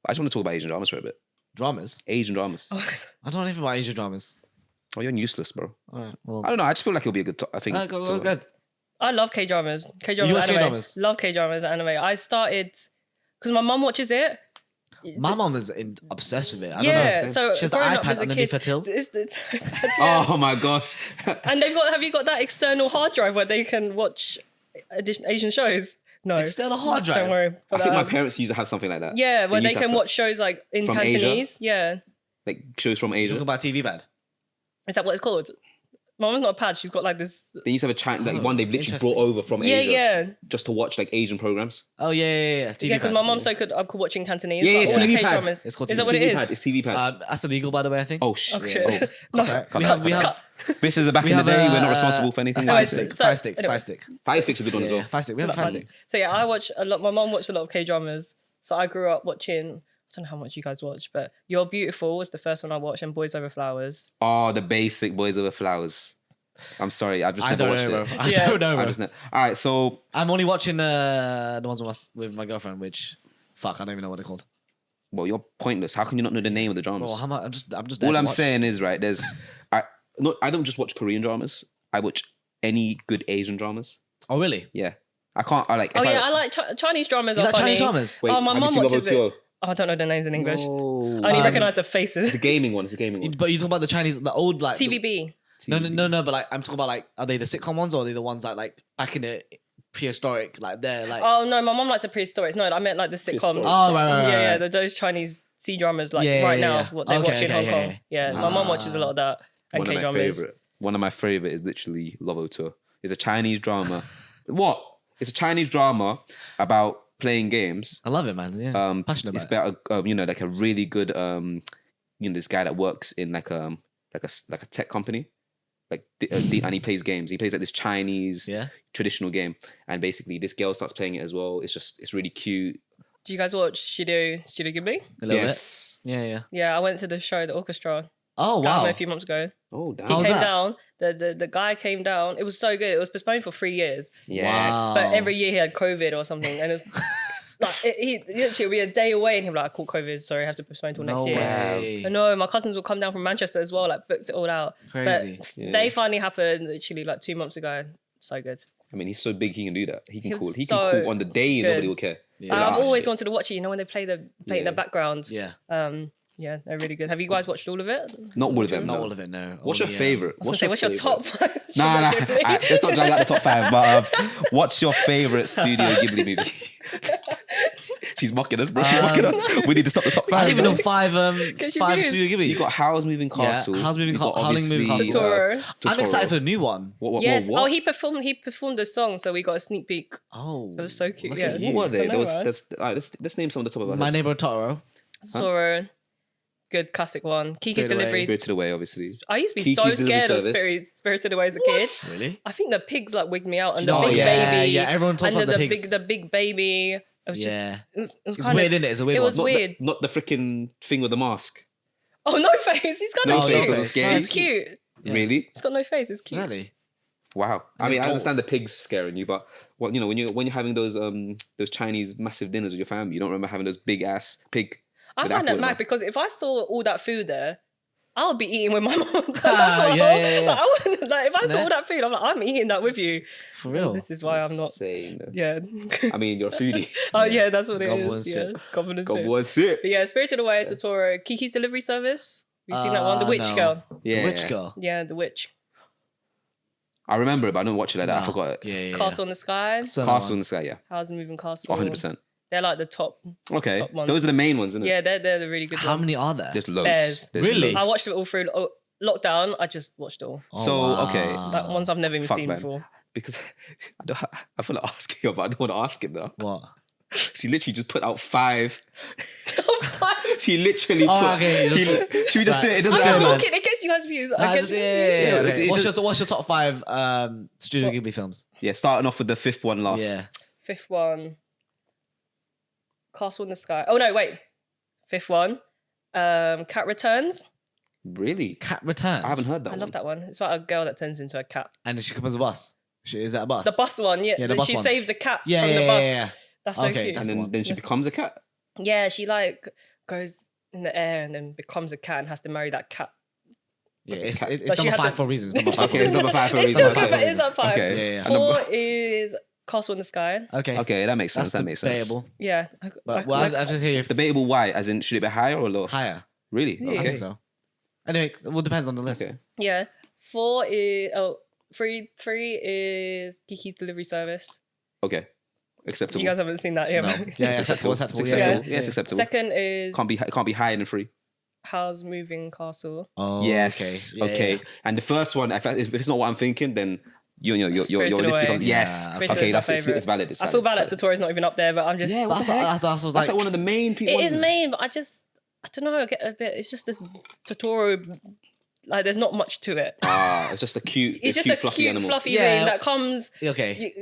I just want to talk about Asian dramas for a bit. Dramas? Asian dramas. I don't know anything about Asian dramas. Oh, you're useless, bro. All right, well, I don't know. I just feel like it'll be a good thing. go good. I love K-dramas. K-dramas You watch anime. K-dramas? Love K-dramas and anime. I started because my mum watches it. My mom is obsessed with it. I Yeah, don't know. so She has the growing up iPad as a underneath kid, her till. Oh my gosh. And have you got that external hard drive where they can watch Asian shows? No. External hard drive? Don't worry. I think my parents used to have something like that. Yeah, where they used to can have watch shows like in From Cantonese. Asia? Yeah. like shows from Asia. Talking about TV bad. Is that what it's called? My mom's not a pad. She's got like this. They used to have a channel that one they've literally interesting. brought over from Yeah, Asia yeah. just to watch like Asian programs. Oh yeah. TV Yeah, because pad. my mom's so good. I'm watching Cantonese. Yeah, like, yeah, all the TV K pad. dramas. It's called Is that TV what it is? Pad. It's TV pad. That's illegal, by the way. I think. Oh shit. Oh shit. No, Cut, we have. This is back we in the have day. a- We're not responsible for anything. Fire Anyway, stick. so- Fire stick. anyway. Fire stick. 5-6 is a good one as Yeah, well. fire stick. We have a fire stick. So yeah, I watch a lot. My mom watched a lot of K dramas. So I grew up watching. I don't know how much you guys watch, but You're Beautiful was the first one I watched, and Boys Over Flowers. Oh, the basic Boys Over Flowers. I'm sorry, I've just I never don't watched know, it. bro. I Yeah. don't know, I bro. just All right, so I'm only watching the ones with my girlfriend, which fuck, I don't even know what they're called. well, you're pointless. How can you not know the name of the dramas? Bro, how much? I'm just. there All to I'm watch. saying is, right, I don't just watch Korean dramas. I watch any good Asian dramas. Oh really? Yeah, I can't. I like. Oh if yeah, I like Chinese dramas. You Are like funny. Chinese dramas? Wait, Oh, my have you mum seen watches it. 020? Oh, I don't know the names in English. No. I only Um, recognize the It's faces. a gaming one. It's a gaming one. But you talking about the Chinese, the old like TVB. No. But like I'm talking about like, are they the sitcom ones or are they the ones that like back in the prehistoric, like they're like? Oh no, my mom likes the prehistoric. No, I meant like the sitcoms. Prehistoric. Oh, right. Yeah, those Chinese C dramas like Yeah, right yeah, now, yeah. what they Okay, watch in okay, Hong yeah, Kong. Yeah, my mom watches a lot of that and K dramas. One of my favorite is literally Love Auto. It's a Chinese drama. What? It's a Chinese drama about playing games. I love it, man. Yeah, passionate It's about it. about like a really good this guy that works in like a tech company, and he plays games. He plays like this Chinese Yeah. traditional game, and basically this girl starts playing it as well. It's really cute. Do you guys watch Studio Ghibli? A little Yes. bit. Yeah. Yeah, I went to the show, the orchestra, Oh wow. a few months ago. Oh damn. How was He came that? down. The guy came down. It was so good. It was postponed for 3 years, Yeah. Wow. but every year he had COVID or something, and it's like he literally would be a day away, and he'd be like, "I caught COVID. Sorry, I have to postpone till next No year." way. I know my cousins will come down from Manchester as well, like booked it all out. Crazy. But Yeah. they finally happened literally like 2 months ago. So good. I mean, he's so big he can do that. He can He was call. He so can call on the day. good. Nobody will care. Yeah. I've Oh, always shit. wanted to watch it. You know when they play it in Yeah. the background. Yeah. Yeah, they're really good. Have you guys watched all of it? Not all of them. Not no. all of it. No. What's your Only, favorite? I was gonna say, what's your top five? Nah, Studio Ghibli? let's not drag out the top 5. But what's your favorite Studio Ghibli movie? She's mocking us, bro. She's mocking us. We need to stop the top 5. I didn't even know bro. five Get your five views. Studio Ghibli. You got Howl's Moving Castle. Howl's Moving You got Howling Moving obviously, Castle. Totoro. I'm excited for the new one. What? Yes. What? Oh, he performed a song, so we got a sneak peek. Oh, It was so cute. look Yeah. at you. What were they? I know, There was, right? let's name some of the top of our My heads. Neighbor Totoro. Sora, good classic one. Kiki's Spirited Away. Delivery. Spirited Away, obviously. I used to be Kiki's so Delivery scared of Service. Spirited Away as a kid. Really? I think the pigs like wigged me out, and Oh, the big yeah, baby. yeah. Everyone talks and about the pigs. the big baby. It was just. Yeah. It was It's kind weird, of. isn't it? It's a weird It one. was weird. Not the freaking thing with the mask. Oh, no face. He's got No no, face cute. wasn't scary. It's cute. Yeah. Really? It's got no face. It's cute. Really? Wow. I And mean, it's I gold. understand the pigs scaring you, but when you're having those Chinese massive dinners with your family, you don't remember having those big ass pig. I with find that apple in mad it. because if I saw all that food there, I would be eating with my mom. That's Ah, what yeah. Like, I wouldn't, like, if I saw Nah. all that food, I'm like, I'm eating that with you. For real? This is why I'm not. Insane. Yeah. I mean, you're a foodie. Oh yeah, that's what it Gobble is. and Yeah, sip. Gobble and Go sip. boy, sit. But yeah, Spirited Away, Totoro, Kiki's Delivery Service. Have you seen that one? The Witch no. Girl. Yeah. The Witch Girl. Yeah, the Witch. I remember it, but I don't watch it like that. I No. forgot it. Yeah. Castle in the Sky. So Castle in the Sky, yeah. How's the Moving Castle? 100%. They're like the top. Okay. Top ones. Those are the main ones, isn't it? Yeah, they're the really good How ones. many are there? There's loads. There's Really? I watched it all through lockdown. I just watched it all. Oh, So, okay. Like ones I've never even Fuck, seen man. before. Because I feel like asking her, but I don't want to ask it though. What? She literally just put out 5. She literally Oh, put. okay, She just- just do it. It doesn't Right. I'm have man. talking against you guys' views. Nah, I just- guess. yeah. it What's your top 5 Studio Ghibli films? Yeah, starting off with the 5th one last. Yeah. Fifth one. Castle in the Sky. Oh no, wait. Fifth one. Cat Returns. Really? Cat Returns. I haven't heard that I one. love that one. It's about a girl that turns into a cat. And then she comes a bus. Is that a bus? The bus one, yeah. Yeah, the bus she one. saved the cat Yeah, from yeah, the bus. yeah. That's so Okay, cute. that's And the one. then she becomes a cat. Yeah, she like goes in the air and then becomes a cat and has to marry that cat. Yeah, it's But number she had 5 to- for a reason. It's number 5 Okay, it's number 5 for a It's reason. still Number five. five. It is at 5. Okay. Yeah, yeah. And number- 4 is Castle in the Sky. Okay. Okay, that makes sense. That's That makes sense. debatable. Yeah. But well, I just hear if Debatable why? As in, should it be higher or lower? higher. Really? Yeah. I Okay. think so. Anyway, it all depends on the list. Okay. Yeah. 4 is three is Kiki's Delivery Service. Okay. Acceptable. You guys haven't seen that yet. No. but- Yeah, It's acceptable. It's Acceptable. acceptable. Yeah. Yeah, it's acceptable. Second is Can't be higher than 3. How's Moving Castle? Oh, Yes. okay. Okay. Yeah. And the first one, if it's not what I'm thinking, then your Spirited list Away. becomes yes. Yeah, Spirited Okay, Away is my favourite. it's valid. It's I valid. feel bad that it's valid. Tutori's not even up there, but I'm just. Yeah, what That's the heck? what I was That's like. like one of the main people. It is main, but I don't know. I get a bit. It's just this Totoro. Like, there's not much to it. It's just a cute. It's just cute, a fluffy cute, animal. fluffy Yeah. thing that comes. Okay.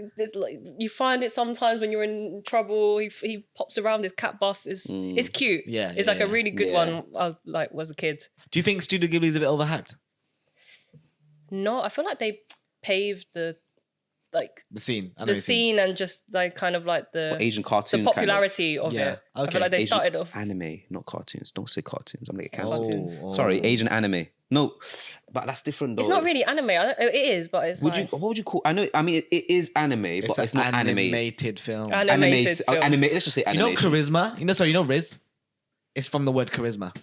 You find it sometimes when you're in trouble. He pops around. His cat bus is. It's cute. Yeah, it's yeah, like a yeah. really good Yeah. one. I was a kid. Do you think Studio Ghibli is a bit overhyped? No, I feel like they paved the The scene. I know the what you mean. scene and just like kind of like For the Asian cartoons, popularity of Yeah, it. I okay. feel like they Asian started off. anime, not cartoons. Don't say cartoons. I'm gonna get Oh, cancelled. cartoons. Sorry, Asian anime. No, but that's different though. It's not really anime. It is, but it's What like would you call? I know. I mean, it is anime, but it's not anime. animated film. animated film. Anime. Let's just say You know animation. charisma? You know Riz? It's from the word charisma.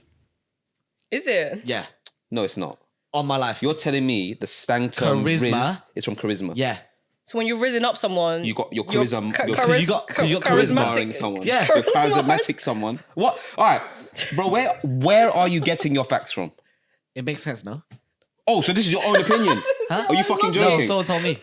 Is it? Yeah. No, it's not. On my life. You're telling me the slang term Charisma. Riz is from charisma. Yeah. So when you've risen up someone, You got your you're charisma. cha- your- charis- 'cause you got charisma. Charismatic someone. Yeah. You're charismatic someone. What? All right, bro. Where are you getting your facts from? It makes sense, no? Oh, so this is your own opinion? Huh? Are you fucking No, joking? someone told me.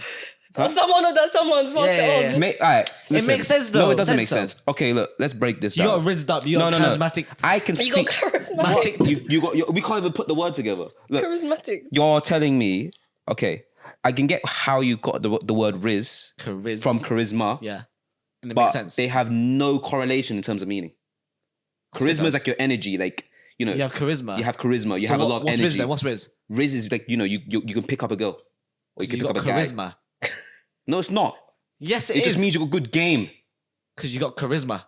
Or someone's passed Yeah, it on. yeah. All right, listen. makes sense, though. No, it doesn't make Sense, sense. Okay, look, let's break this You down. got rizzed up. You got No. charismatic. I can You see. got charismatic. We can't even put the word together. Look, Charismatic. you're telling me, okay, I can get how you got the word Riz Chariz. from charisma, Yeah. And it but makes sense. they have no correlation in terms of meaning. course it Charisma is does. like your energy, like, you know, You have charisma. you have charisma, you So have a lot of what's energy. Riz then? What's Riz? Riz is like, you know, you can pick up a girl, or you can You pick got up a guy. charisma. No, it's not. Yes, It just means you got good game. because you got charisma.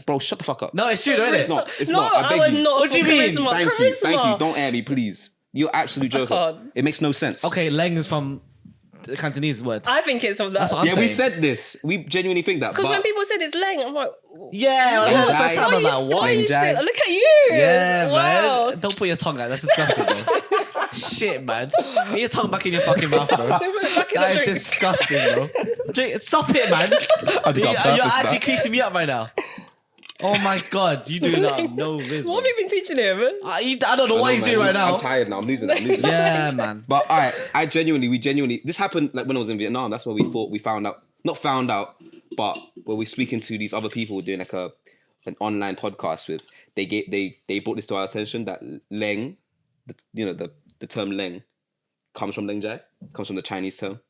Bro, shut the fuck up. No, it's true, though, isn't It's it? not. It's no, not. I I beg would you. not. What do you mean? Charisma. Thank charisma. you. Thank you. Don't air me, please. You're absolute joker. can't. It makes no sense. Okay, Leng is from the Cantonese word. I think it's of that. That's what I'm Yeah, saying. we said this. We genuinely think that. Because but when people said it's Leng, I'm like, Yeah, when I heard the Enjai. first time, I was like, why are you what? still? Look at you. Yeah, Wow. man. Don't put your tongue out. That's disgusting, bro. Shit, man. Get your tongue back in your fucking mouth, bro. Back in That the is drink. disgusting, bro. Stop it, man. I've got You're purpose actually now. creasing me up right now. Oh my god, you do that. No riz. What have you been teaching him? I don't know what he's doing right now. I'm tired now. I'm losing it. Yeah, man. But all right, we genuinely, this happened like when I was in Vietnam. That's where we found out, but when we're speaking to these other people doing like an online podcast with, they brought this to our attention that Leng, the term Leng comes from Lengjai, comes from the Chinese term.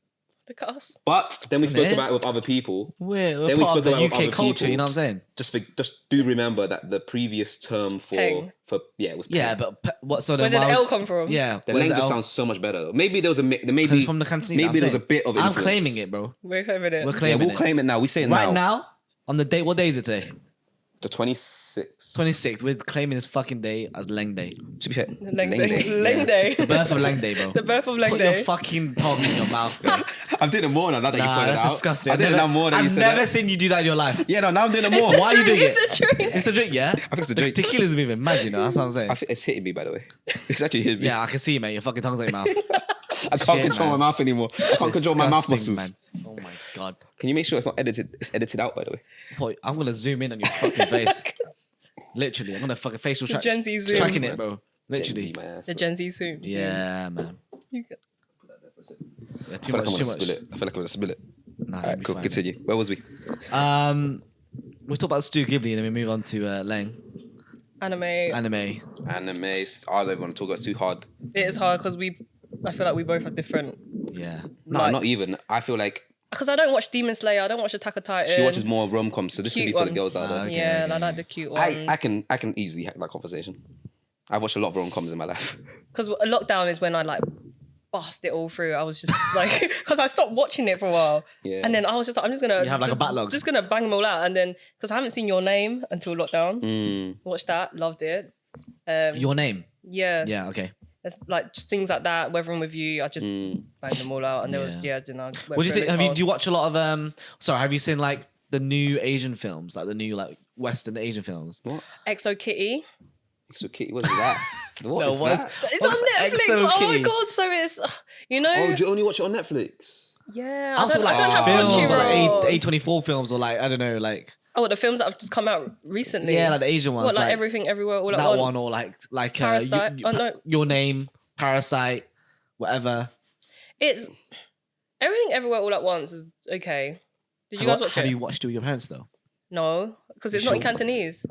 Look at us. But then we spoke Yeah. about it with other people. We're Then we part of spoke the about UK other culture, people. you know what I'm saying? Just do remember that the previous term Peng. for it was Yeah, Peng. but what sort Where of did the L come from? Yeah, The where's Leng the just L? sounds so much better. Maybe there was Because maybe from the Cantonese. maybe I'm there was a saying. bit of I'm influence. claiming it, bro. We're claiming it. We're Yeah, claiming we'll claim it now. We say it Right now. now, on the date, what day is it today? The 26th. 26th. We're claiming this fucking day as Leng Day. To be fair, Leng Leng Day. Day. Leng Day. The birth of Leng Day, bro. The birth of Leng Put your Day. fucking tongue in your mouth, bro. I'm doing it more now that you Nah, pointed that's out. disgusting. I did it now more than you I've said never that. seen you do that in your life. Yeah, no, now I'm doing it It's more. a Why are you drink, doing it? It's a drink. It's a drink, yeah? I think it's a drink. Tequila's moving mad, you know? That's what I'm saying. I think it's hitting me, by the way. It's actually hitting me. Yeah, I can see, mate. Your fucking tongue's in your mouth. I can't Shit, control man. my mouth anymore. I can't control my mouth Disgusting, muscles. man. Oh my god. Can you make sure it's not edited? It's edited out, by the way. Boy, I'm gonna zoom in on your fucking face. Literally, I'm gonna fucking facial track. Gen Z zoom. Tracking it, bro. Gen Literally. Z, my ass. The Gen Z soon. Yeah, man. You got- Yeah, I too feel like much, I'm too gonna spill much. it. I feel like I'm gonna spill it. Nah, All you'll right, be cool. fine, Continue. Where was we? mate. We talk about Stu Ghibli and then we move on to Leng. Anime. Anime. Anime. I don't want to talk about. It's too hard. It is hard because I feel like we both have different. Yeah. No, Like- not even. I feel like Because I don't watch Demon Slayer. I don't watch Attack on Titan. she watches more rom-coms, so this could be Cute for the ones. girls out there. Okay, Yeah, okay. I like the cute ones. I can easily have that conversation. I've watched a lot of rom-coms in my life. Because lockdown is when I like bust it all through. I was just like, because I stopped watching it for a while, Yeah. and then I was just like, I'm just gonna. You have like a backlog. Just gonna bang them all out, and then because I haven't seen Your Name until lockdown. Mm. Watched that, loved it. Your name. Yeah, Yeah, okay. it's like just things like that. Weathering with You, I just banged them all out, and there was Yeah. you know. What do you think? Do you watch a lot of sorry, have you seen like the new Asian films? Like the new like Western Asian films? What? EXO Kitty? So Kitty, what's that? What No, is what's- that? It's What's on Netflix. EXO Oh my Kitty? god! So it's you know. Oh, do you only watch it on Netflix? Yeah, I'm I talking don't like have films or Crunchyroll. like A24 films or like I don't know, like Oh, the films that have just come out recently. Yeah, like the Asian ones. What, like Everything Everywhere All at that Once? one, or like Parasite. Your Name, Parasite, whatever. It's Everything Everywhere All at Once is okay. Did you guys watch it? Have you watched it with your parents though? No, because it's not in Cantonese.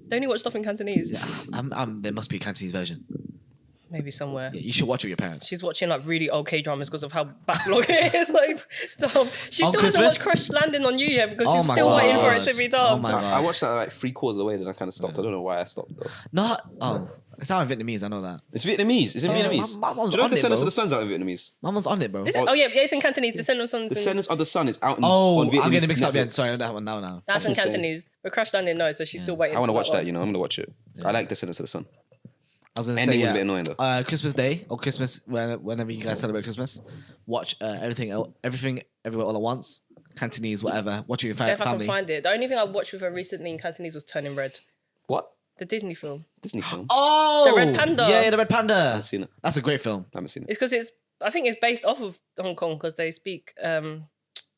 They only watch stuff in Cantonese. Yeah, there must be a Cantonese version. Maybe somewhere. Yeah, you should watch it with your parents. She's watching like really old K-dramas because of how backlog it is. Like, dumb. She On still hasn't Christmas? watched Crash Landing on You yet because Oh she's my still waiting for it gosh. to be Oh done. my God. I watched that like 3/4 away, then I kind of stopped. I don't know why I stopped though. No, it's not in Vietnamese. I know that. It's Vietnamese. It's in Vietnamese. My mom's Do you know on it, Descendants bro. of the Sun's out in Vietnamese? My mom's on it, bro. Is it? Oh yeah, it's in Cantonese. Descendants of the Sun. Descendants of the Sun is out on Oh, Vietnamese I'm getting mixed up. Yeah, Netflix. sorry, on that one. No. That's in That's insane. Cantonese. But Crash Landing, no. So she's still waiting. I want to for watch that. one. You know, I'm gonna watch it. I like Descendants of the Sun. I was gonna Ending say was a bit annoying though. Christmas Day or Christmas, whenever you guys celebrate Christmas, watch everything, everywhere all at once, Cantonese, whatever. Watch it with your If I can family. find it. The only thing I watched with her recently in Cantonese was Turning Red, What? the Disney film. Disney film? Oh, The Red Panda. Yeah, the Red Panda. I haven't seen it. That's a great film. I haven't seen it. It's because I think it's based off of Hong Kong because they speak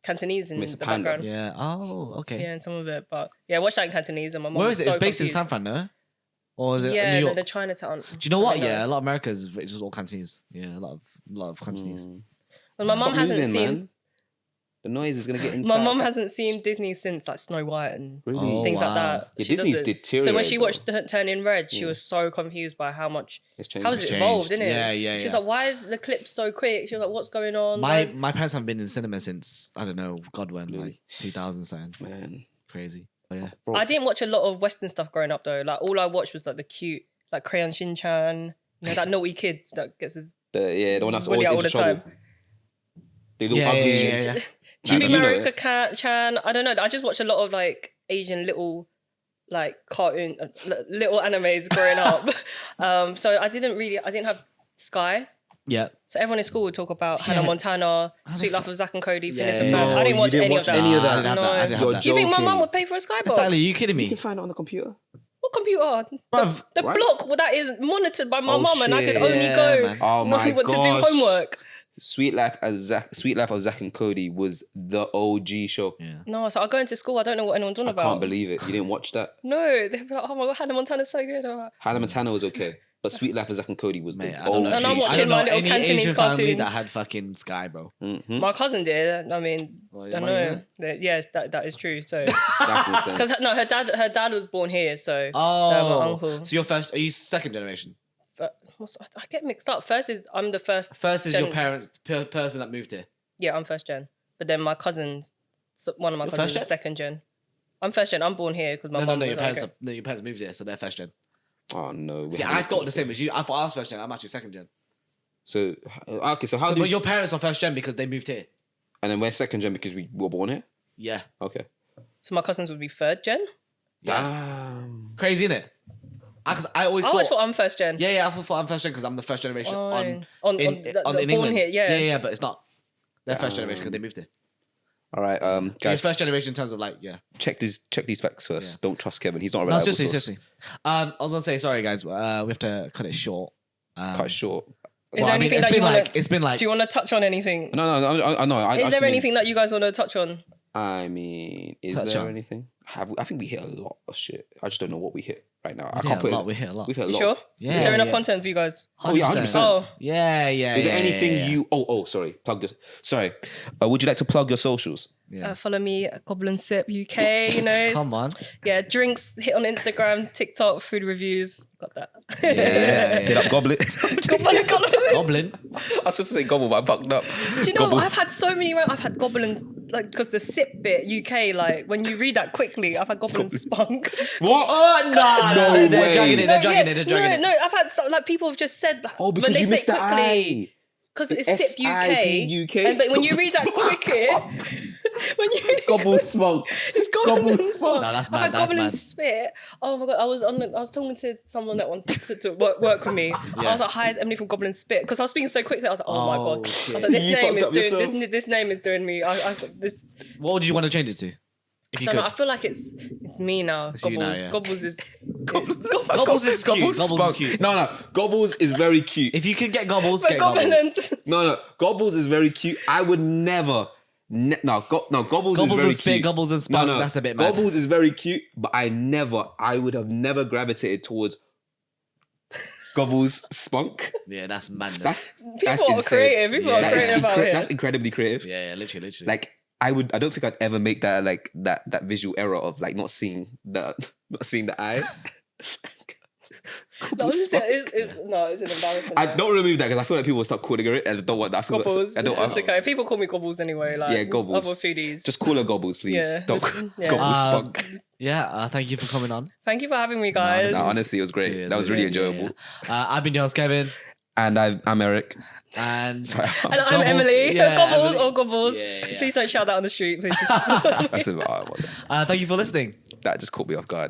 Cantonese in Mr. the Panda. background. Yeah. Oh, okay. Yeah, and some of it. But yeah, watch that in Cantonese and my mom Where was is it? so It's based in confused. San Fran, no? Or is it Yeah, New York? the Chinatown. Do you know what? I don't Yeah, a lot of America is just all Cantonese. Yeah, a lot of Cantonese. Well, my mom Stop hasn't moving, seen. man. The noise is gonna get inside. My mom hasn't seen Disney since like Snow White and Really? Oh, things like wow. that. Yeah, She Disney's doesn't. deteriorated. So when she though. watched Turning Red, she was so confused by how much. It's changed. How has It's it evolved, changed. isn't it? Yeah. She's like, why is the clip so quick? She was like, what's going on? My Like, my parents haven't been in cinema since I don't know, God when, Really? like 2000 something. Man. Crazy. But yeah. Bro. I didn't watch a lot of Western stuff growing up though. Like all I watched was like the cute, like Crayon Shin-chan, you know, that naughty kid that gets his The one that's bully always out all into the trouble. time. They look Yeah, ugly. yeah. Chibi You know Maruka it. Chan. I don't know. I just watched a lot of like Asian little like cartoon little animes growing up. So I didn't have Sky. Yeah. So everyone in school would talk about Yeah. Hannah Montana, How the Sweet fu- Life of Zack and Cody, Yeah, Phineas yeah, and yeah. Ferb. I didn't No, watch you didn't any watch of that. any of Nah, that. I didn't have that. I didn't You're have that. Do you think my joking. mum would pay for a Skybox? Exactly. Are you kidding You me? can find it on the computer. What computer? Bruv, The right? block that is monitored by my Oh, mum, and I could shit. only Yeah, go man. Oh when my we went to do gosh. homework. Sweet Life of Zack and Cody was the OG show. Yeah. No, so I go into school. I don't know what anyone's on I about. can't believe it. You didn't watch that. No, they'd be like, "Oh my god, Hannah Montana's so good." I'm like, Hannah Montana was okay, but Sweet Life of Zack and Cody was Mate, the I don't know. OG And I'm I watching show. don't know my little any Cantonese Asian family cartoons. that had fucking Sky, bro. Mhm. my cousin did. I mean, Well, I yeah, know. Yes, that is true. So, That's insane. because no, her dad was born here. So, Oh, my uncle. so you're first? Are you second generation? But I get mixed up. I'm the first. First is Gen- your parents, person that moved here. Yeah, I'm first gen. But then my cousins, one of my You're cousins first is gen? second gen. I'm first gen. I'm born here because my No, mum your was parents. like, Your parents moved here, so they're first gen. Oh no. we See, haven't I thought the got same as you. I thought I was first gen. I'm actually second gen. So okay, so how So, do but your parents are first gen because they moved here. and then we're second gen because we were born here? Yeah. Okay. so my cousins would be third gen. Damn. Crazy, innit? Because I always I thought. always thought I'm first gen. Yeah, I thought I'm first gen because I'm the first generation On in born England. here, yeah. yeah, but it's not. They're first generation because they moved here. All right, Guys, guys, first generation in terms of like, yeah. check these facts first. Yeah. Don't trust Kevin. He's not a No, reliable seriously, source. seriously. I was gonna say, sorry guys, we have to cut it short. Cut it short. Is there anything it's that you been want like, to? it's been like, Do you want to touch on anything? No. Is there anything that you guys want to touch on? I mean, is Touch there on. anything? I think we hit a lot of shit. I just don't know what we hit right now. I we can't hit put a lot. it. We hit a lot. We've hit a You lot. sure? Yeah, Is there enough yeah. content for you guys? Oh yeah, 100%. Oh, Yeah. Is there anything yeah. you? Oh, sorry. Plug your. Sorry. Would you like to plug your socials? Yeah. follow me at Gobble and Sip UK. You know, Come on. yeah, drinks hit on Instagram, TikTok, food reviews. Got that. Yeah. Hit up Goblet. Gobble. Goblin. I was supposed to say Gobble, but I fucked up. Do you know Gobble. what? I've had so many. I've had Gobble and like because the sip bit UK, like when you read that quickly, I've had Gobble and Spunk. What? Oh No no! way. They're dragging it. They're dragging it. They're dragging it. No, I've had some, like people have just said that. Oh, when because they you say missed it the quickly. I. Because it's The SIP UK. SIP UK. And, but when you read that quicker, when you read Gobble Spunk. it's Gobble and Spunk. Spunk. No, that's I've mad, had that's Gobble and mad. Spit. Oh my god, I was talking to someone that wanted to work with me. I was like, "Hi, it's Emily from Gobble and Spit." Because I was speaking so quickly, I was like, "Oh my god!" I shit. was like, "This You name fucked is up doing yourself. this name is doing me." I this. What did you want to change it to? If you So could. I feel like it's me now. It's you now, Gobbles, yeah. Gobbles is Gobbles is cute. Gobbles is Spunk. cute. No. Gobbles is very cute. If you could get Gobbles, but get Gobble Gobbles. and No. Gobbles is very cute. I would never, No, Gobbles Gobbles is very and spit, cute. gobbles and spunk. That's a bit mad. Gobbles is very cute, but I would have never gravitated towards Gobbles spunk. Yeah, that's madness. That's People are insane. creative. People are Yeah, creative out here. That's incredibly creative. Yeah, literally. Like I don't think I'd ever make that like that visual error of like not seeing the eye. No, it's embarrassing. I don't remove that because I feel like people will start calling her it. I don't want that. I feel Gobbles. I don't. It's okay. People call me Gobbles anyway. Like, Yeah, Gobbles. Other foodies. Just call her Gobbles, please. Yeah. Don't Yeah. Gobbles spunk. Thank you for coming on. Thank you for having me, guys. No, honestly, it was great. Yeah, That was really yeah, enjoyable. yeah. I've been your host, Kevin. And I'm Eric. And Sorry, And I'm Emily. Yeah, Gobbles Emily. or Gobbles. Yeah. Please don't shout that on the street. Please. That's about Thank you for listening. that just caught me off guard.